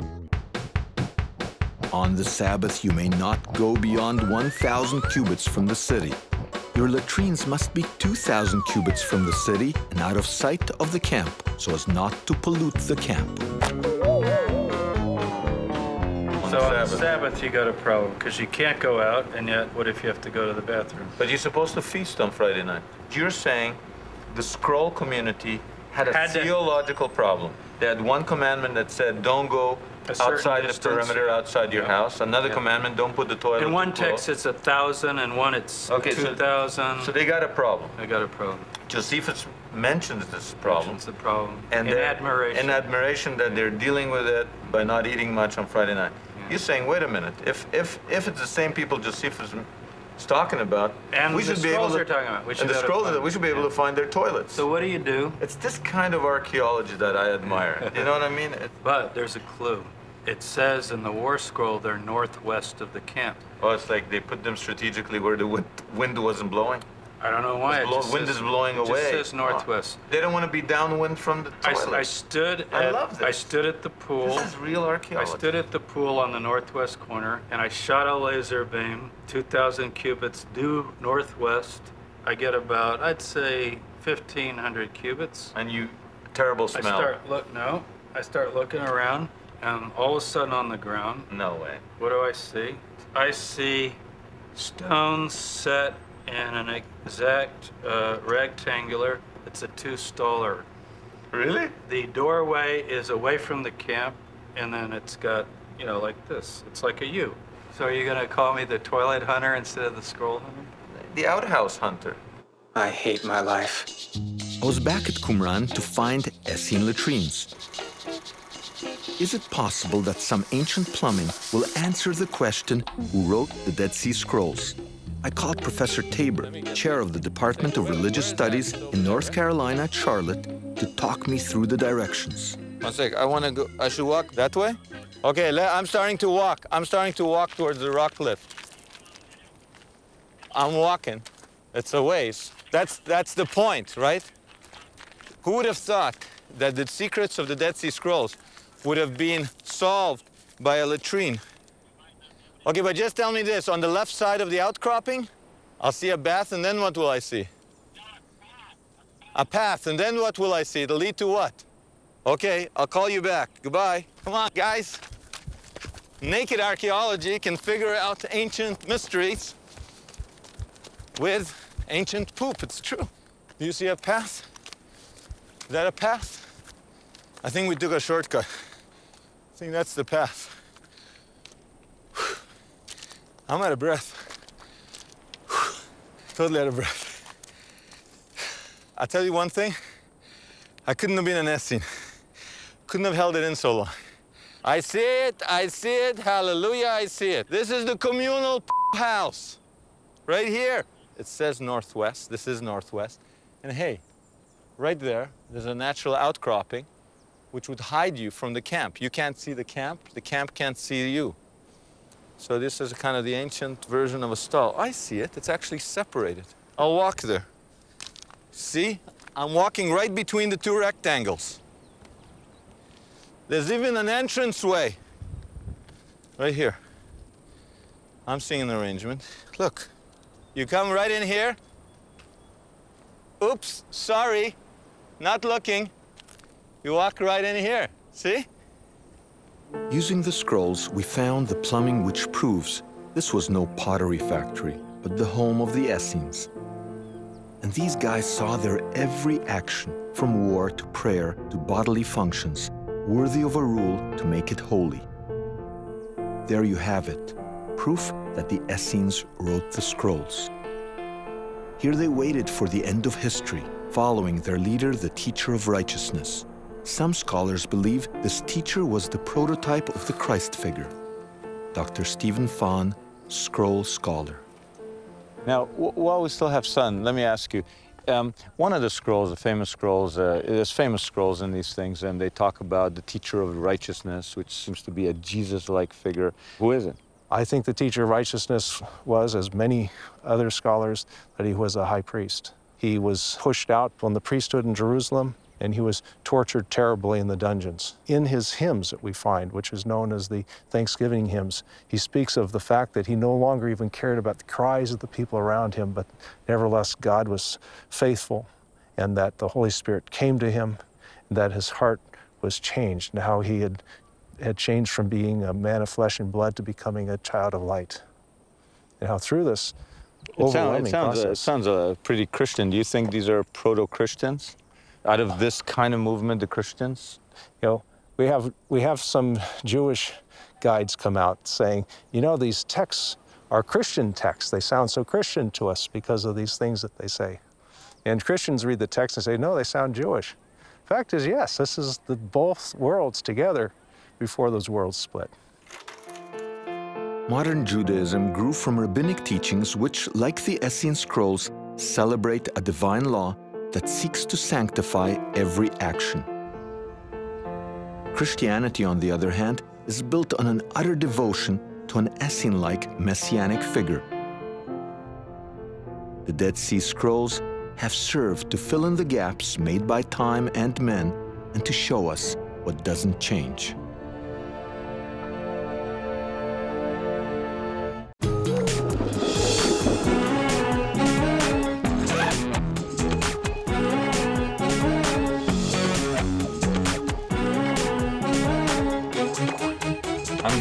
On the Sabbath, you may not go beyond 1,000 cubits from the city. Your latrines must be 2,000 cubits from the city and out of sight of the camp, so as not to pollute the camp. So on the Sabbath, you got a problem, because you can't go out, and yet, what if you have to go to the bathroom? But you're supposed to feast on Friday night. You're saying the scroll community had a theological problem. They had one commandment that said, don't go outside the perimeter, outside your house. Another commandment, don't put the toilet. In one text, it's 1,000, and one it's 2,000. So they got a problem. They got a problem. Josephus mentions this problem. Mentions the problem. And in admiration. In admiration that they're dealing with it by not eating much on Friday night. Yeah. You're saying, wait a minute, if it's the same people Josephus is talking about, and we should be able to, are talking about. we should be able to find their toilets. So what do you do? It's this kind of archaeology that I admire. You know what I mean? But there's a clue. It says in the war scroll they're northwest of the camp. Oh, it's like they put them strategically where the wind wasn't blowing? I don't know why. Wind is blowing away. It just says northwest. They don't want to be downwind from the toilet. I stood at the pool. This is real archaeology. I stood at the pool on the northwest corner, and I shot a laser beam, 2,000 cubits due northwest. I get about, I'd say, 1,500 cubits. And you, terrible smell. I start looking around, and all of a sudden on the ground. No way. What do I see? I see stones set in an exact rectangular. It's a two-staller. Really? The doorway is away from the camp, and then it's got, you know, like this. It's like a U. So are you gonna call me the toilet hunter instead of the scroll hunter? The outhouse hunter. I hate my life. I was back at Qumran to find Essene latrines. Is it possible that some ancient plumbing will answer the question who wrote the Dead Sea Scrolls? I called Professor Tabor, chair of the Department of Religious Studies in North Carolina at Charlotte, to talk me through the directions. One sec, I want to go, I should walk that way? Okay, I'm starting to walk. I'm starting to walk towards the rock cliff. I'm walking. It's a ways. That's the point, right? Who would have thought that the secrets of the Dead Sea Scrolls would have been solved by a latrine? Okay, but just tell me this, on the left side of the outcropping, I'll see a bath, and then what will I see? A path, and then what will I see? It'll lead to what? Okay, I'll call you back. Goodbye. Come on, guys. Naked archaeology can figure out ancient mysteries with ancient poop. It's true. Do you see a path? Is that a path? I think we took a shortcut. I think that's the path. I'm out of breath. Totally out of breath. I'll tell you one thing. I couldn't have been an Essene. Couldn't have held it in so long. I see it, hallelujah, I see it. This is the communal house, right here. It says northwest, this is northwest. And hey, right there, there's a natural outcropping which would hide you from the camp. You can't see the camp can't see you. So this is kind of the ancient version of a stall. I see it, it's actually separated. I'll walk there. See, I'm walking right between the two rectangles. There's even an entranceway right here. I'm seeing an arrangement. Look, you come right in here. Oops, sorry, not looking. You walk right in here, see? Using the scrolls, we found the plumbing which proves this was no pottery factory, but the home of the Essenes. And these guys saw their every action, from war to prayer to bodily functions, worthy of a rule to make it holy. There you have it, proof that the Essenes wrote the scrolls. Here they waited for the end of history, following their leader, the teacher of righteousness. Some scholars believe this teacher was the prototype of the Christ figure. Dr. Stephen Fahn, scroll scholar. Now, while we still have sun, let me ask you, one of the scrolls, the famous scrolls, there's famous scrolls in these things, and they talk about the teacher of righteousness, which seems to be a Jesus-like figure. Who is it? I think the teacher of righteousness was, as many other scholars, that he was a high priest. He was pushed out from the priesthood in Jerusalem, and he was tortured terribly in the dungeons. In his hymns that we find, which is known as the Thanksgiving hymns, he speaks of the fact that he no longer even cared about the cries of the people around him, but nevertheless God was faithful, and that the Holy Spirit came to him, and that his heart was changed, and how he had changed from being a man of flesh and blood to becoming a child of light. And how through this overwhelming process... It sounds pretty Christian. Do you think these are proto-Christians? Out of this kind of movement, the Christians? You know, we have some Jewish guides come out saying, you know, these texts are Christian texts. They sound so Christian to us because of these things that they say. And Christians read the text and say, no, they sound Jewish. Fact is, yes, this is the both worlds together before those worlds split. Modern Judaism grew from rabbinic teachings which, like the Essene scrolls, celebrate a divine law that seeks to sanctify every action. Christianity, on the other hand, is built on an utter devotion to an Essene-like messianic figure. The Dead Sea Scrolls have served to fill in the gaps made by time and men and to show us what doesn't change.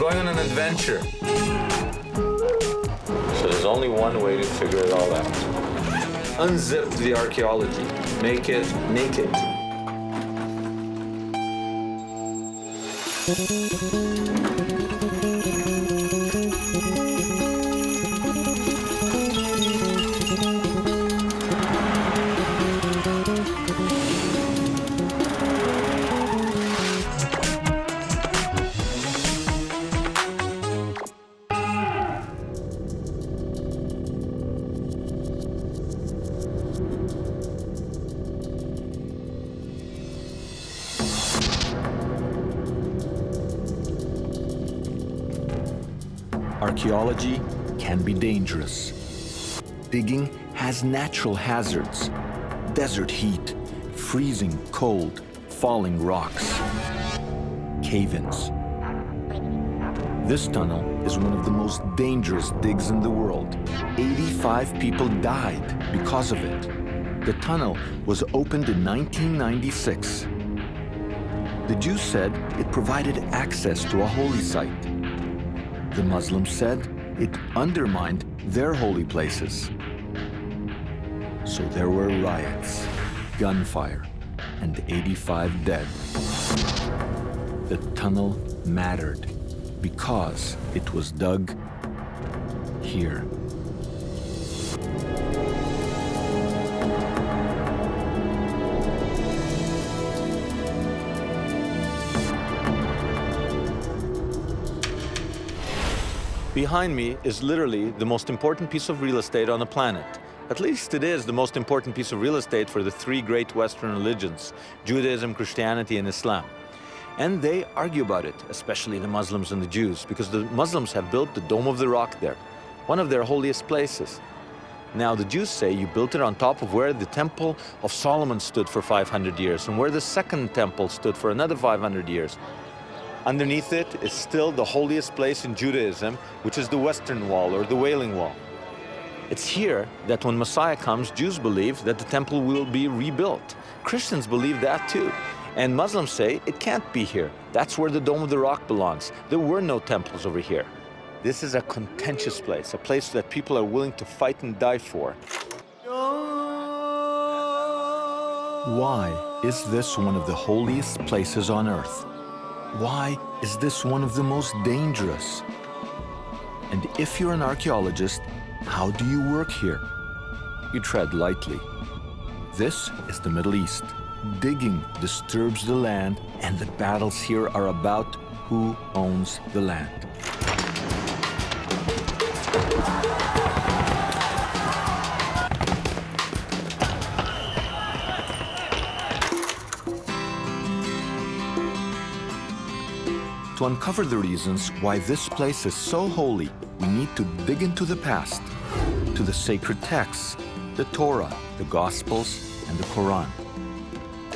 going on an adventure. So there's only one way to figure it all out. Unzip the archaeology. Make it naked. Archaeology can be dangerous. Digging has natural hazards: desert heat, freezing cold, falling rocks, cave-ins. This tunnel is one of the most dangerous digs in the world. 85 people died because of it. The tunnel was opened in 1996. The Jews said it provided access to a holy site. The Muslims said it undermined their holy places. So there were riots, gunfire, and 85 dead. The tunnel mattered because it was dug here. Behind me is literally the most important piece of real estate on the planet. At least it is the most important piece of real estate for the three great Western religions, Judaism, Christianity, and Islam. And they argue about it, especially the Muslims and the Jews, because the Muslims have built the Dome of the Rock there, one of their holiest places. Now, the Jews say you built it on top of where the Temple of Solomon stood for 500 years and where the second temple stood for another 500 years. Underneath it is still the holiest place in Judaism, which is the Western Wall or the Wailing Wall. It's here that when Messiah comes, Jews believe that the temple will be rebuilt. Christians believe that too. And Muslims say it can't be here. That's where the Dome of the Rock belongs. There were no temples over here. This is a contentious place, a place that people are willing to fight and die for. Why is this one of the holiest places on earth? Why is this one of the most dangerous? And if you're an archaeologist, how do you work here? You tread lightly. This is the Middle East. Digging disturbs the land, and the battles here are about who owns the land. To uncover the reasons why this place is so holy, we need to dig into the past, to the sacred texts, the Torah, the Gospels, and the Quran.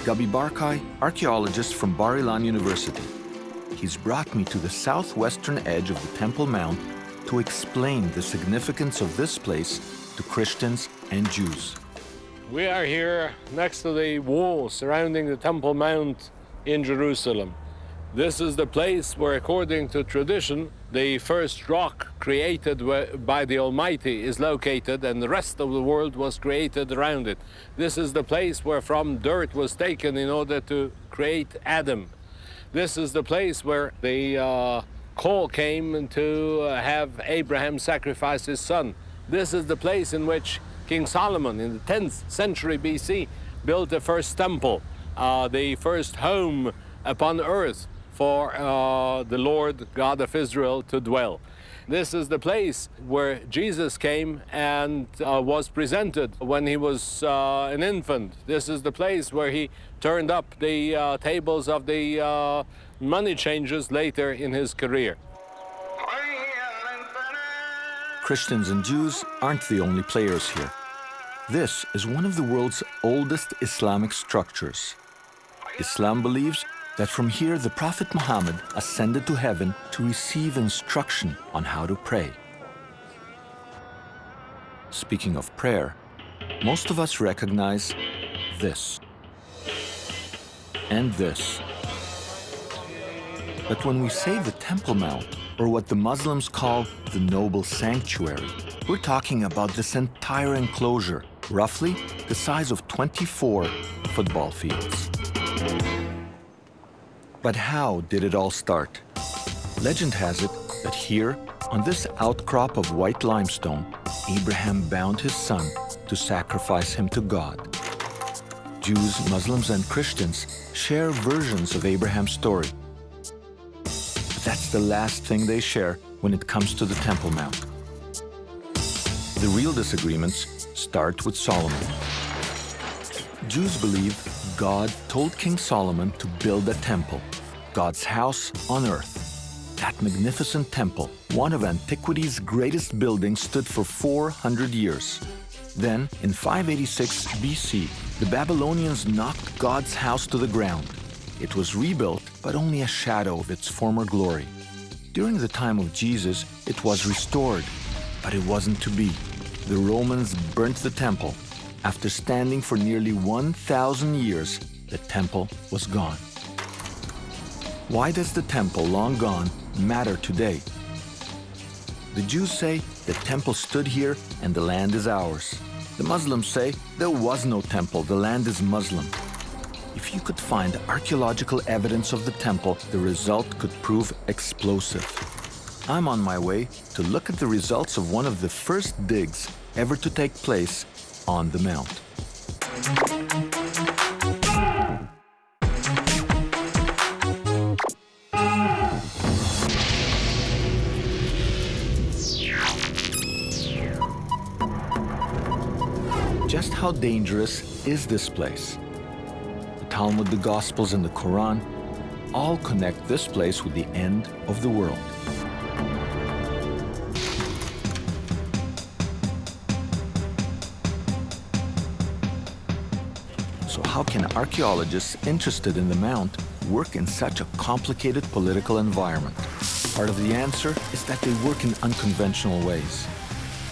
Gabi Barkay, archaeologist from Bar Ilan University. He's brought me to the southwestern edge of the Temple Mount to explain the significance of this place to Christians and Jews. We are here next to the wall surrounding the Temple Mount in Jerusalem. This is the place where, according to tradition, the first rock created by the Almighty is located, and the rest of the world was created around it. This is the place where from dirt was taken in order to create Adam. This is the place where the call came to have Abraham sacrifice his son. This is the place in which King Solomon, in the 10th century BC, built the first temple, the first home upon earth for the Lord God of Israel to dwell. This is the place where Jesus came and was presented when he was an infant. This is the place where he turned up the tables of the money changers later in his career. Christians and Jews aren't the only players here. This is one of the world's oldest Islamic structures. Islam believes that from here the Prophet Muhammad ascended to heaven to receive instruction on how to pray. Speaking of prayer, most of us recognize this and this. But when we say the Temple Mount, or what the Muslims call the noble sanctuary. We're talking about this entire enclosure, roughly the size of 24 football fields. But how did it all start? Legend has it that here, on this outcrop of white limestone, Abraham bound his son to sacrifice him to God. Jews, Muslims, and Christians share versions of Abraham's story. But that's the last thing they share when it comes to the Temple Mount. The real disagreements start with Solomon. Jews believe God told King Solomon to build a temple, God's house on earth. That magnificent temple, one of antiquity's greatest buildings, stood for 400 years. Then, in 586 BC, the Babylonians knocked God's house to the ground. It was rebuilt, but only a shadow of its former glory. During the time of Jesus, it was restored, but it wasn't to be. The Romans burnt the temple. After standing for nearly 1,000 years, the temple was gone. Why does the temple, long gone, matter today? The Jews say the temple stood here and the land is ours. The Muslims say there was no temple, the land is Muslim. If you could find archaeological evidence of the temple, the result could prove explosive. I'm on my way to look at the results of one of the first digs ever to take place on the Mount. Just how dangerous is this place? The Talmud, the Gospels, and the Quran all connect this place with the end of the world. So how can archaeologists interested in the Mount work in such a complicated political environment? Part of the answer is that they work in unconventional ways.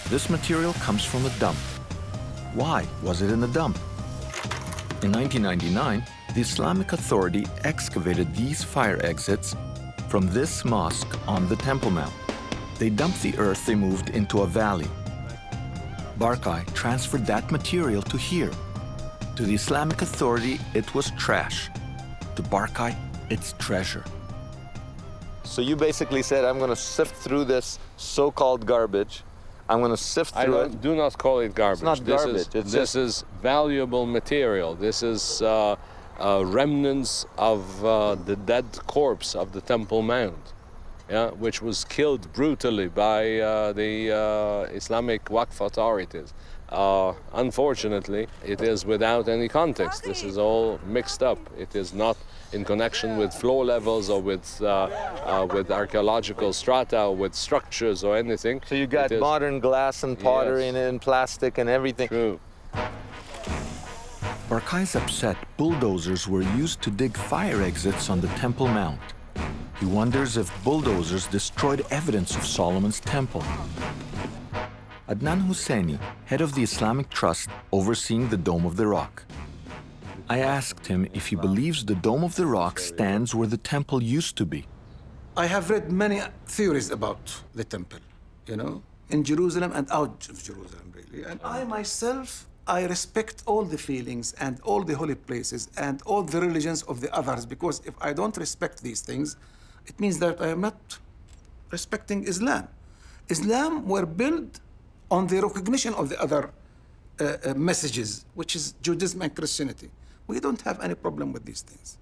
This material comes from a dump. Why was it in a dump? In 1999, the Islamic Authority excavated these fire exits from this mosque on the Temple Mount. They dumped the earth they moved into a valley. Barkai transferred that material to here. To the Islamic Authority, it was trash. To Barkai, it's treasure. So you basically said, I'm going to sift through this so-called garbage. I'm going to sift through it. Do not call it garbage. It's not garbage. This is valuable material. This is remnants of the dead corpse of the Temple Mount, yeah, which was killed brutally by the Islamic Waqf authorities. Unfortunately, it is without any context. This is all mixed up. It is not in connection with floor levels or with archaeological strata or with structures or anything. So you got modern glass and pottery and plastic and everything. True. Barkai's upset bulldozers were used to dig fire exits on the Temple Mount. He wonders if bulldozers destroyed evidence of Solomon's temple. Adnan Husseini, head of the Islamic Trust overseeing the Dome of the Rock. I asked him if he believes the Dome of the Rock stands where the temple used to be. I have read many theories about the temple, you know, in Jerusalem and out of Jerusalem, really. And I myself, I respect all the feelings and all the holy places and all the religions of the others, because if I don't respect these things, it means that I am not respecting Islam. Islam were built on the recognition of the other messages, which is Judaism and Christianity. We don't have any problem with these things.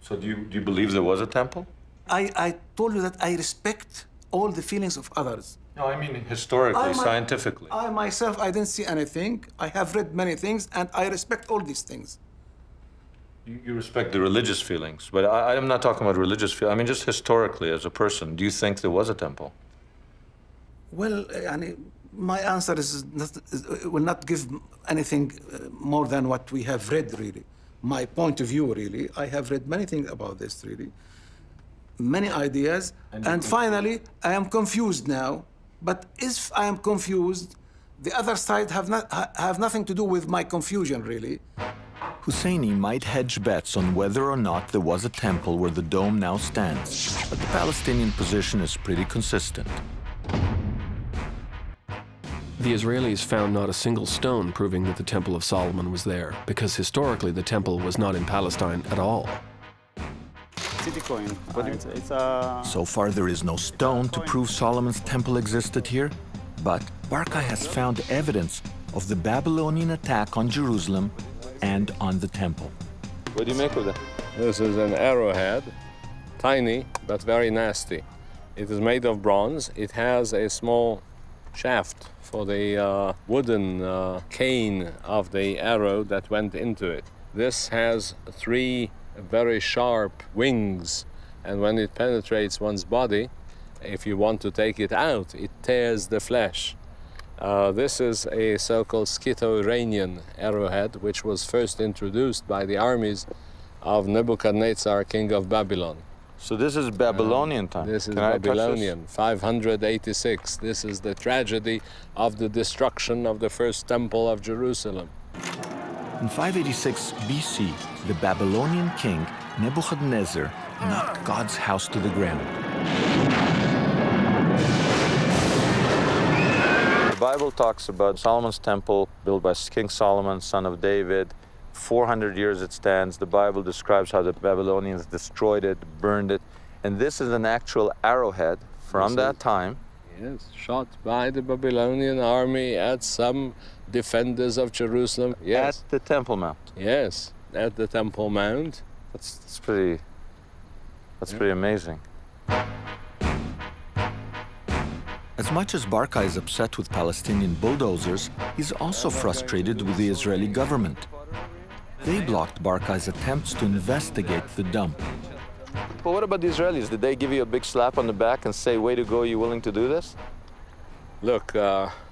So do you believe there was a temple? I told you that I respect all the feelings of others. No, I mean historically, scientifically. I myself, I didn't see anything. I have read many things, and I respect all these things. You respect the religious feelings, but I'm not talking about religious feelings. I mean, just historically, as a person, do you think there was a temple? Well, my answer will not give anything more than what we have read, really. My point of view, really. I have read many things about this, really. Many ideas. And finally, I am confused now. But if I am confused, the other side have nothing to do with my confusion, really. Husseini might hedge bets on whether or not there was a temple where the dome now stands, but the Palestinian position is pretty consistent. The Israelis found not a single stone proving that the Temple of Solomon was there, because historically the temple was not in Palestine at all. City coin. So far there is no stone to prove Solomon's temple existed here, but Barkay has found evidence of the Babylonian attack on Jerusalem and on the temple. What do you make of that? This is an arrowhead, tiny but very nasty. It is made of bronze. It has a small shaft for the wooden cane of the arrow that went into it. This has 3 very sharp wings, and when it penetrates one's body, if you want to take it out, it tears the flesh. This is a so-called Scytho-Iranian arrowhead, which was first introduced by the armies of Nebuchadnezzar, king of Babylon. So this is Babylonian time? This is Babylonian, 586. This is the tragedy of the destruction of the first temple of Jerusalem. In 586 BC, the Babylonian king Nebuchadnezzar knocked God's house to the ground. The Bible talks about Solomon's temple built by King Solomon, son of David. 400 years it stands. The Bible describes how the Babylonians destroyed it, burned it. And this is an actual arrowhead from that time. Yes, shot by the Babylonian army at some defenders of Jerusalem. Yes. At the Temple Mount. Yes, at the Temple Mount. That's pretty amazing. As much as Barkay is upset with Palestinian bulldozers, he's also frustrated with the Israeli government. They blocked Barkay's attempts to investigate the dump. But what about the Israelis? Did they give you a big slap on the back and say, way to go, you're willing to do this? Look,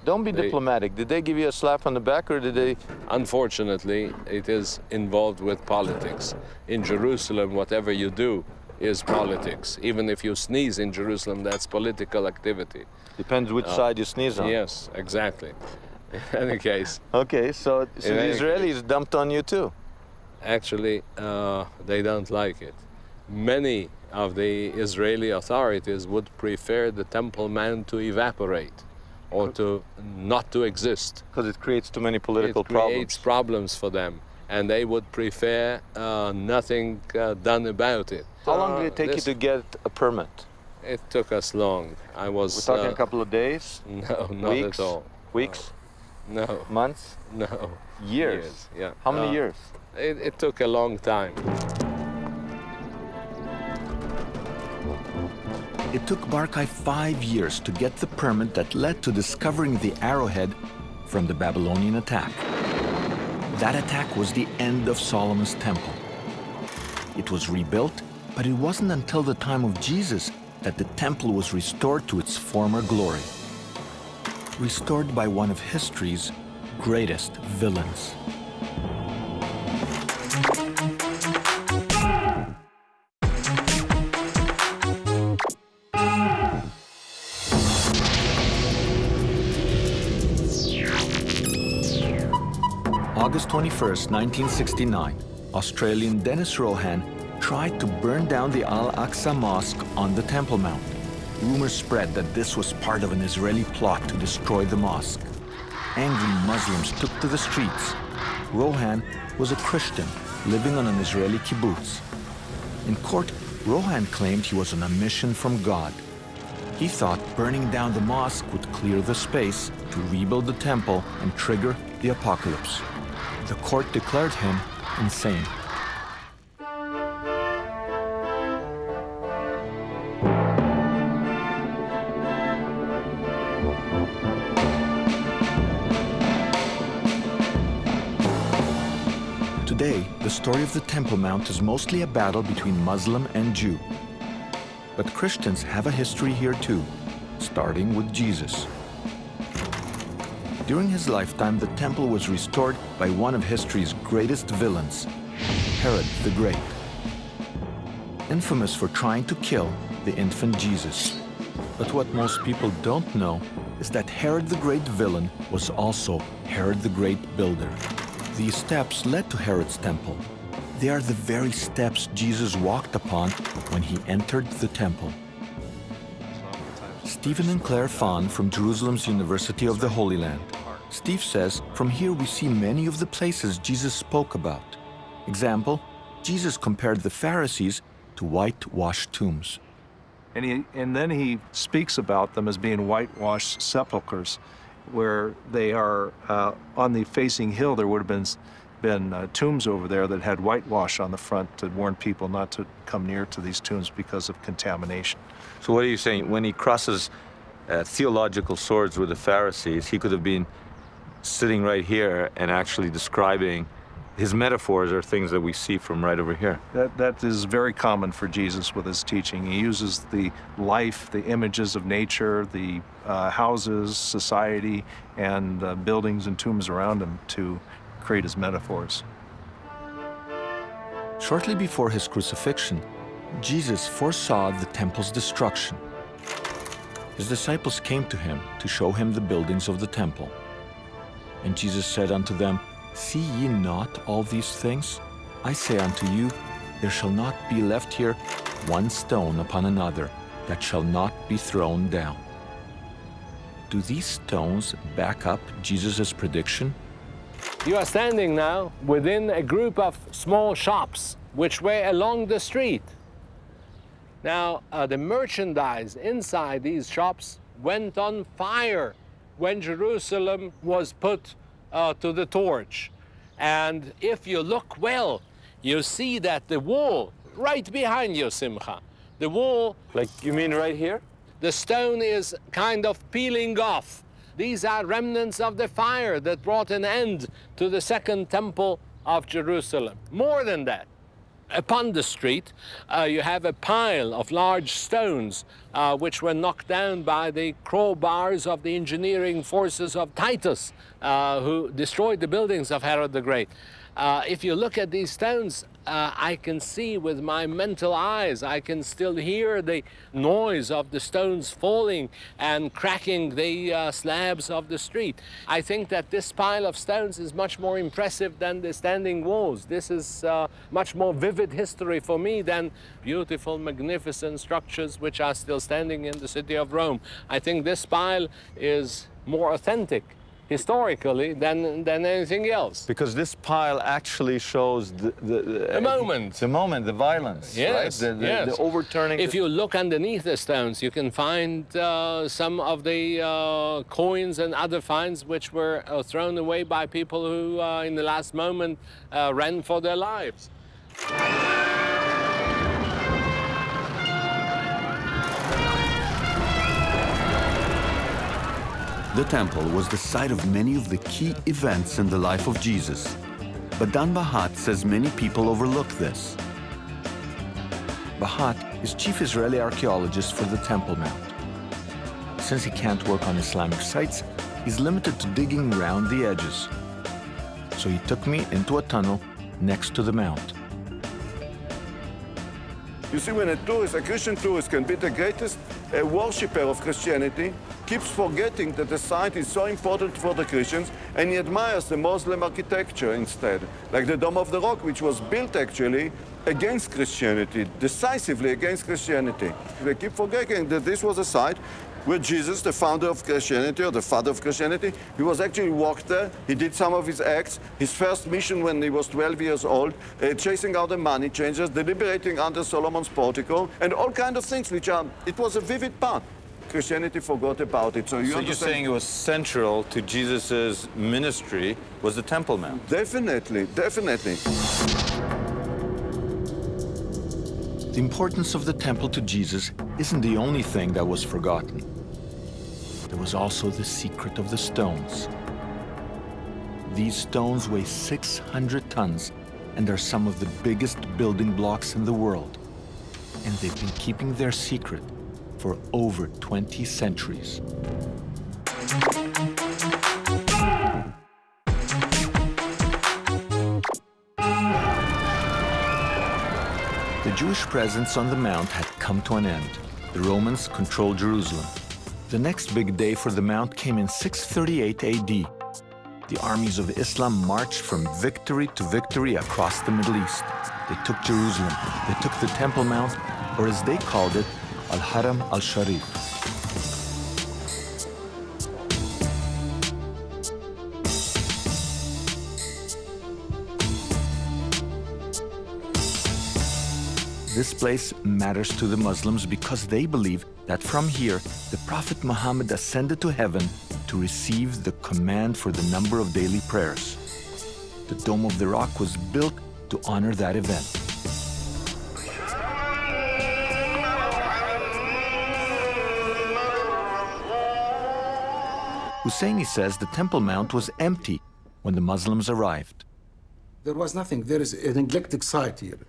don't be diplomatic. Did they give you a slap on the back, or did they? Unfortunately, it is involved with politics. In Jerusalem, whatever you do is politics. Even if you sneeze in Jerusalem, that's political activity. Depends which side you sneeze on. Yes, exactly. In any case. Okay, so the Israelis dumped on you too? Actually, they don't like it. Many of the Israeli authorities would prefer the Temple Mount to evaporate or to not to exist. Because it creates too many political problems. It creates problems for them, and they would prefer nothing done about it. How long did it take you to get a permit? It took us long. We're talking a couple of days? No, not weeks? at all. Weeks? No. Months? No. Years? Yeah. How many years? It took a long time. It took Barkay 5 years to get the permit that led to discovering the arrowhead from the Babylonian attack. That attack was the end of Solomon's temple. It was rebuilt, but it wasn't until the time of Jesus that the temple was restored to its former glory. Restored by one of history's greatest villains. August 21st, 1969, Australian Dennis Rohan tried to burn down the Al-Aqsa Mosque on the Temple Mount. Rumors spread that this was part of an Israeli plot to destroy the mosque. Angry Muslims took to the streets. Rohan was a Christian living on an Israeli kibbutz. In court, Rohan claimed he was on a mission from God. He thought burning down the mosque would clear the space to rebuild the temple and trigger the apocalypse. The court declared him insane. Today, the story of the Temple Mount is mostly a battle between Muslim and Jew. But Christians have a history here too, starting with Jesus. During his lifetime, the temple was restored by one of history's greatest villains, Herod the Great, infamous for trying to kill the infant Jesus. But what most people don't know is that Herod the Great villain was also Herod the Great builder. These steps led to Herod's temple. They are the very steps Jesus walked upon when he entered the temple. Stephen and Claire Fahn from Jerusalem's University of the Holy Land. Steve says, from here we see many of the places Jesus spoke about. Example, Jesus compared the Pharisees to whitewashed tombs. And then he speaks about them as being whitewashed sepulchres, where they are on the facing hill. There would have been tombs over there that had whitewash on the front to warn people not to come near to these tombs because of contamination. So what are you saying? When he crosses theological swords with the Pharisees, he could have been sitting right here and actually describing his metaphors are things that we see from right over here. That is very common for Jesus with his teaching. He uses the life, the images of nature, the houses, society, and buildings and tombs around him to create his metaphors. Shortly before his crucifixion, Jesus foresaw the temple's destruction. His disciples came to him to show him the buildings of the temple. And Jesus said unto them, See ye not all these things? I say unto you, there shall not be left here one stone upon another that shall not be thrown down. Do these stones back up Jesus' prediction? You are standing now within a group of small shops which were along the street. Now, the merchandise inside these shops went on fire when Jerusalem was put to the torch. And if you look well, you see that the wall right behind you, Simcha, the wall... Like, you mean right here? The stone is kind of peeling off. These are remnants of the fire that brought an end to the second temple of Jerusalem. More than that, upon the street, you have a pile of large stones which were knocked down by the crowbars of the engineering forces of Titus, who destroyed the buildings of Herod the Great. If you look at these stones, I can see with my mental eyes, I can still hear the noise of the stones falling and cracking the slabs of the street. I think that this pile of stones is much more impressive than the standing walls. This is much more vivid history for me than beautiful, magnificent structures which are still standing in the city of Rome. I think this pile is more authentic historically than anything else. Because this pile actually shows the moment. The moment, the violence, yes, right? yes. The overturning. If you look underneath the stones, you can find some of the coins and other finds which were thrown away by people who, in the last moment, ran for their lives. The temple was the site of many of the key events in the life of Jesus. But Dan Bahat says many people overlook this. Bahat is chief Israeli archaeologist for the Temple Mount. Since he can't work on Islamic sites, he's limited to digging around the edges. So he took me into a tunnel next to the mount. You see, when a Christian tourist can be the greatest worshipper of Christianity, keeps forgetting that the site is so important for the Christians, and he admires the Muslim architecture instead, like the Dome of the Rock, which was built actually against Christianity, decisively against Christianity. They keep forgetting that this was a site where Jesus, the founder of Christianity, or the father of Christianity, he was actually walked there, he did some of his acts, his first mission when he was 12 years old, chasing out the money changers, deliberating under Solomon's portico, and all kinds of things which are, it was a vivid part. Christianity forgot about it. So you're saying it was central to Jesus' ministry was the Temple Mount? Definitely, definitely. The importance of the temple to Jesus isn't the only thing that was forgotten. There was also the secret of the stones. These stones weigh 600 tons and are some of the biggest building blocks in the world. And they've been keeping their secret for over 20 centuries. The Jewish presence on the Mount had come to an end. The Romans controlled Jerusalem. The next big day for the Mount came in 638 AD. the armies of Islam marched from victory to victory across the Middle East. They took Jerusalem, they took the Temple Mount, or as they called it, Al-Haram Al-Sharif. This place matters to the Muslims because they believe that from here, the Prophet Muhammad ascended to heaven to receive the command for the number of daily prayers. The Dome of the Rock was built to honor that event. Husseini says the Temple Mount was empty when the Muslims arrived. There was nothing. There is a neglected site here,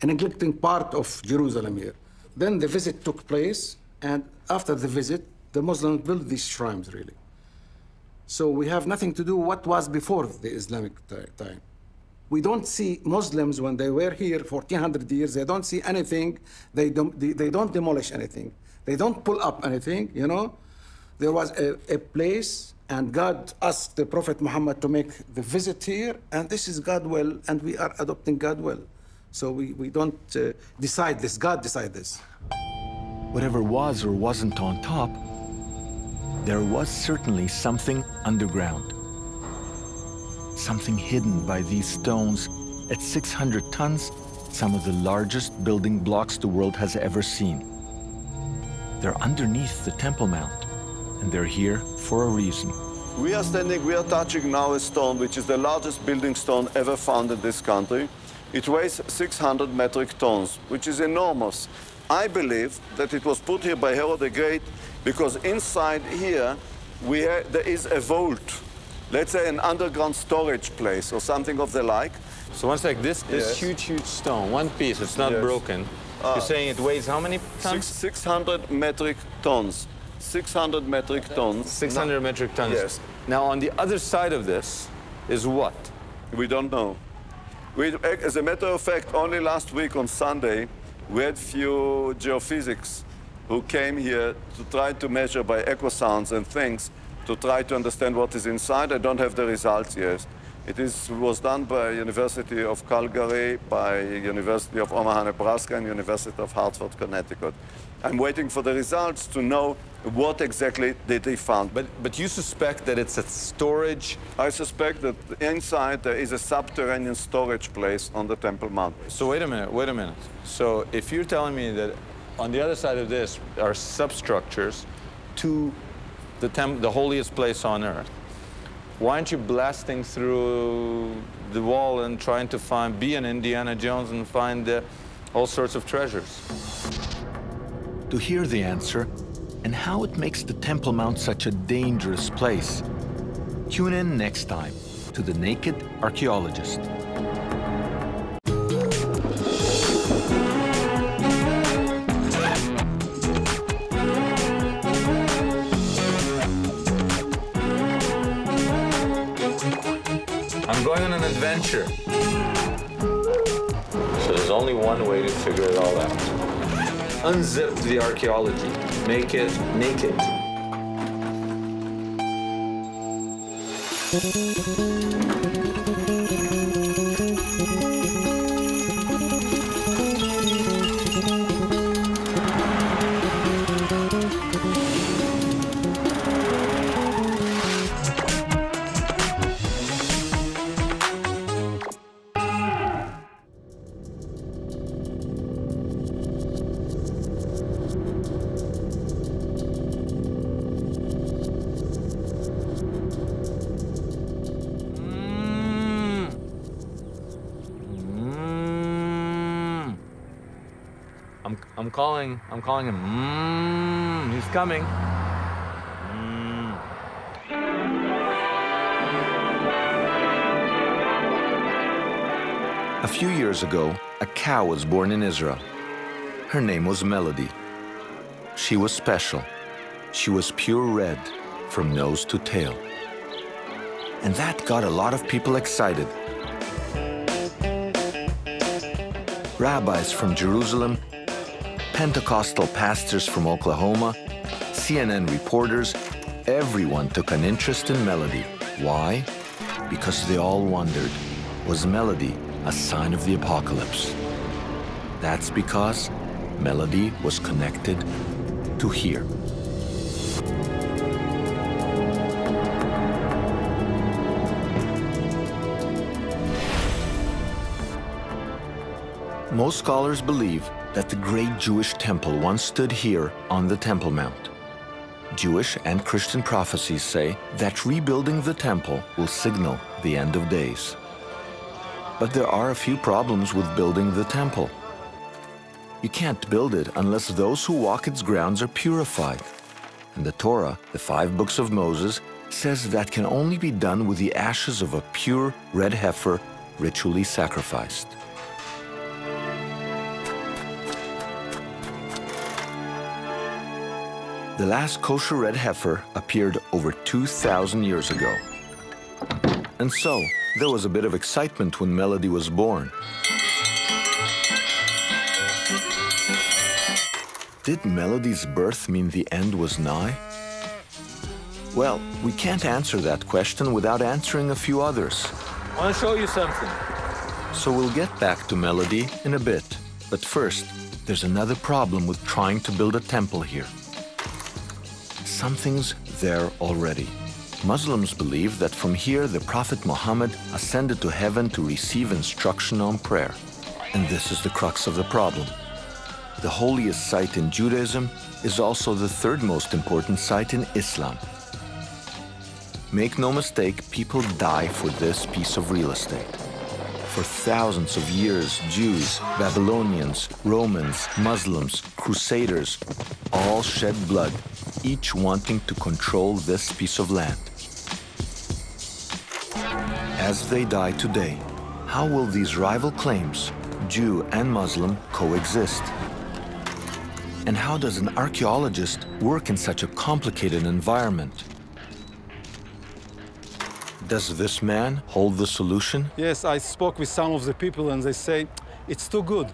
a neglected part of Jerusalem here. Then the visit took place, and after the visit, the Muslims built these shrines, really. So we have nothing to do what was before the Islamic time. We don't see Muslims, when they were here for 1,400 years, they don't see anything, they don't demolish anything. They don't pull up anything, you know? There was a place, and God asked the Prophet Muhammad to make the visit here, and this is God will, and we are adopting God will. So we don't decide this, God decide this. Whatever was or wasn't on top, there was certainly something underground. Something hidden by these stones at 600 tons, some of the largest building blocks the world has ever seen. They're underneath the Temple Mount, and they're here for a reason. We are touching now a stone which is the largest building stone ever found in this country. It weighs 600 metric tons, which is enormous. I believe that it was put here by Herod the Great because inside here there is a vault, let's say an underground storage place or something of the like. So one sec, this huge stone, one piece, it's not broken. You're saying it weighs how many tons? 600 metric tons. 600 metric tons. 600 metric tons. Yes. Now on the other side of this is what? We don't know. As a matter of fact, only last week on Sunday, we had few geophysics who came here to try to measure by echo sounds and things to try to understand what is inside. I don't have the results yet. It was done by University of Calgary, by University of Omaha, Nebraska, and University of Hartford, Connecticut. I'm waiting for the results to know what exactly did they found. But you suspect that it's a storage? I suspect that inside there is a subterranean storage place on the Temple Mount. So wait a minute. So if you're telling me that on the other side of this are substructures to the holiest place on earth, why aren't you blasting through the wall and trying to be an Indiana Jones and find all sorts of treasures? To hear the answer and how it makes the Temple Mount such a dangerous place, tune in next time to The Naked Archaeologist. I'm going on an adventure. So there's only one way to figure it all out. Unzip the archaeology. Make it naked. I'm calling him. He's coming. A few years ago, a cow was born in Israel. Her name was Melody. She was special. She was pure red from nose to tail. And that got a lot of people excited. Rabbis from Jerusalem, Pentecostal pastors from Oklahoma, CNN reporters, everyone took an interest in Melody. Why? because they all wondered, was melody a sign of the apocalypse? That's because melody was connected to here. Most scholars believe that the great Jewish temple once stood here on the Temple Mount. Jewish and Christian prophecies say that rebuilding the temple will signal the end of days. But there are a few problems with building the temple. You can't build it unless those who walk its grounds are purified. And the Torah, the 5 books of Moses, says that can only be done with the ashes of a pure red heifer ritually sacrificed. The last kosher red heifer appeared over 2,000 years ago. And so, there was a bit of excitement when Melody was born. Did Melody's birth mean the end was nigh? Well, we can't answer that question without answering a few others. I want to show you something. So we'll get back to Melody in a bit. But first, there's another problem with trying to build a temple here. Something's there already. Muslims believe that from here the Prophet Muhammad ascended to heaven to receive instruction on prayer. And this is the crux of the problem. The holiest site in Judaism is also the 3rd most important site in Islam. Make no mistake, people die for this piece of real estate. For thousands of years, Jews, Babylonians, Romans, Muslims, Crusaders, all shed blood, each wanting to control this piece of land. As they die today, how will these rival claims, Jew and Muslim, coexist? And how does an archaeologist work in such a complicated environment? Does this man hold the solution? Yes, I spoke with some of the people and they say, it's too good.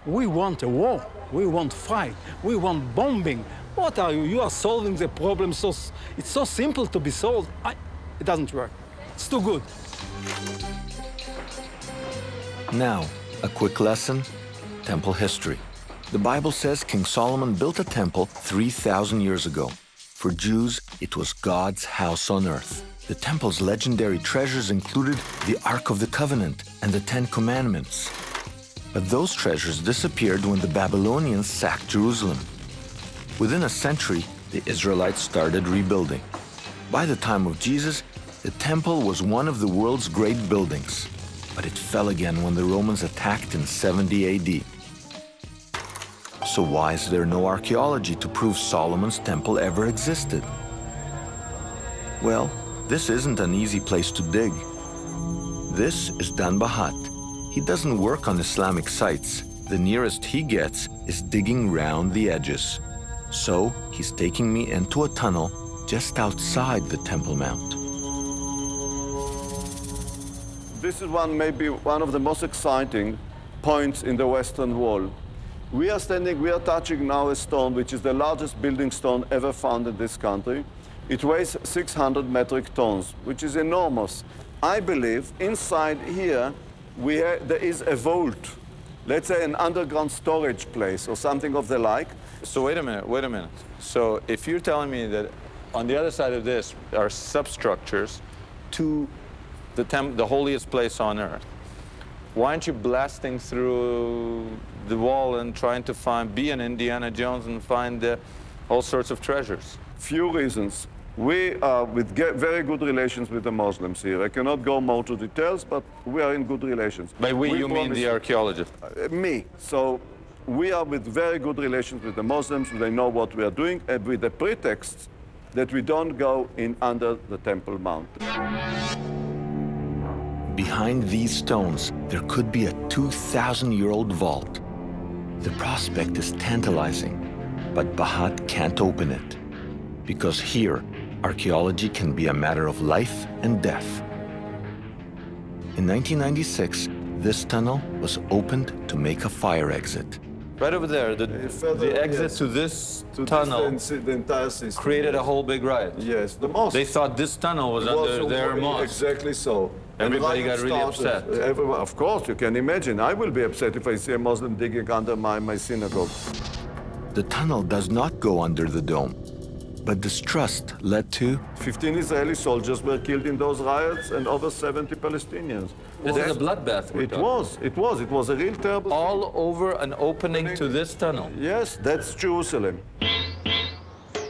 We want a war. We want fight. We want bombing. What are you? You are solving the problem so... It's so simple to be solved. It doesn't work. It's too good. Now, a quick lesson, temple history. The Bible says King Solomon built a temple 3,000 years ago. For Jews, it was God's house on earth. The temple's legendary treasures included the Ark of the Covenant and the 10 Commandments. But those treasures disappeared when the Babylonians sacked Jerusalem. Within a century, the Israelites started rebuilding. By the time of Jesus, the temple was one of the world's great buildings. But it fell again when the Romans attacked in 70 AD. So why is there no archaeology to prove Solomon's temple ever existed? Well, this isn't an easy place to dig. This is Dan Bahat. He doesn't work on Islamic sites. The nearest he gets is digging round the edges. So he's taking me into a tunnel just outside the Temple Mount. This is maybe one of the most exciting points in the Western Wall. We are touching now a stone which is the largest building stone ever found in this country. It weighs 600 metric tons, which is enormous. I believe inside here there is a vault, let's say an underground storage place or something of the like. So wait a minute. So if you're telling me that on the other side of this are substructures to the holiest place on earth, why aren't you blasting through the wall and trying to be an Indiana Jones and find all sorts of treasures? Few reasons. We are with very good relations with the Muslims here. I cannot go more to details, but we are in good relations. By we, you mean the archaeologist? Me. So we are with very good relations with the Muslims. They know what we are doing, and with the pretext that we don't go in under the Temple Mount. Behind these stones, there could be a 2,000-year-old vault. The prospect is tantalizing, but Bahat can't open it. Because here, archaeology can be a matter of life and death. In 1996, this tunnel was opened to make a fire exit. Right over there, the exit to this tunnel the entire system, created a whole big riot. Yes, the mosque. They thought this tunnel was under their mosque. Exactly so. Everybody got really upset. Everyone, of course, you can imagine. I will be upset if I see a Muslim digging under my synagogue. The tunnel does not go under the dome, but distrust led to 15 Israeli soldiers were killed in those riots and over 70 Palestinians. This is a bloodbath. It was a real terrible. All over an opening to this tunnel. Yes, that's Jerusalem.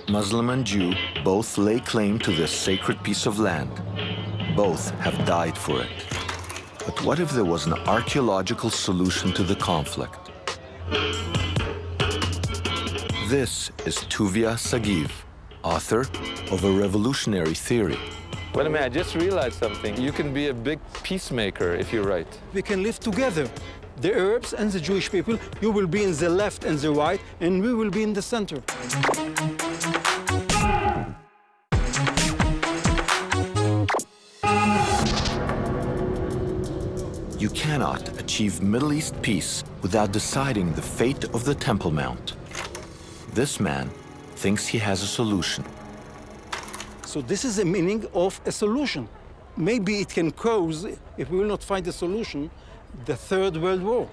Muslim and Jew both lay claim to this sacred piece of land. Both have died for it. But what if there was an archaeological solution to the conflict? This is Tuvia Sagiv, author of A Revolutionary Theory. Wait a minute, I just realized something. You can be a big peacemaker if you write. We can live together. The Arabs and the Jewish people, you will be in the left and the right, and we will be in the center. You cannot achieve Middle East peace without deciding the fate of the Temple Mount. This man thinks he has a solution. So this is the meaning of a solution. Maybe it can cause, if we will not find a solution, the Third World War.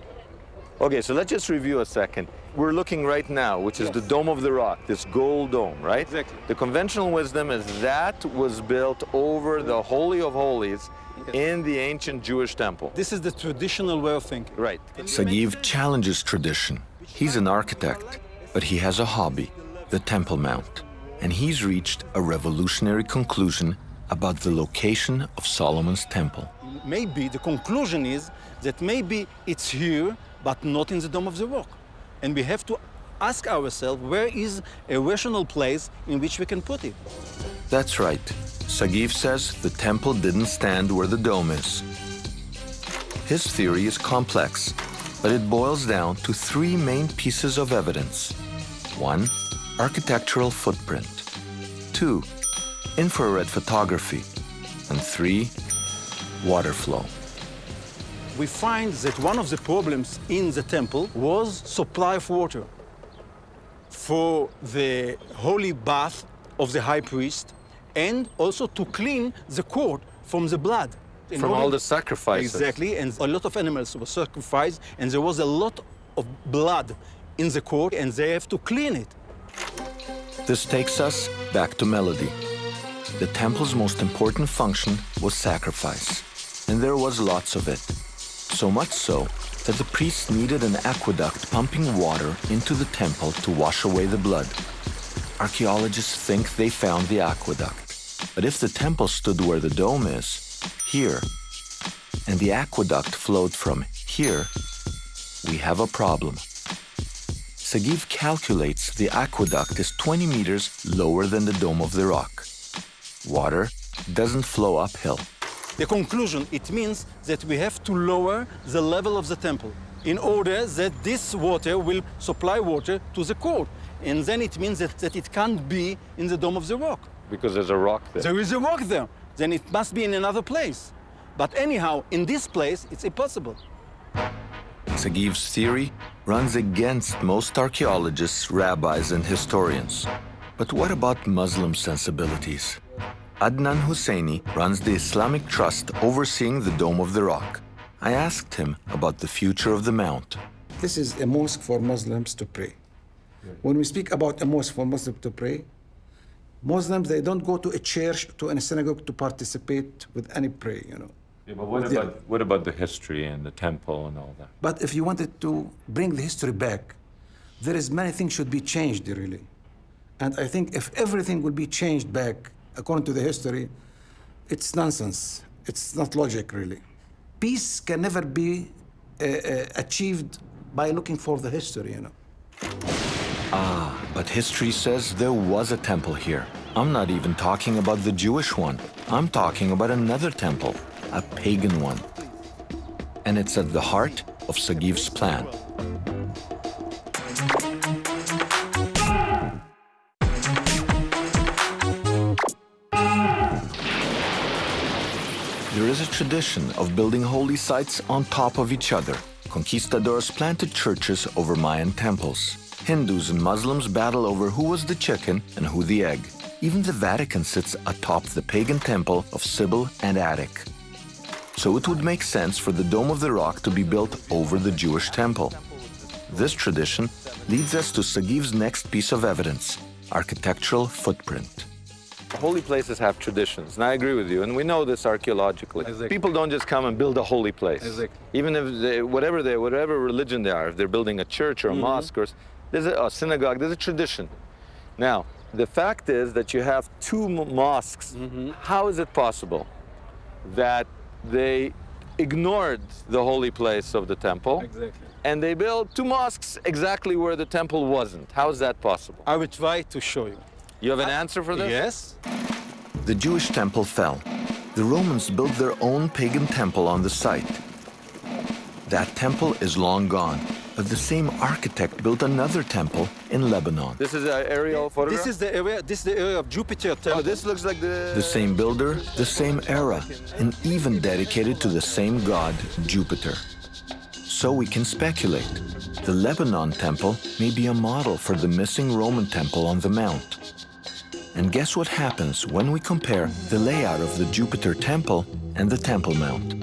Okay, so let's just review a second. We're looking right now, which is the Dome of the Rock, this gold dome, right? Exactly. The conventional wisdom is that was built over the Holy of Holies in the ancient Jewish temple. This is the traditional way of thinking. Right. Sagiv challenges tradition. He's an architect, but he has a hobby, the Temple Mount. And he's reached a revolutionary conclusion about the location of Solomon's temple. Maybe the conclusion is that maybe it's here, but not in the Dome of the Rock. And we have to ask ourselves, where is a rational place in which we can put it? That's right. Sagiv says the temple didn't stand where the dome is. His theory is complex, but it boils down to three main pieces of evidence. 1. Architectural footprint. 2. Infrared photography. And 3. Water flow. We find that one of the problems in the temple was supply of water for the holy bath of the high priest, and also to clean the court from the blood. From all the sacrifices. Exactly, and a lot of animals were sacrificed, and there was a lot of blood in the court, and they have to clean it. This takes us back to melody. The temple's most important function was sacrifice, and there was lots of it. So much so that the priests needed an aqueduct pumping water into the temple to wash away the blood. Archaeologists think they found the aqueduct. But if the temple stood where the dome is, here, and the aqueduct flowed from here, we have a problem. Sagiv calculates the aqueduct is 20 meters lower than the Dome of the Rock. Water doesn't flow uphill. The conclusion, it means that we have to lower the level of the temple in order that this water will supply water to the court. And then it means that it can't be in the Dome of the Rock. Because there's a rock there. There is a rock there. Then it must be in another place. But anyhow, in this place, it's impossible. Sagiv's theory runs against most archaeologists, rabbis, and historians. But what about Muslim sensibilities? Adnan Husseini runs the Islamic Trust overseeing the Dome of the Rock. I asked him about the future of the Mount. This is a mosque for Muslims to pray. When we speak about a mosque for Muslims to pray, Muslims, they don't go to a church, to a synagogue to participate with any prayer, you know. Yeah, but what about the history and the temple and all that? But if you wanted to bring the history back, there is many things should be changed, really. And I think if everything will be changed back, according to the history, it's nonsense. It's not logic, really. Peace can never be achieved by looking for the history, you know. Ah, but history says there was a temple here. I'm not even talking about the Jewish one. I'm talking about another temple, a pagan one. And it's at the heart of Sagiv's plan. There is a tradition of building holy sites on top of each other. Conquistadors planted churches over Mayan temples. Hindus and Muslims battle over who was the chicken and who the egg. Even the Vatican sits atop the pagan temple of Cybele and Attic. So it would make sense for the Dome of the Rock to be built over the Jewish temple. This tradition leads us to Sagiv's next piece of evidence, architectural footprint. Holy places have traditions, and I agree with you, and we know this archaeologically. Exactly. People don't just come and build a holy place. Exactly. Even if whatever religion they are, if they're building a church or a mosque or there's a synagogue, there's a tradition. Now, the fact is that you have two mosques. How is it possible that they ignored the holy place of the temple and they built two mosques exactly where the temple wasn't? How is that possible? I will try to show you. You have an answer for this? Yes. The Jewish temple fell. The Romans built their own pagan temple on the site. That temple is long gone, but the same architect built another temple in Lebanon. This is an aerial photograph? This is the area of Jupiter temple. Oh, this looks like The same builder, the same era, and even dedicated to the same god, Jupiter. So we can speculate. The Lebanon temple may be a model for the missing Roman temple on the mount. And guess what happens when we compare the layout of the Jupiter temple and the Temple Mount?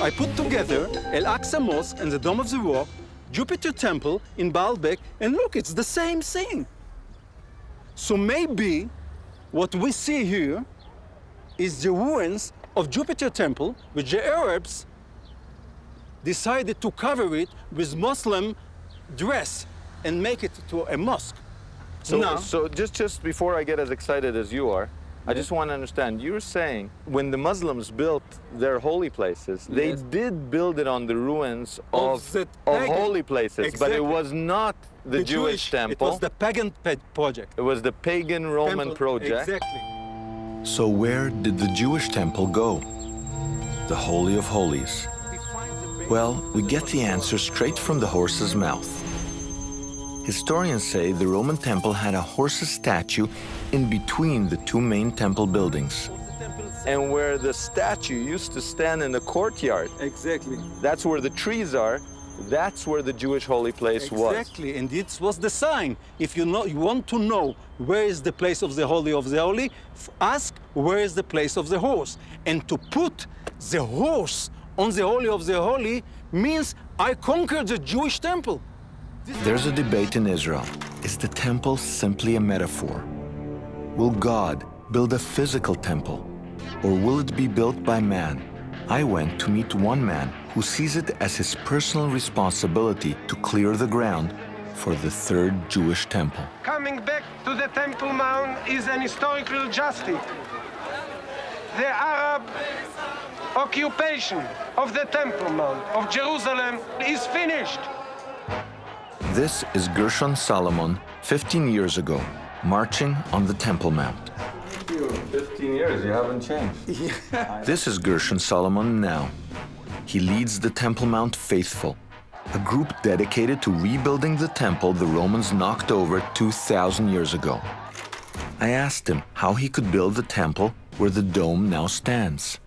I put together Al-Aqsa Mosque and the Dome of the Rock, Jupiter Temple in Baalbek, and look, it's the same thing. So maybe what we see here is the ruins of Jupiter Temple, which the Arabs decided to cover it with Muslim dress and make it to a mosque. So just before I get as excited as you are, I just want to understand, you're saying when the Muslims built their holy places, they did build it on the ruins of holy places, but it was not the Jewish temple. It was the pagan project. It was the pagan Roman project. Exactly. So where did the Jewish temple go? The Holy of Holies. Well, we get the answer straight from the horse's mouth. Historians say the Roman temple had a horse's statue in between the two main temple buildings. And where the statue used to stand in the courtyard, exactly, that's where the trees are, that's where the Jewish holy place was. Exactly, and it was the sign. If you want to know where is the place of the Holy, ask where is the place of the horse. And to put the horse on the Holy of the Holy means I conquered the Jewish temple. There's a debate in Israel. Is the temple simply a metaphor? Will God build a physical temple, or will it be built by man? I went to meet one man who sees it as his personal responsibility to clear the ground for the third Jewish temple. Coming back to the Temple Mount is an historical justice. The Arab occupation of the Temple Mount of Jerusalem is finished. This is Gershon Solomon 15 years ago, marching on the Temple Mount. 15 years, you haven't changed. This is Gershon Solomon now. He leads the Temple Mount faithful, a group dedicated to rebuilding the temple the Romans knocked over 2,000 years ago. I asked him how he could build the temple where the dome now stands.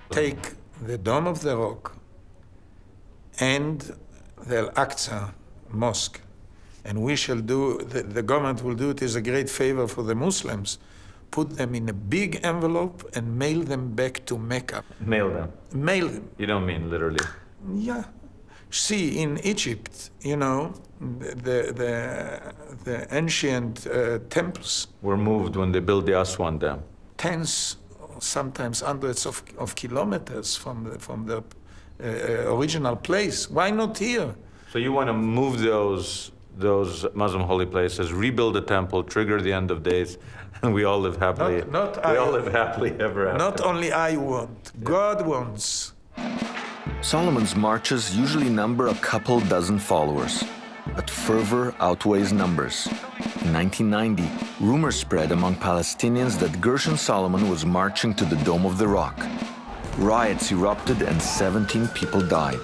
Take the Dome of the Rock and the Al-Aqsa Mosque, and we shall do, the government will do it as a great favor for the Muslims, put them in a big envelope and mail them back to Mecca. Mail them? Mail them. You don't mean literally? Yeah. See, in Egypt, you know, the ancient temples were moved when they built the Aswan Dam. Tens, sometimes hundreds of kilometers from the original place. Why not here? So you want to move those Muslim holy places, rebuild the temple, trigger the end of days, and we all live happily. All live happily ever after. Not only I want, God wants. Solomon's marches usually number a couple dozen followers, but fervor outweighs numbers. In 1990, rumors spread among Palestinians that Gershon Solomon was marching to the Dome of the Rock. Riots erupted and 17 people died.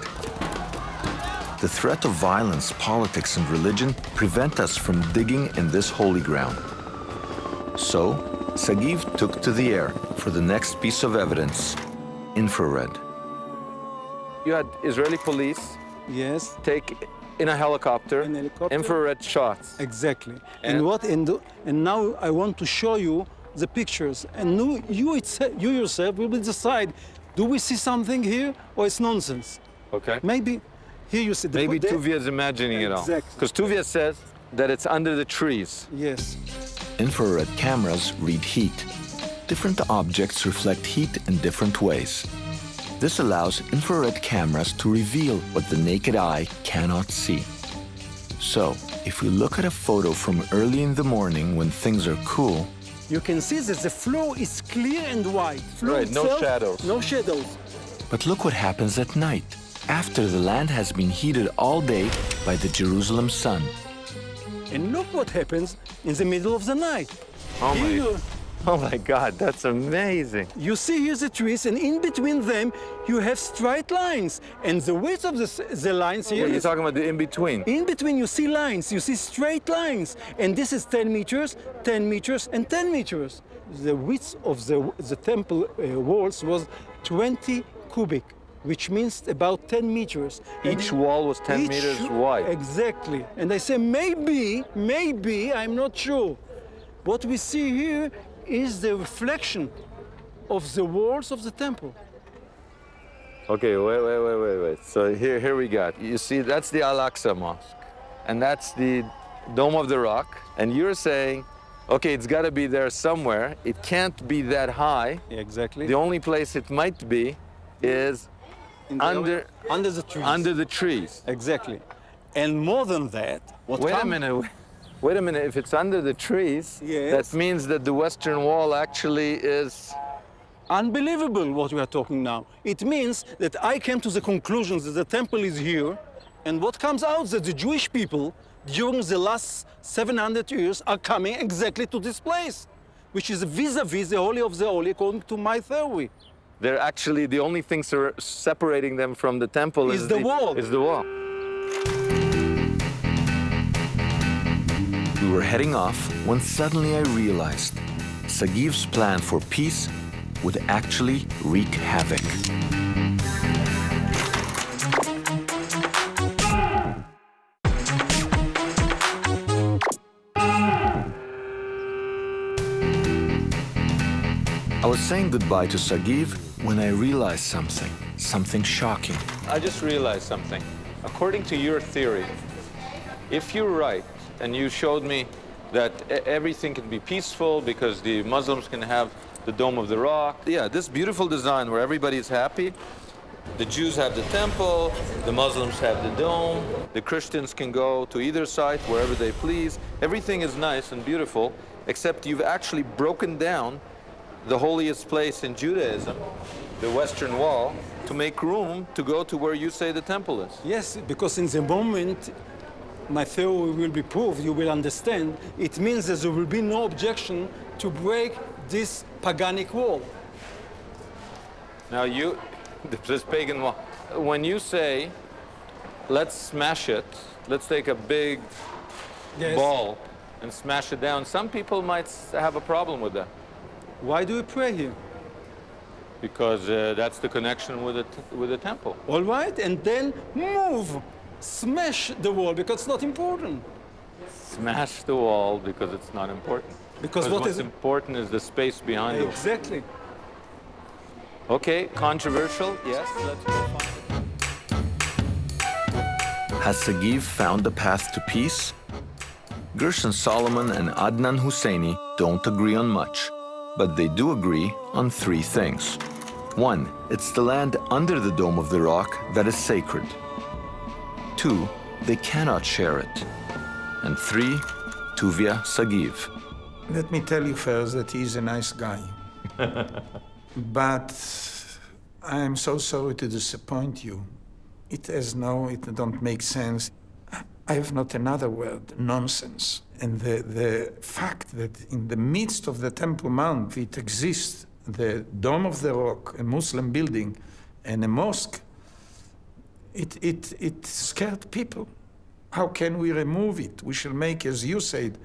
The threat of violence, politics, and religion prevent us from digging in this holy ground. So, Sagiv took to the air for the next piece of evidence, infrared. you had Israeli police. Yes. Take in a helicopter, infrared shots. Exactly. And now I want to show you the pictures. And you yourself will decide, do we see something here or it's nonsense? Okay. Maybe here you see. Maybe Tuvia is imagining it all. Exactly. Because Tuvia says that it's under the trees. Yes. Infrared cameras read heat. Different objects reflect heat in different ways. This allows infrared cameras to reveal what the naked eye cannot see. So, if we look at a photo from early in the morning when things are cool, you can see that the floor is clear and white. Right, no shadows. No shadows. But look what happens at night, after the land has been heated all day by the Jerusalem sun. And look what happens in the middle of the night. Oh my God, that's amazing. You see here the trees, and in between them, you have straight lines. And the width of the lines here You're talking about the in-between. In between, you see lines, you see straight lines. And this is 10 meters, 10 meters, and 10 meters. The width of the temple walls was 20 cubic, which means about 10 meters. Each wall was 10 meters wide. Exactly. And I say, maybe, I'm not sure. What we see here is the reflection of the walls of the temple. Okay, wait. So here we got. You see, that's the Al-Aqsa Mosque, and that's the Dome of the Rock. And you're saying, okay, it's got to be there somewhere. It can't be that high. Exactly. The only place it might be is under the trees. Under the trees. Exactly. And more than that, Wait a minute, if it's under the trees, that means that the Western Wall actually is... Unbelievable what we are talking now. It means that I came to the conclusion that the temple is here, and what comes out that the Jewish people, during the last 700 years, are coming exactly to this place, which is vis-a-vis the Holy of the Holy, according to my theory. They're actually, the only thing separating them from the temple is the wall. Is the wall. We were heading off when suddenly I realized Sagiv's plan for peace would actually wreak havoc. I was saying goodbye to Sagiv when I realized something shocking. I just realized something. According to your theory, if you're right, and you showed me that everything can be peaceful because the Muslims can have the Dome of the Rock. Yeah, this beautiful design where everybody's happy. The Jews have the temple, the Muslims have the dome, the Christians can go to either side wherever they please. Everything is nice and beautiful, except you've actually broken down the holiest place in Judaism, the Western Wall, to make room to go to where you say the temple is. Yes, because in the moment my theory will be proved, you will understand, it means that there will be no objection to break this paganic wall. Now this pagan wall, when you say, let's smash it, let's take a big ball and smash it down, some people might have a problem with that. Why do we pray here? Because that's the connection with the temple. All right, and then move. Smash the wall because it's not important. Smash the wall because it's not important. Because what's important is the space behind it. Exactly. Okay, controversial, yes, let's go find it. Has Sagiv found the path to peace? Gershon Solomon and Adnan Husseini don't agree on much, but they do agree on 3 things. 1, it's the land under the Dome of the Rock that is sacred. 2, they cannot share it. And 3, Tuvia Sagiv. Let me tell you first that he's a nice guy. But I am so sorry to disappoint you. It don't make sense. I have not another word, nonsense. And the fact that in the midst of the Temple Mount it exists the Dome of the Rock, a Muslim building, and a mosque, it scared people. How can we remove it? We shall make, as you said,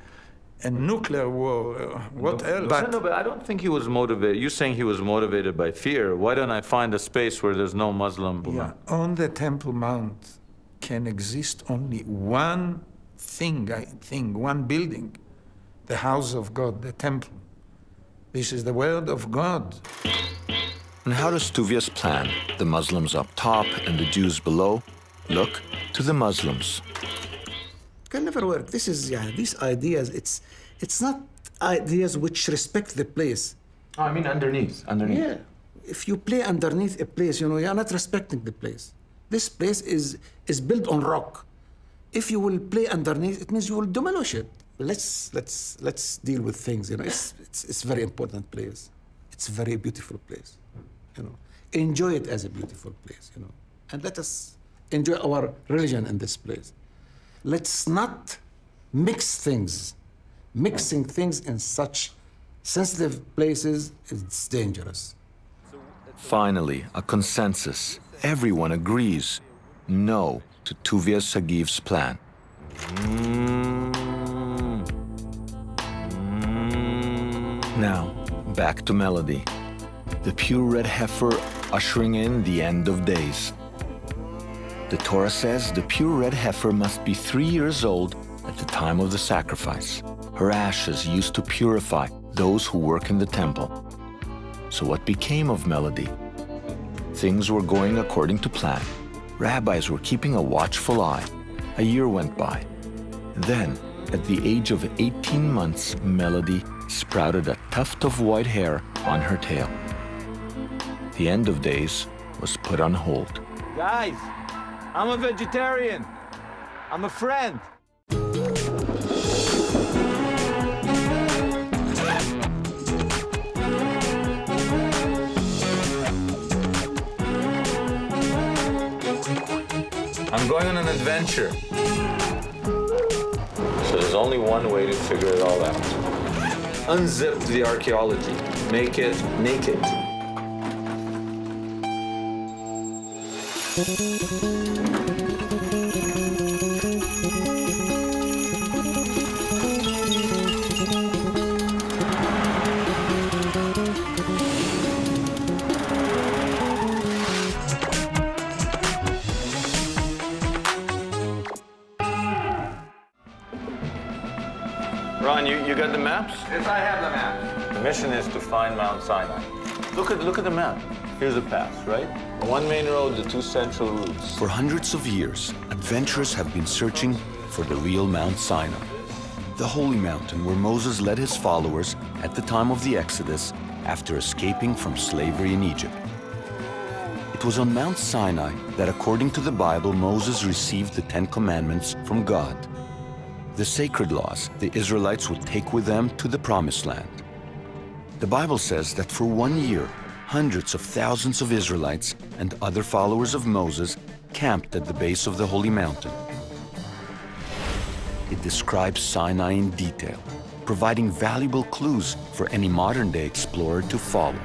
a nuclear war. What else? But, no, but I don't think he was motivated. You're saying he was motivated by fear. Why don't I find a space where there's no Muslim? Yeah, on the Temple Mount can exist only one thing, I think, one building, the house of God, the temple. This is the word of God. And how does Tuvia's plan, the Muslims up top and the Jews below, look to the Muslims? Can never work. This is, yeah, these ideas, it's not ideas which respect the place. Oh, I mean underneath. Yeah. If you play underneath a place, you know, you're not respecting the place. This place is built on rock. If you will play underneath, it means you will demolish it. Let's deal with things, you know. It's a very important place. It's a very beautiful place, you know. Enjoy it as a beautiful place, you know. And let us enjoy our religion in this place. Let's not mix things. Mixing things in such sensitive places is dangerous. Finally, a consensus. Everyone agrees no to Tuvia Sagif's plan. Now, back to Melody. The pure red heifer ushering in the end of days. The Torah says the pure red heifer must be 3 years old at the time of the sacrifice. Her ashes used to purify those who work in the temple. So what became of Melody? Things were going according to plan. Rabbis were keeping a watchful eye. A year went by. Then, at the age of 18 months, Melody sprouted a tuft of white hair on her tail. The end of days was put on hold. Guys, I'm a vegetarian. I'm a friend. I'm going on an adventure. So there's only one way to figure it all out. Unzip the archaeology. Make it naked. Ron, you got the maps? Yes, I have the maps. The mission is to find Mount Sinai. Look at the map. Here's a path, right? One main road, the two central routes. For hundreds of years, adventurers have been searching for the real Mount Sinai, the holy mountain where Moses led his followers at the time of the Exodus after escaping from slavery in Egypt. It was on Mount Sinai that, according to the Bible, Moses received the 10 Commandments from God. The sacred laws the Israelites would take with them to the Promised Land. The Bible says that for 1 year, hundreds of thousands of Israelites and other followers of Moses camped at the base of the holy mountain. It describes Sinai in detail, providing valuable clues for any modern-day explorer to follow.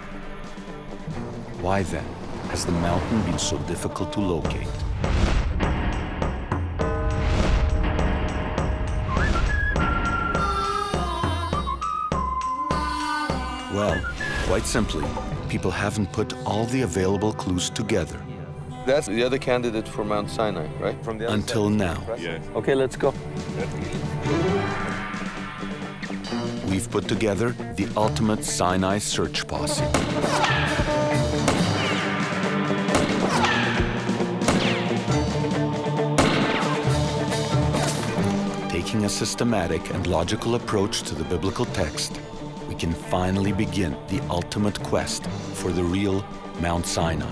Why then has the mountain been so difficult to locate? Well, quite simply, people haven't put all the available clues together. That's the other candidate for Mount Sinai, right? From the Until now. Yeah. Okay, let's go. We've put together the ultimate Sinai search posse. Taking a systematic and logical approach to the biblical text, we can finally begin the ultimate quest for the real Mount Sinai.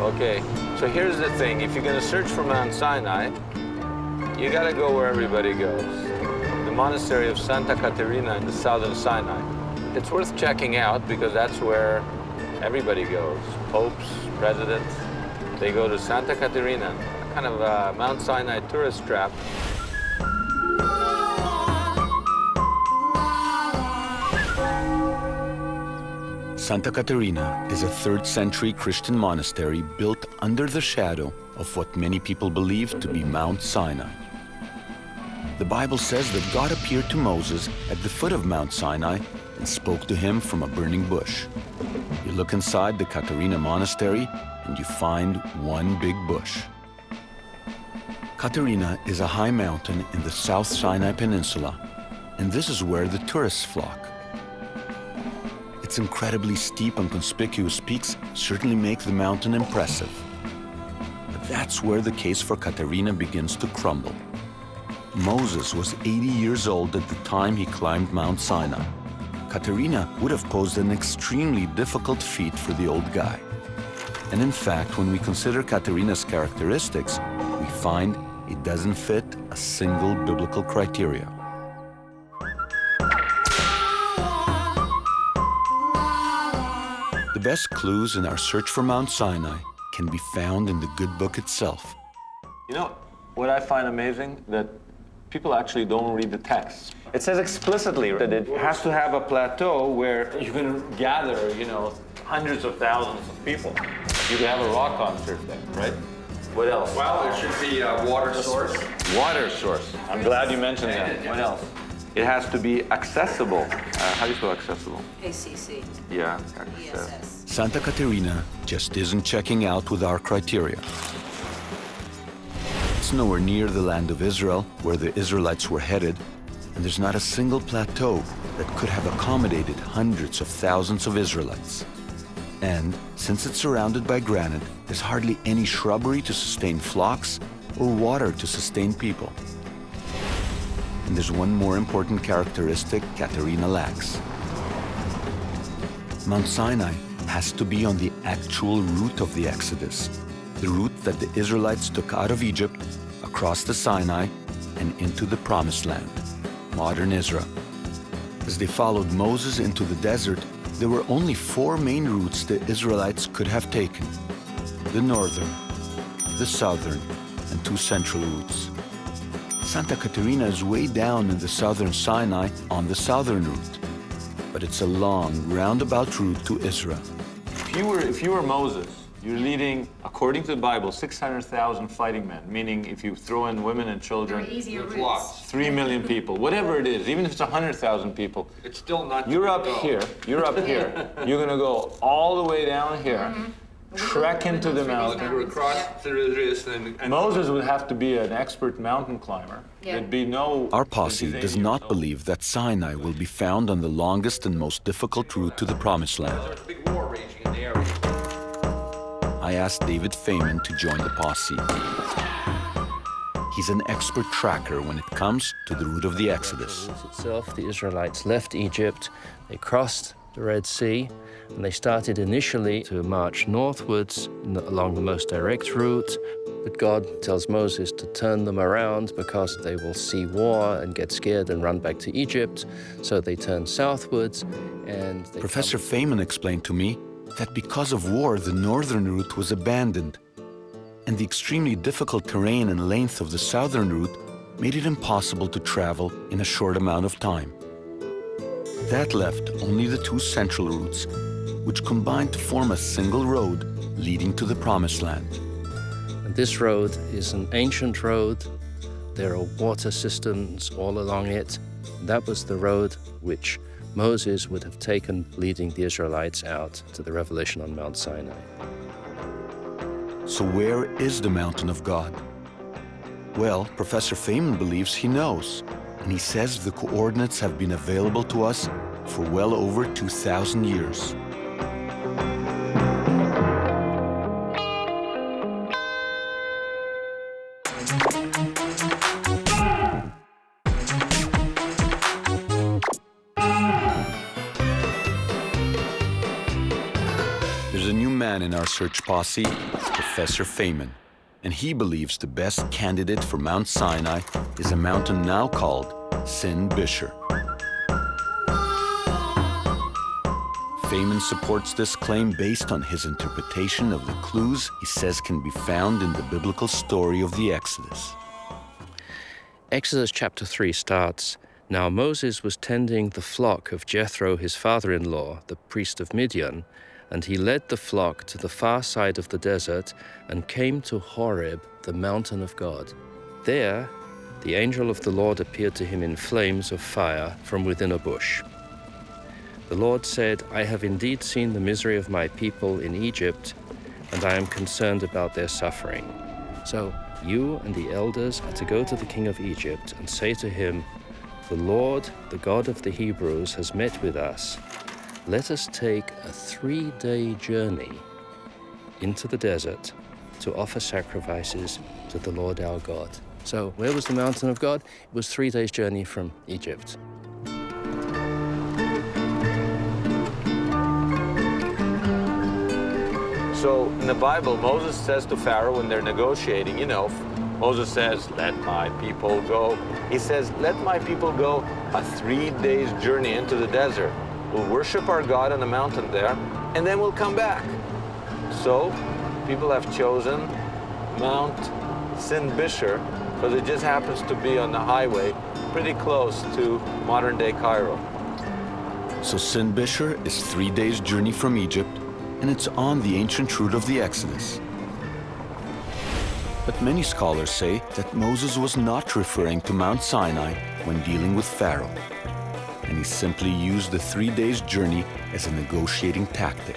Okay, so here's the thing. If you're going to search for Mount Sinai, you got to go where everybody goes. The monastery of Santa Caterina in the south of Sinai. It's worth checking out because that's where everybody goes. Popes, presidents, they go to Santa Caterina, kind of a Mount Sinai tourist trap. Santa Caterina is a 3rd century Christian monastery built under the shadow of what many people believe to be Mount Sinai. The Bible says that God appeared to Moses at the foot of Mount Sinai and spoke to him from a burning bush. You look inside the Caterina Monastery and you find one big bush. Caterina is a high mountain in the South Sinai Peninsula, and this is where the tourists flock. Its incredibly steep and conspicuous peaks certainly make the mountain impressive. But that's where the case for Caterina begins to crumble. Moses was 80 years old at the time he climbed Mount Sinai. Caterina would have posed an extremely difficult feat for the old guy. And in fact, when we consider Caterina's characteristics, we find it doesn't fit a single biblical criteria. The best clues in our search for Mount Sinai can be found in the good book itself. You know, what I find amazing, that people actually don't read the text. It says explicitly that it has to have a plateau where you can gather, you know, hundreds of thousands of people. You can have a rock concert there, right? What else? Well, there should be a water source. Water source. I'm glad you mentioned that. What else? It has to be accessible. How do you spell accessible? ACC. Yeah. ESS. Santa Caterina just isn't checking out with our criteria. It's nowhere near the land of Israel, where the Israelites were headed, and there's not a single plateau that could have accommodated hundreds of thousands of Israelites. And since it's surrounded by granite, there's hardly any shrubbery to sustain flocks or water to sustain people. And there's one more important characteristic Caterina lacks. Mount Sinai has to be on the actual route of the Exodus, the route that the Israelites took out of Egypt, across the Sinai, and into the Promised Land, modern Israel. As they followed Moses into the desert, there were only 4 main routes the Israelites could have taken: the northern, the southern, and 2 central routes. Santa Caterina is way down in the southern Sinai on the southern route, but it's a long, roundabout route to Israel. If you were Moses, you're leading, according to the Bible, 600,000 fighting men, meaning if you throw in women and children, 3 million people, whatever it is, even if it's 100,000 people. It's still not. You're up here, you're going to go all the way down here, trek into the mountain. Across through this and Moses would have to be an expert mountain climber. There'd be no... Our posse does not believe that Sinai will be found on the longest and most difficult route to the Promised Land. There's a big war raging in the area. I asked David Feynman to join the posse. He's an expert tracker when it comes to the route of the Exodus. Itself, the Israelites left Egypt, they crossed the Red Sea, and they started initially to march northwards along the most direct route. But God tells Moses to turn them around because they will see war and get scared and run back to Egypt. So they turn southwards and they Professor Feynman explained to me that because of war, the northern route was abandoned, and the extremely difficult terrain and length of the southern route made it impossible to travel in a short amount of time. That left only the 2 central routes, which combined to form a single road leading to the Promised Land. And this road is an ancient road. There are water systems all along it. That was the road which Moses would have taken leading the Israelites out to the revelation on Mount Sinai. So where is the mountain of God? Well, Professor Feynman believes he knows, and he says the coordinates have been available to us for well over 2,000 years. In our search posse, Professor Feynman, and he believes the best candidate for Mount Sinai is a mountain now called Sin Bisher. Feynman supports this claim based on his interpretation of the clues he says can be found in the biblical story of the Exodus. Exodus chapter 3 starts, Now Moses was tending the flock of Jethro, his father-in-law, the priest of Midian, and he led the flock to the far side of the desert and came to Horeb, the mountain of God. There, the angel of the Lord appeared to him in flames of fire from within a bush. The Lord said, I have indeed seen the misery of my people in Egypt, and I am concerned about their suffering. So you and the elders are to go to the king of Egypt and say to him, the Lord, the God of the Hebrews, has met with us. Let us take a 3-day journey into the desert to offer sacrifices to the Lord our God. So where was the mountain of God? It was 3 days' journey from Egypt. So in the Bible, Moses says to Pharaoh when they're negotiating, you know, Moses says, let my people go. He says, let my people go a 3 days journey into the desert. We'll worship our God on the mountain there, and then we'll come back. So people have chosen Mount Sinbishar, because it just happens to be on the highway pretty close to modern-day Cairo. So Sinbishar is 3 days' journey from Egypt, and it's on the ancient route of the Exodus. But many scholars say that Moses was not referring to Mount Sinai when dealing with Pharaoh, and he simply used the 3 days' journey as a negotiating tactic,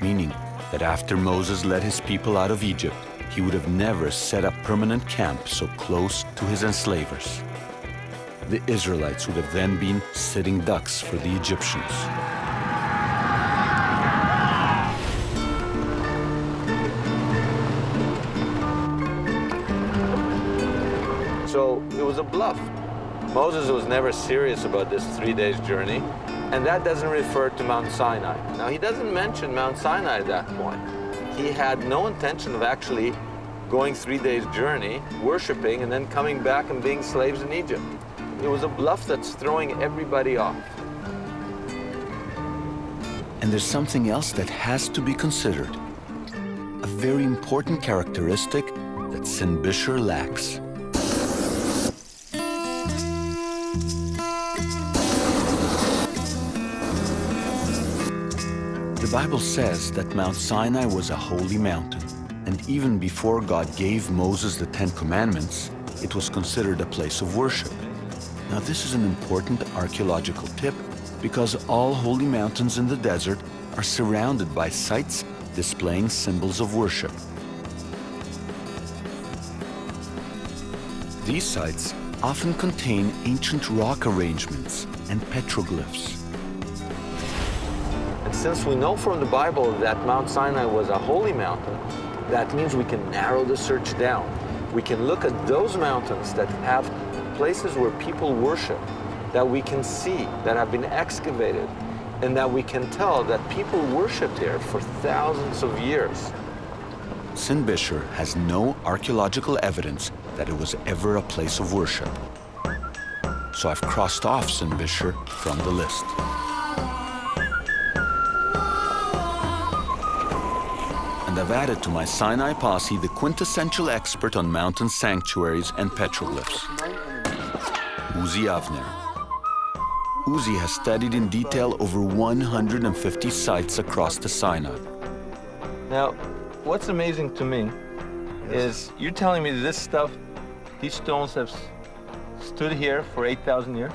meaning that after Moses led his people out of Egypt, he would have never set up permanent camp so close to his enslavers. The Israelites would have then been sitting ducks for the Egyptians. So it was a bluff. Moses was never serious about this 3 days journey, and that doesn't refer to Mount Sinai. Now, he doesn't mention Mount Sinai at that point. He had no intention of actually going 3 days journey, worshiping, and then coming back and being slaves in Egypt. It was a bluff that's throwing everybody off. And there's something else that has to be considered. A very important characteristic that Sinbishar lacks. The Bible says that Mount Sinai was a holy mountain, and even before God gave Moses the 10 Commandments, it was considered a place of worship. Now, this is an important archaeological tip because all holy mountains in the desert are surrounded by sites displaying symbols of worship. These sites often contain ancient rock arrangements and petroglyphs. And since we know from the Bible that Mount Sinai was a holy mountain, that means we can narrow the search down. We can look at those mountains that have places where people worship, that we can see, that have been excavated, and that we can tell that people worshipped here for thousands of years. Sinbishar has no archaeological evidence that it was ever a place of worship. So I've crossed off Sinbishar from the list. And I've added to my Sinai posse the quintessential expert on mountain sanctuaries and petroglyphs, Uzi Avner. Uzi has studied in detail over 150 sites across the Sinai. Now, what's amazing to me is you're telling me this stuff, these stones have stood here for 8,000 years?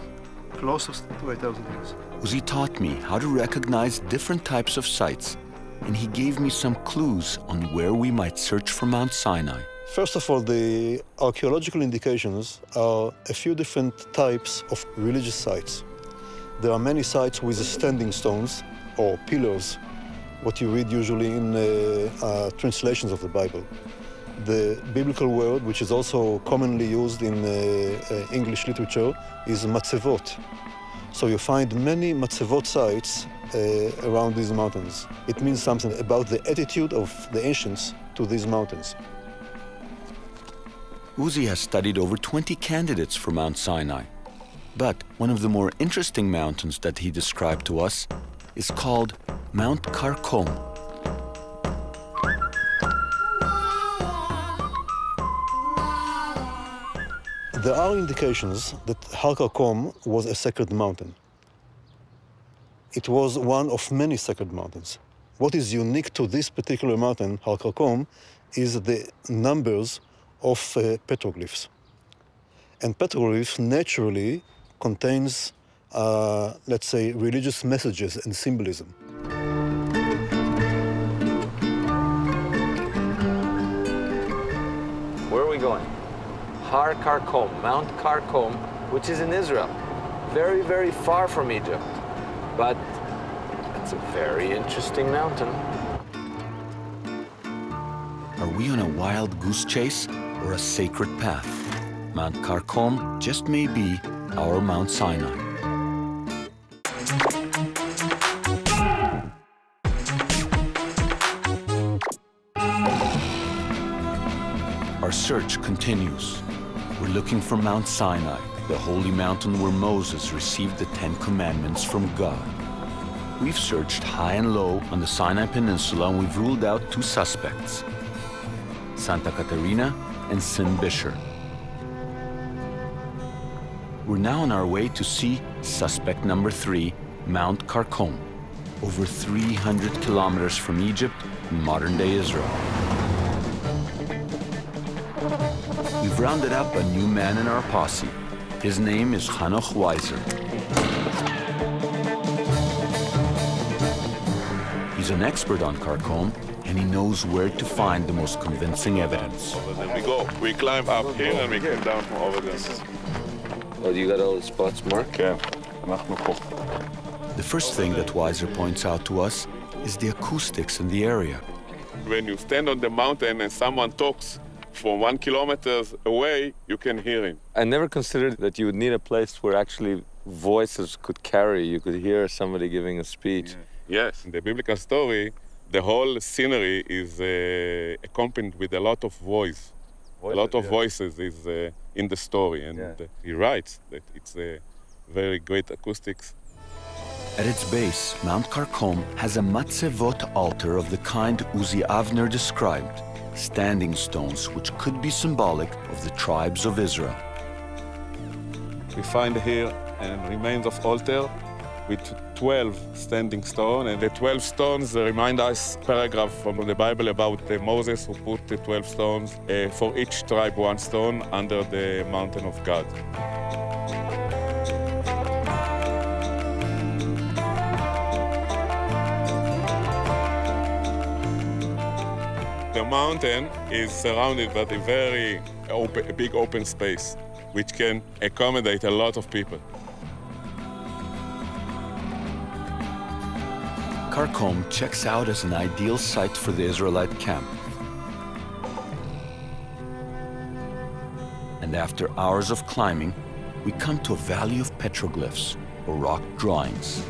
Closest to 8,000 years. Uzi taught me how to recognize different types of sites, and he gave me some clues on where we might search for Mount Sinai. First of all, the archaeological indications are a few different types of religious sites. There are many sites with standing stones or pillars, what you read usually in translations of the Bible. The biblical word, which is also commonly used in English literature, is matzevot. So you find many matzevot sites around these mountains. It means something about the attitude of the ancients to these mountains. Uzi has studied over 20 candidates for Mount Sinai. But one of the more interesting mountains that he described to us is called Mount Karkom. There are indications that Har Karkom was a sacred mountain. It was one of many sacred mountains. What is unique to this particular mountain, Har Karkom, is the numbers of petroglyphs. And petroglyphs naturally contains, let's say, religious messages and symbolism. Where are we going? Har Karkom, Mount Karkom, which is in Israel. Very, very far from Egypt. But it's a very interesting mountain. Are we on a wild goose chase or a sacred path? Mount Karkom just may be our Mount Sinai. Our search continues. We're looking for Mount Sinai, the holy mountain where Moses received the 10 Commandments from God. We've searched high and low on the Sinai Peninsula, and we've ruled out 2 suspects, Santa Caterina and Sin Bisher. We're now on our way to see suspect number 3, Mount Karkom, over 300 kilometers from Egypt in modern-day Israel. We've rounded up a new man in our posse. His name is Hanoch Weiser. He's an expert on Karkom, and he knows where to find the most convincing evidence. There we go. We climb up here and we came down from over there. Oh, you got all the spots marked? Yeah. The first thing that Weiser points out to us is the acoustics in the area. When you stand on the mountain and someone talks from 1 kilometer away, you can hear him. I never considered that you would need a place where actually voices could carry. You could hear somebody giving a speech. Yeah. Yes, in the biblical story, the whole scenery is accompanied with a lot of voices. A lot of voices is in the story, and he writes that it's a very great acoustics. At its base, Mount Karkom has a matzevot altar of the kind Uzi Avner described, standing stones which could be symbolic of the tribes of Israel. We find here remains of altar with 12 standing stones, and the 12 stones remind us paragraph from the Bible about Moses who put the 12 stones for each tribe 1 stone under the mountain of God. The mountain is surrounded by a very big open space, which can accommodate a lot of people. Karkom checks out as an ideal site for the Israelite camp. And after hours of climbing, we come to a valley of petroglyphs, or rock drawings.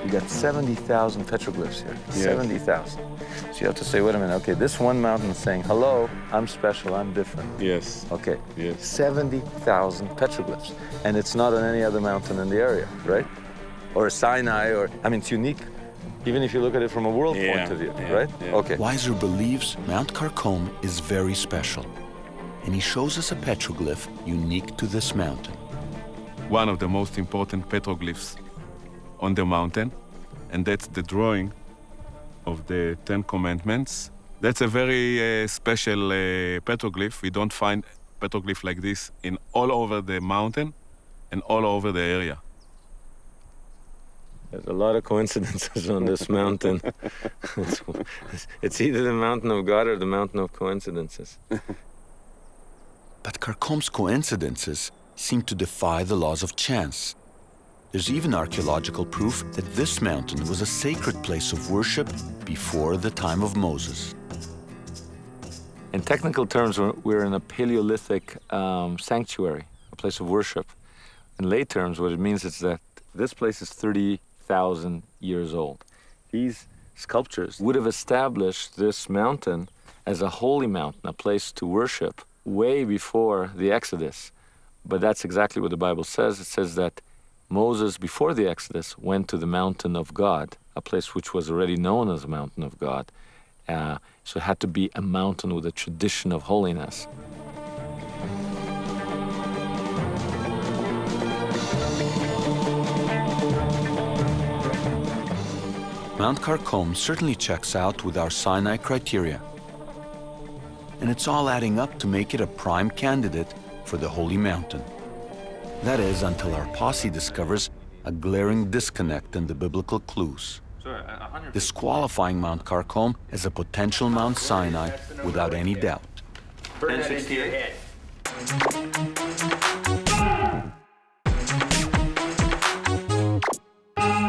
You got 70,000 petroglyphs here. Yes. 70,000. So you have to say, wait a minute, okay, this one mountain is saying, hello, I'm special, I'm different. Yes. Okay. Yes. 70,000 petroglyphs. And it's not on any other mountain in the area, right? Or Sinai, or, I mean, it's unique, even if you look at it from a world point of view, right? Yeah. Okay. Weiser believes Mount Karkom is very special, and he shows us a petroglyph unique to this mountain. One of the most important petroglyphs on the mountain, and that's the drawing of the 10 Commandments. That's a very special petroglyph. We don't find petroglyph like this in all over the mountain and all over the area. There's a lot of coincidences on this mountain. It's either the mountain of God or the mountain of coincidences. But Karkom's coincidences seem to defy the laws of chance. There's even archaeological proof that this mountain was a sacred place of worship before the time of Moses. In technical terms, we're in a Paleolithic sanctuary, a place of worship. In lay terms, what it means is that this place is 30,000 years old. These sculptures would have established this mountain as a holy mountain, a place to worship, way before the Exodus. But that's exactly what the Bible says. It says that Moses, before the Exodus, went to the mountain of God, a place which was already known as the mountain of God. So it had to be a mountain with a tradition of holiness. Mount Karkom certainly checks out with our Sinai criteria. And it's all adding up to make it a prime candidate for the Holy Mountain. That is, until our posse discovers a glaring disconnect in the biblical clues, disqualifying Mount Karkom as a potential Mount Sinai without any doubt. Burn that into your head.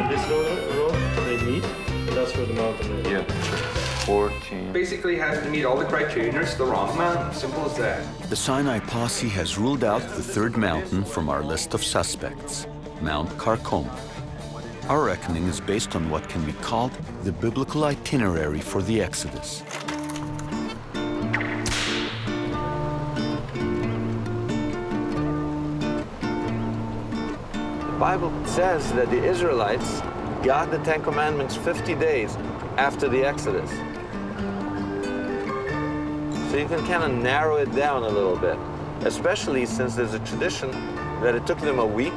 This road they meet, and that's where the mountain is. Yeah. 14. Basically has to meet all the criteria, and it's the wrong mountain. Simple as that. The Sinai posse has ruled out the third mountain from our list of suspects, Mount Karkom. Our reckoning is based on what can be called the biblical itinerary for the Exodus. The Bible says that the Israelites got the Ten Commandments 50 days after the Exodus. So you can kind of narrow it down a little bit, especially since there's a tradition that it took them a week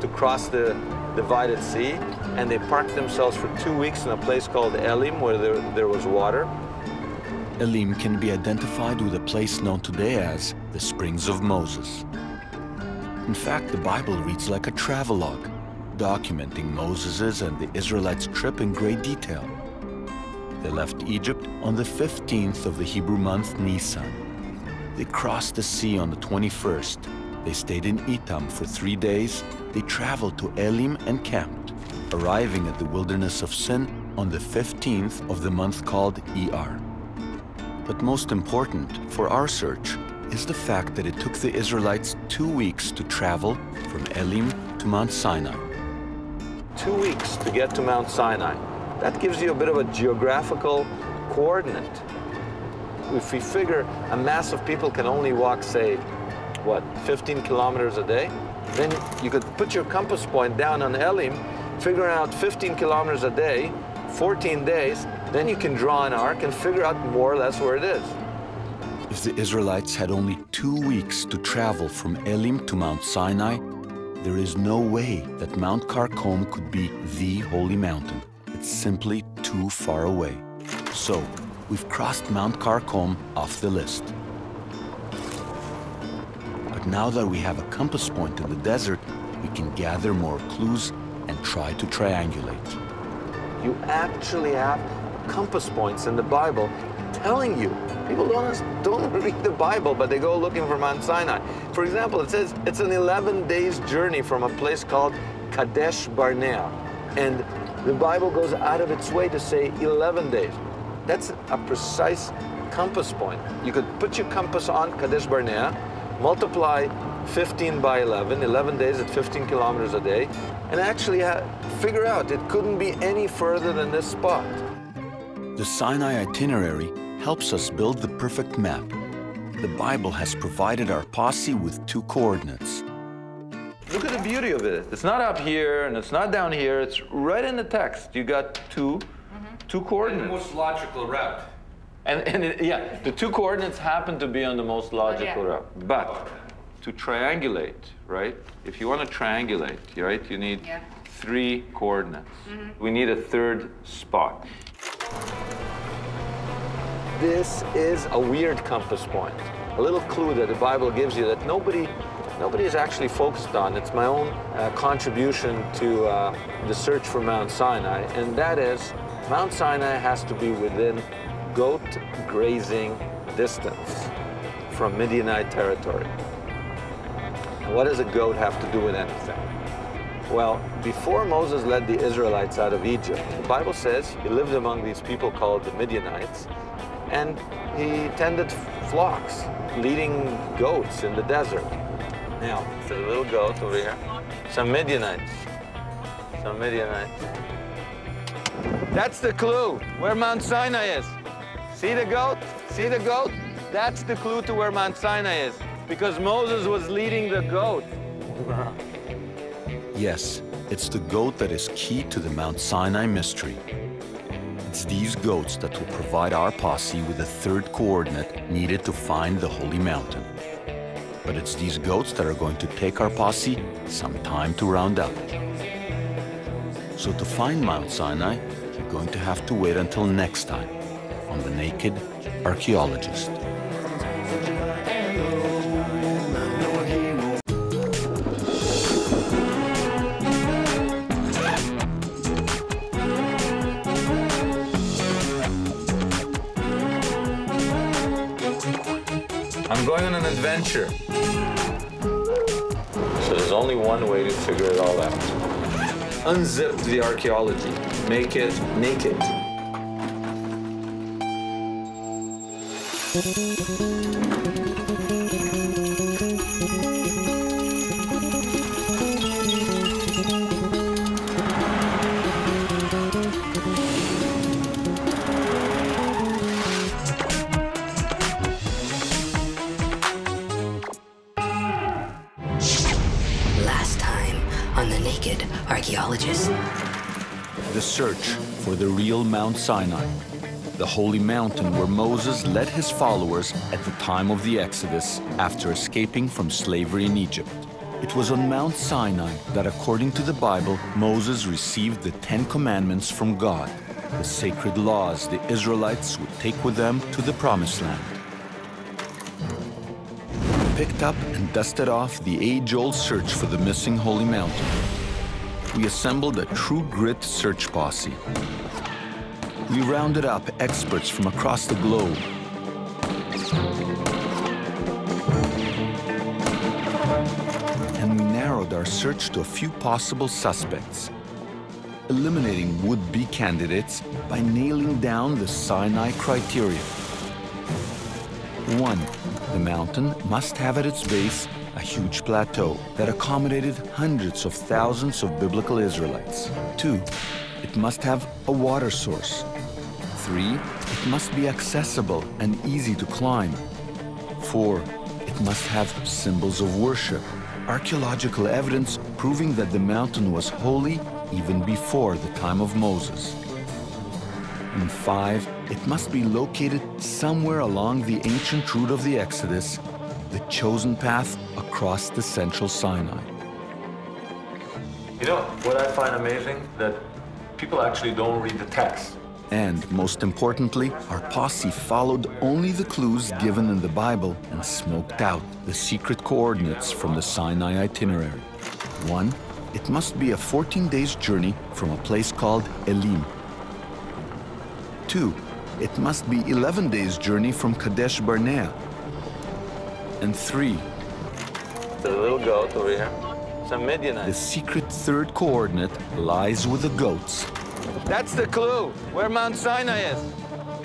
to cross the divided sea, and they parked themselves for 2 weeks in a place called Elim, where there was water. Elim can be identified with a place known today as the Springs of Moses. In fact, the Bible reads like a travelogue, documenting Moses's and the Israelites' trip in great detail. They left Egypt on the 15th of the Hebrew month Nisan. They crossed the sea on the 21st. They stayed in Etam for 3 days. They traveled to Elim and camped, arriving at the wilderness of Sin on the 15th of the month called Iyar. But most important for our search is the fact that it took the Israelites 2 weeks to travel from Elim to Mount Sinai. 2 weeks to get to Mount Sinai. That gives you a bit of a geographical coordinate. If we figure a mass of people can only walk, say, what, 15 kilometers a day, then you could put your compass point down on Elim, figure out 15 kilometers a day, 14 days, then you can draw an arc and figure out more or less where it is. If the Israelites had only 2 weeks to travel from Elim to Mount Sinai, there is no way that Mount Karkom could be the holy mountain. It's simply too far away. So, we've crossed Mount Karkom off the list. But now that we have a compass point in the desert, we can gather more clues and try to triangulate. You actually have compass points in the Bible telling you. People don't read the Bible, but they go looking for Mount Sinai. For example, it says it's an 11 days journey from a place called Kadesh Barnea. And the Bible goes out of its way to say 11 days. That's a precise compass point. You could put your compass on Kadesh Barnea, multiply 15 by 11, 11 days at 15 kilometers a day, and actually figure out it couldn't be any further than this spot. The Sinai itinerary helps us build the perfect map. The Bible has provided our posse with 2 coordinates. Look at the beauty of it. It's not up here and it's not down here. It's right in the text. You got two coordinates. And the most logical route. Yeah, the 2 coordinates happen to be on the most logical route. But to triangulate, right? If you want to triangulate, right, you need 3 coordinates. We need a 3rd spot. This is a weird compass point. A little clue that the Bible gives you that nobody is actually focused on. It's my own contribution to the search for Mount Sinai, and that is Mount Sinai has to be within goat grazing distance from Midianite territory. And what does a goat have to do with anything? Well, before Moses led the Israelites out of Egypt, the Bible says he lived among these people called the Midianites, and he tended flocks, leading goats in the desert. Now, there's a little goat over here. Some Midianites. That's the clue, where Mount Sinai is. See the goat? See the goat? That's the clue to where Mount Sinai is, because Moses was leading the goat. Yes, it's the goat that is key to the Mount Sinai mystery. It's these goats that will provide our posse with the third coordinate needed to find the Holy Mountain. But it's these goats that are going to take our posse some time to round up. So to find Mount Sinai, you're going to have to wait until next time on The Naked Archaeologist. I'm going on an adventure. So there's only one way to figure it all out. Unzip the archaeology. Make it naked. Archaeologist. The search for the real Mount Sinai, the holy mountain where Moses led his followers at the time of the Exodus after escaping from slavery in Egypt. It was on Mount Sinai that, according to the Bible, Moses received the 10 Commandments from God, the sacred laws the Israelites would take with them to the Promised Land. We picked up and dusted off the age-old search for the missing holy mountain. We assembled a true grit search posse. We rounded up experts from across the globe. And we narrowed our search to a few possible suspects, eliminating would-be candidates by nailing down the Sinai criteria. 1. The mountain must have at its base a huge plateau that accommodated hundreds of thousands of biblical Israelites. 2. It must have a water source. 3. It must be accessible and easy to climb. 4. It must have symbols of worship, archaeological evidence proving that the mountain was holy even before the time of Moses. And 5. It must be located somewhere along the ancient route of the Exodus, the chosen path across the central Sinai. You know what I find amazing? That people actually don't read the text. And most importantly, our posse followed only the clues given in the Bible and smoked out the secret coordinates from the Sinai itinerary. 1. It must be a 14 days journey from a place called Elim. 2. It must be 11 days journey from Kadesh Barnea. And 3. There's a little goat over here. Some Midianites. The secret third coordinate lies with the goats. That's the clue, where Mount Sinai is.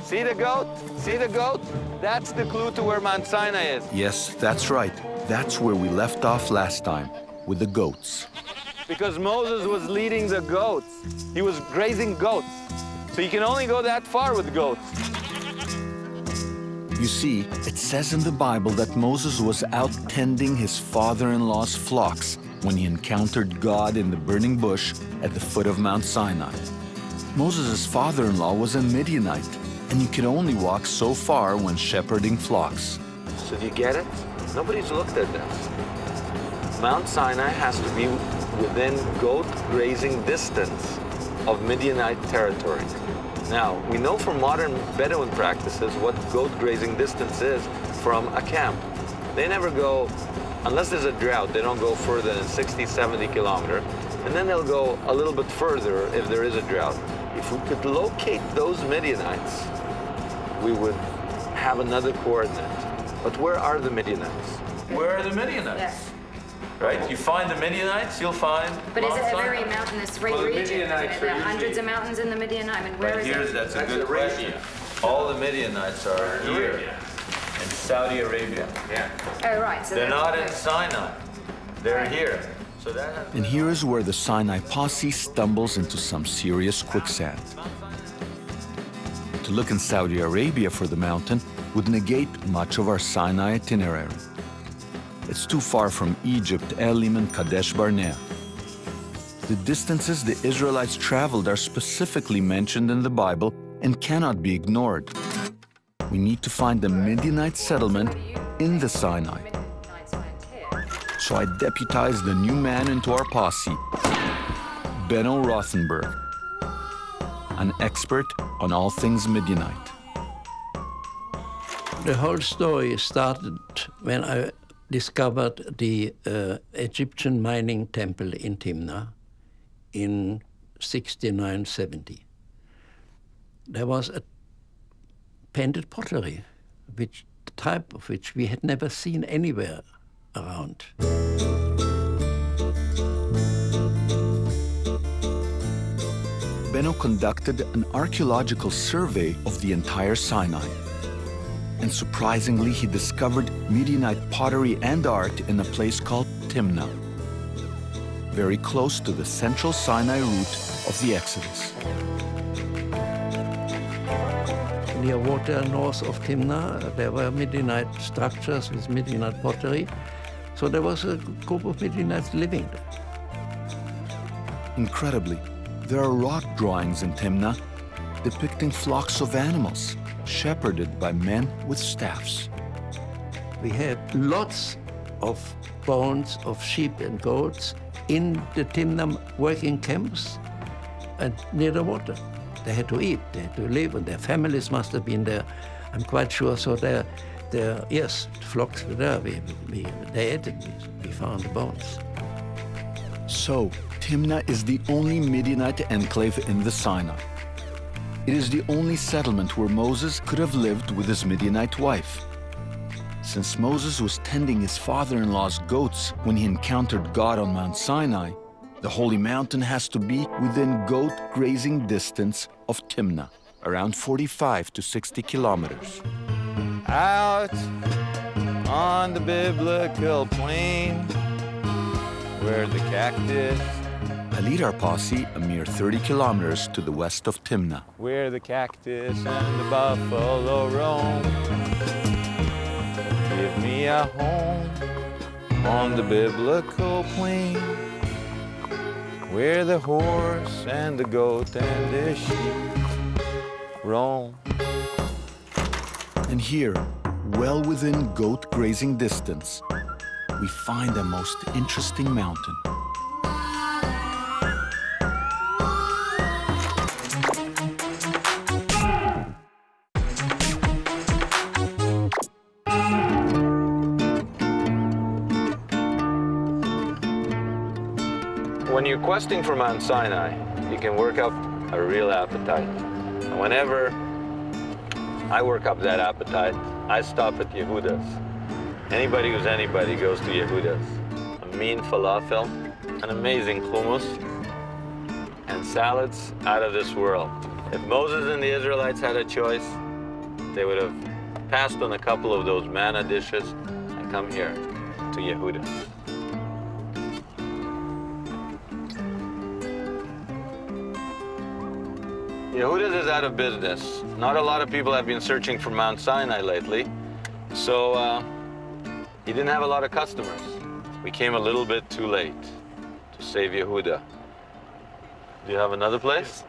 See the goat? See the goat? That's the clue to where Mount Sinai is. Yes, that's right. That's where we left off last time, with the goats. Because Moses was leading the goats. He was grazing goats. So you can only go that far with goats. You see, it says in the Bible that Moses was out tending his father-in-law's flocks when he encountered God in the burning bush at the foot of Mount Sinai. Moses' father-in-law was a Midianite, and you could only walk so far when shepherding flocks. So do you get it? Nobody's looked at this. Mount Sinai has to be within goat grazing distance of Midianite territory. Now, we know from modern Bedouin practices what goat grazing distance is from a camp. They never go, unless there's a drought, they don't go further than 60, 70 kilometers. And then they'll go a little bit further if there is a drought. If we could locate those Midianites, we would have another coordinate. But where are the Midianites? Where are the Midianites? Yes. Right? You find the Midianites, you'll find. But is it a very mountainous region? There are hundreds of mountains in the Midianite. I mean, where is it? That's a good question. All the Midianites are here in Saudi Arabia. Yeah. Oh, right. So they're not in Sinai. They're here. So that. And here is where the Sinai posse stumbles into some serious quicksand. To look in Saudi Arabia for the mountain would negate much of our Sinai itinerary. It's too far from Egypt, Elim, and Kadesh Barnea. The distances the Israelites traveled are specifically mentioned in the Bible and cannot be ignored. We need to find the Midianite settlement in the Sinai. So I deputized a new man into our posse, Benno Rothenberg, an expert on all things Midianite. The whole story started when I discovered the Egyptian mining temple in Timnah in 69-70. There was a painted pottery, the type of which we had never seen anywhere around. Benno conducted an archaeological survey of the entire Sinai. And surprisingly, he discovered Midianite pottery and art in a place called Timnah, very close to the central Sinai route of the Exodus. Near water north of Timnah, there were Midianite structures with Midianite pottery. So there was a group of Midianites living there. Incredibly, there are rock drawings in Timnah depicting flocks of animals, shepherded by men with staffs. We had lots of bones of sheep and goats in the Timnah working camps and near the water. They had to eat, they had to live, and their families must have been there, I'm quite sure. So yes, flocks were there. They ate it, we found the bones. So, Timnah is the only Midianite enclave in the Sinai. It is the only settlement where Moses could have lived with his Midianite wife. Since Moses was tending his father-in-law's goats when he encountered God on Mount Sinai, the holy mountain has to be within goat grazing distance of Timnah, around 45 to 60 kilometers. Out on the biblical plain where the cactus. I lead our posse a mere 30 kilometers to the west of Timnah. Where the cactus and the buffalo roam. Give me a home on the biblical plain where the horse and the goat and the sheep roam. And here, well within goat grazing distance, we find a most interesting mountain. When you're questing for Mount Sinai, you can work up a real appetite. And whenever I work up that appetite, I stop at Yehuda's. Anybody who's anybody goes to Yehuda's. A mean falafel, an amazing hummus, and salads out of this world. If Moses and the Israelites had a choice, they would have passed on a couple of those manna dishes and come here to Yehuda's. Yehuda's is out of business. Not a lot of people have been searching for Mount Sinai lately, so he didn't have a lot of customers. We came a little bit too late to save Yehuda. Do you have another place?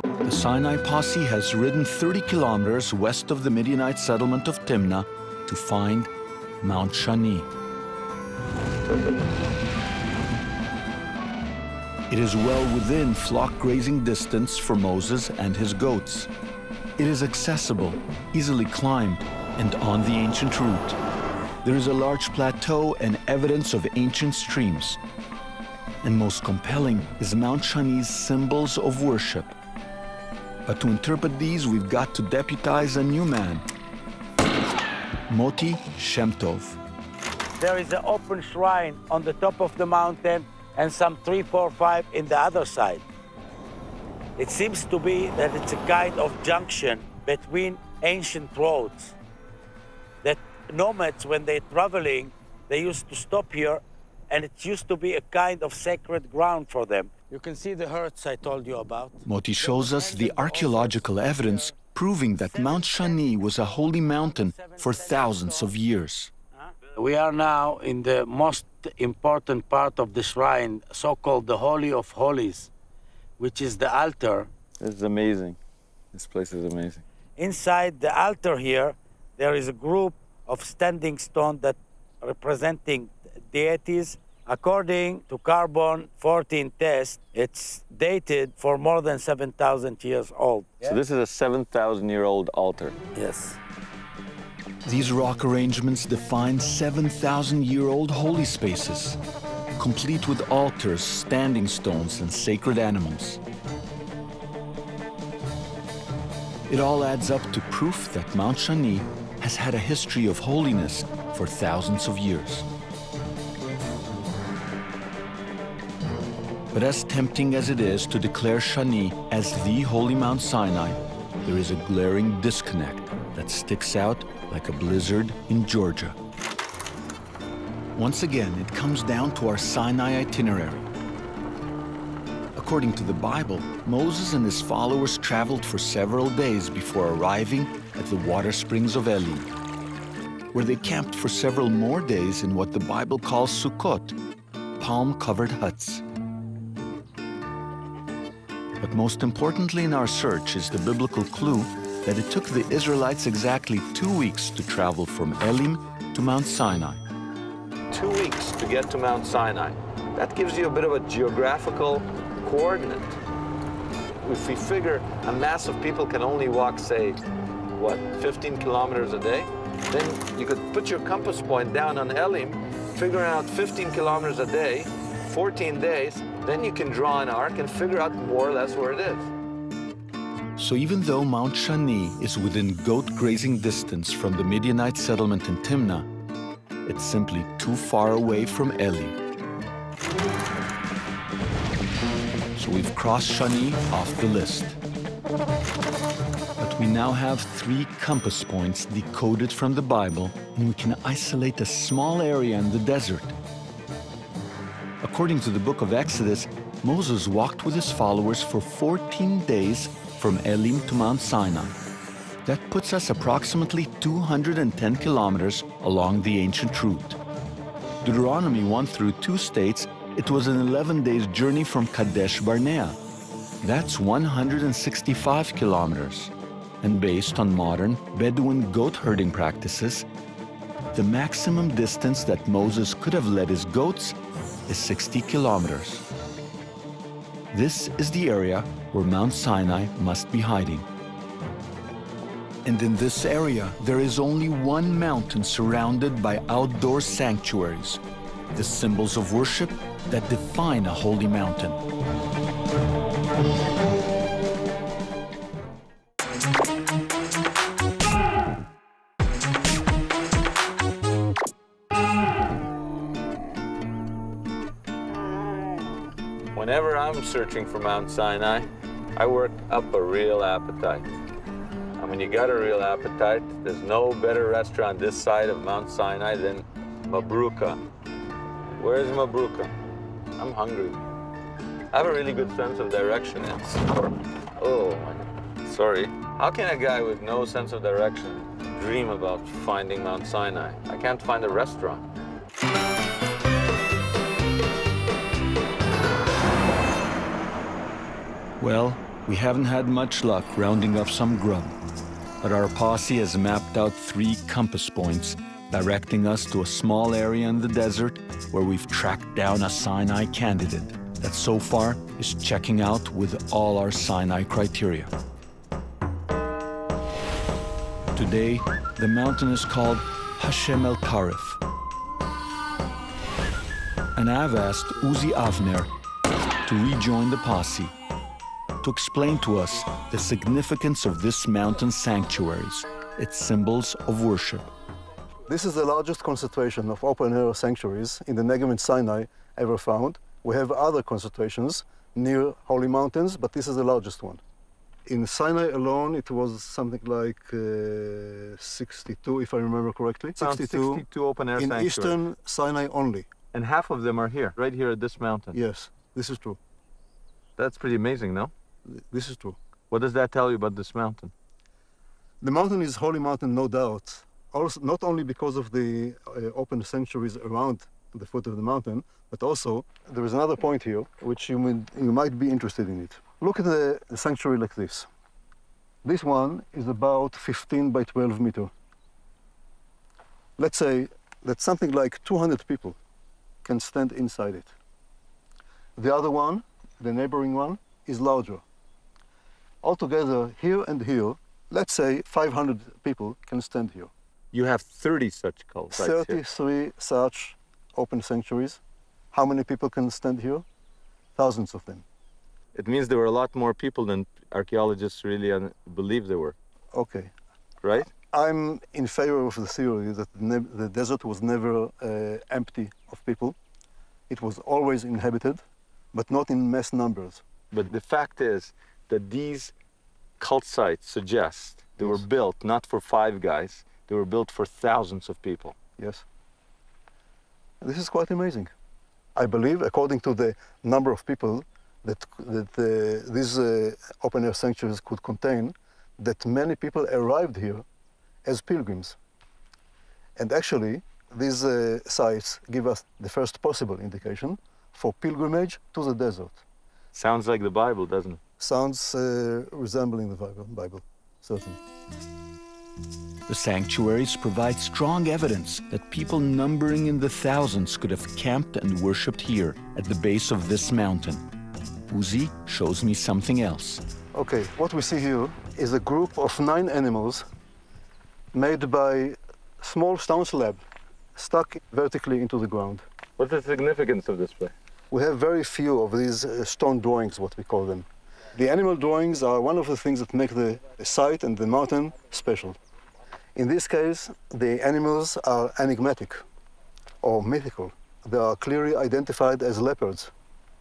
The Sinai posse has ridden 30 kilometers west of the Midianite settlement of Timnah to find Mount Shani. It is well within flock grazing distance for Moses and his goats. It is accessible, easily climbed, and on the ancient route. There is a large plateau and evidence of ancient streams. And most compelling is Mount Shani's symbols of worship. But to interpret these, we've got to deputize a new man, Moti Shem Tov. There is an open shrine on the top of the mountain and some 3, 4, 5 in the other side. It seems to be that it's a kind of junction between ancient roads. That nomads, when they're traveling, they used to stop here, and it used to be a kind of sacred ground for them. You can see the herds I told you about. Moti shows us the archaeological evidence proving that Mount Shani was a holy mountain for thousands of years. We are now in the most important part of the shrine, so-called the Holy of Holies, which is the altar. This is amazing. This place is amazing. Inside the altar here, there is a group of standing stones that representing deities. According to carbon-14 test, it's dated for more than 7,000 years old. So this is a 7,000-year-old altar. Yes. These rock arrangements define 7,000-year-old holy spaces, complete with altars, standing stones, and sacred animals. It all adds up to proof that Mount Shani has had a history of holiness for thousands of years. But as tempting as it is to declare Shani as the holy Mount Sinai, there is a glaring disconnect that sticks out like a blizzard in Georgia. Once again, it comes down to our Sinai itinerary. According to the Bible, Moses and his followers traveled for several days before arriving at the water springs of Elim, where they camped for several more days in what the Bible calls Sukkot, palm-covered huts. But most importantly in our search is the biblical clue that it took the Israelites exactly 2 weeks to travel from Elim to Mount Sinai. 2 weeks to get to Mount Sinai. That gives you a bit of a geographical coordinate. If we figure a mass of people can only walk, say, what, 15 kilometers a day, then you could put your compass point down on Elim, figure out 15 kilometers a day, 14 days, then you can draw an arc and figure out more or less where it is. So even though Mount Shani is within goat grazing distance from the Midianite settlement in Timnah, it's simply too far away from Elim. So we've crossed Shani off the list. But we now have 3 compass points decoded from the Bible, and we can isolate a small area in the desert. According to the book of Exodus, Moses walked with his followers for 14 days from Elim to Mount Sinai. That puts us approximately 210 kilometers along the ancient route. Deuteronomy 1-2 states it was an 11 days journey from Kadesh Barnea. That's 165 kilometers. And based on modern Bedouin goat herding practices, the maximum distance that Moses could have led his goats is 60 kilometers. This is the area where Mount Sinai must be hiding. And in this area, there is only one mountain surrounded by outdoor sanctuaries, the symbols of worship that define a holy mountain. Whenever I'm searching for Mount Sinai, I work up a real appetite. And when you got a real appetite, there's no better restaurant this side of Mount Sinai than Mabruka. Where's Mabruka? I'm hungry. I have a really good sense of direction. Oh, sorry. How can a guy with no sense of direction dream about finding Mount Sinai? I can't find a restaurant. Well, we haven't had much luck rounding up some grub, but our posse has mapped out 3 compass points, directing us to a small area in the desert where we've tracked down a Sinai candidate that so far is checking out with all our Sinai criteria. Today, the mountain is called Hashem El-Tarif. And I've asked Uzi Avner to rejoin the posse to explain to us the significance of this mountain's sanctuaries, its symbols of worship. This is the largest concentration of open-air sanctuaries in the Negev and Sinai ever found. We have other concentrations near holy mountains, but this is the largest one. In Sinai alone, it was something like 62, if I remember correctly. 62 open-air in sanctuaries. eastern Sinai only. And half of them are here, right here at this mountain. Yes, this is true. That's pretty amazing, no? This is true. What does that tell you about this mountain? The mountain is holy mountain, no doubt. Also, not only because of the open sanctuaries around the foot of the mountain, but also there is another point here which you might be interested in it. Look at the sanctuary like this. This one is about 15 by 12 meters. Let's say that something like 200 people can stand inside it. The other one, the neighboring one, is larger. Altogether, here and here, let's say 500 people can stand here. You have 30 such cult sites 33 here. such open sanctuaries. How many people can stand here? Thousands of them. It means there were a lot more people than archaeologists really believe there were. Okay. Right? I'm in favor of the theory that the desert was never empty of people. It was always inhabited, but not in mass numbers. But the fact is that these cult sites suggest they were built not for 5 guys, they were built for thousands of people. Yes. This is quite amazing. I believe, according to the number of people that these open-air sanctuaries could contain, that many people arrived here as pilgrims. And actually, these sites give us the first possible indication for pilgrimage to the desert. Sounds like the Bible, doesn't it? Sounds resembling the Bible, certainly. The sanctuaries provide strong evidence that people numbering in the thousands could have camped and worshipped here at the base of this mountain. Uzi shows me something else. Okay, what we see here is a group of 9 animals made by small stone slab stuck vertically into the ground. What's the significance of this place? We have very few of these stone drawings, what we call them. The animal drawings are one of the things that make the site and the mountain special. In this case, the animals are enigmatic or mythical. They are clearly identified as leopards.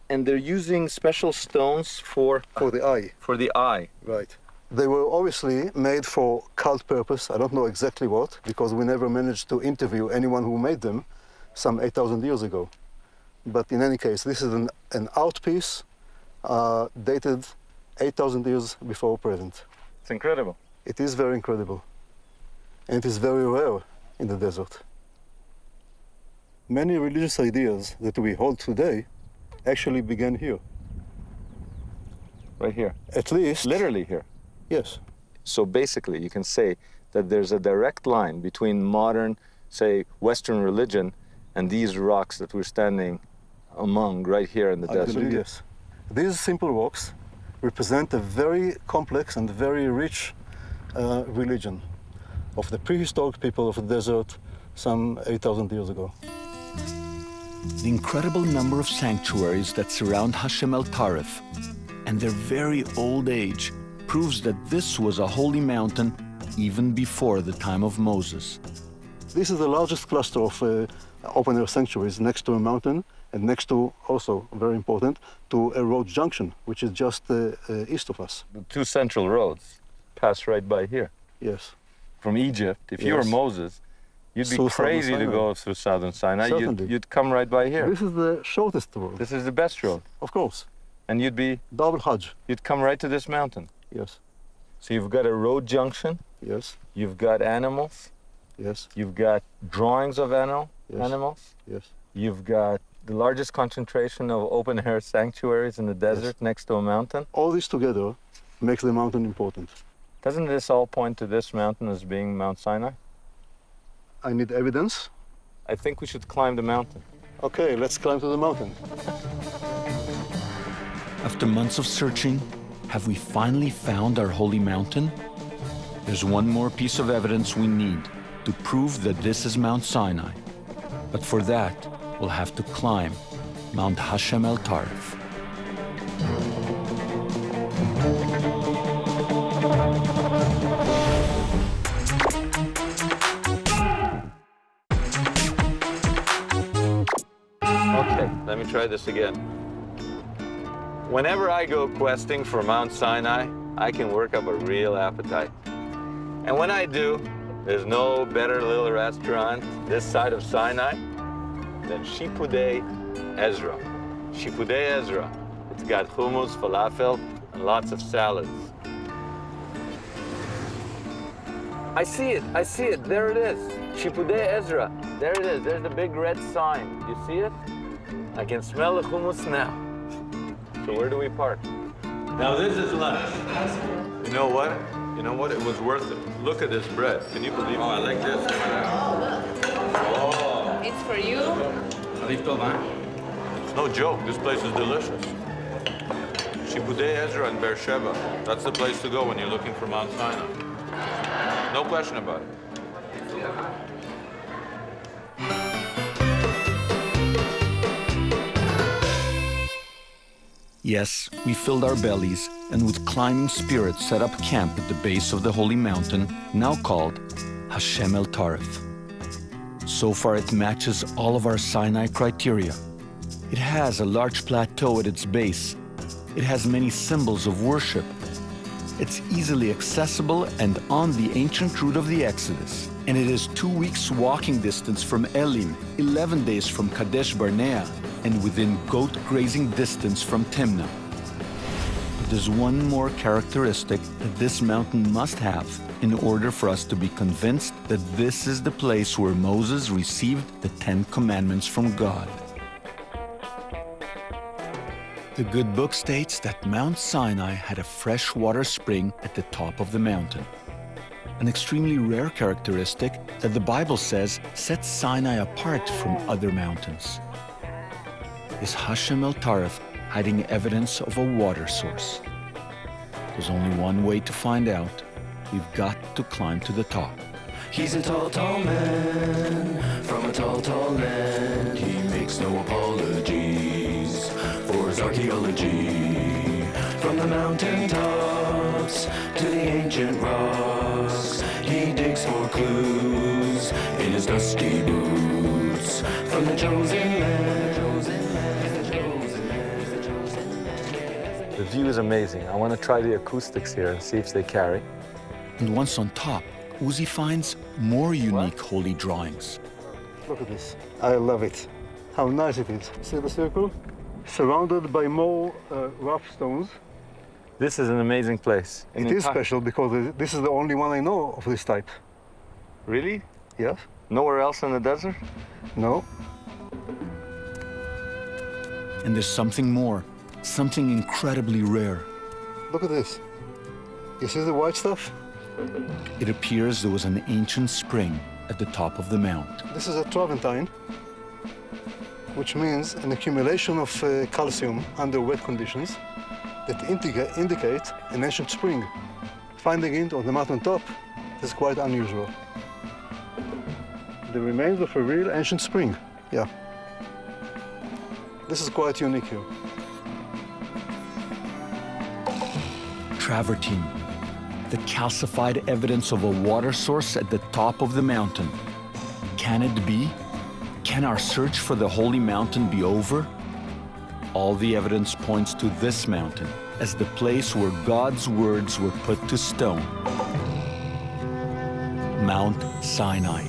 And they're using special stones for the eye. For the eye. Right. They were obviously made for cult purpose. I don't know exactly what, because we never managed to interview anyone who made them some 8,000 years ago. But in any case, this is an art piece dated 8,000 years before present. It's incredible. It is very incredible. And it is very rare in the desert. Many religious ideas that we hold today actually began here. Right here? At least. Literally here? Yes. So basically, you can say that there's a direct line between modern, say, Western religion and these rocks that we're standing among right here in the desert. Believe, yes. These simple rocks represent a very complex and very rich religion of the prehistoric people of the desert some 8,000 years ago. The incredible number of sanctuaries that surround Hashem el-Tarif and their very old age proves that this was a holy mountain even before the time of Moses. This is the largest cluster of open-air sanctuaries next to a mountain and next to, also very important, to a road junction, which is just east of us. The 2 central roads pass right by here. Yes. From Egypt, if you were Moses, you'd be crazy to go through southern Sinai. You'd come right by here. This is the shortest road. This is the best road. Of course. And you'd be... Double Hajj. You'd come right to this mountain. Yes. So you've got a road junction. Yes. You've got animals. Yes. You've got drawings of animals. Yes. You've got the largest concentration of open-air sanctuaries in the desert next to a mountain. All this together makes the mountain important. Doesn't this all point to this mountain as being Mount Sinai? I need evidence. I think we should climb the mountain. Okay, let's climb to the mountain. After months of searching, have we finally found our holy mountain? There's one more piece of evidence we need to prove that this is Mount Sinai. But for that, we'll have to climb Mount Hashem el-Tarif. Okay, let me try this again. Whenever I go questing for Mount Sinai, I can work up a real appetite. And when I do, there's no better little restaurant this side of Sinai than Shipudei Ezra. Shipudei Ezra. It's got hummus, falafel, and lots of salads. I see it. I see it. There it is. Shipudei Ezra. There it is. There's the big red sign. You see it? I can smell the hummus now. So where do we park? Now this is lunch. You know what? You know what? It was worth it. Look at this bread. Can you believe it? Oh, I like this. Oh. It's for you. It's no joke. This place is delicious. Shipudei Ezra in Beersheba. That's the place to go when you're looking for Mount Sinai. No question about it. Yes, we filled our bellies and with climbing spirits set up camp at the base of the holy mountain, now called Hashem El-Taref. So far it matches all of our Sinai criteria. It has a large plateau at its base. It has many symbols of worship. It's easily accessible and on the ancient route of the Exodus. And it is 2 weeks walking distance from Elim, 11 days from Kadesh Barnea, and within goat grazing distance from Timnah. But there's one more characteristic that this mountain must have in order for us to be convinced that this is the place where Moses received the 10 Commandments from God. The good book states that Mount Sinai had a fresh water spring at the top of the mountain. An extremely rare characteristic that the Bible says sets Sinai apart from other mountains. Is Hashem El-Taref hiding evidence of a water source? There's only one way to find out. We've got to climb to the top. He's a tall, tall man from a tall, tall land. He makes no apologies for his archaeology. From the mountain tops to the ancient rocks, he digs for clues in his dusty boots. From the chosen land. The view is amazing. I want to try the acoustics here and see if they carry. And once on top, Uzi finds more unique holy drawings. Look at this. I love it. How nice it is. See the circle? Surrounded by more rough stones. This is an amazing place. It is special because this is the only one I know of this type. Really? Yes. Nowhere else in the desert? No. And there's something more, something incredibly rare. Look at this. You see the white stuff? It appears there was an ancient spring at the top of the mount. This is a Traventine, which means an accumulation of calcium under wet conditions that indicate an ancient spring. Finding it on the mountain top is quite unusual. The remains of a real ancient spring, yeah. This is quite unique here. Travertine, the calcified evidence of a water source at the top of the mountain. Can it be? Can our search for the holy mountain be over? All the evidence points to this mountain as the place where God's words were put to stone. Mount Sinai.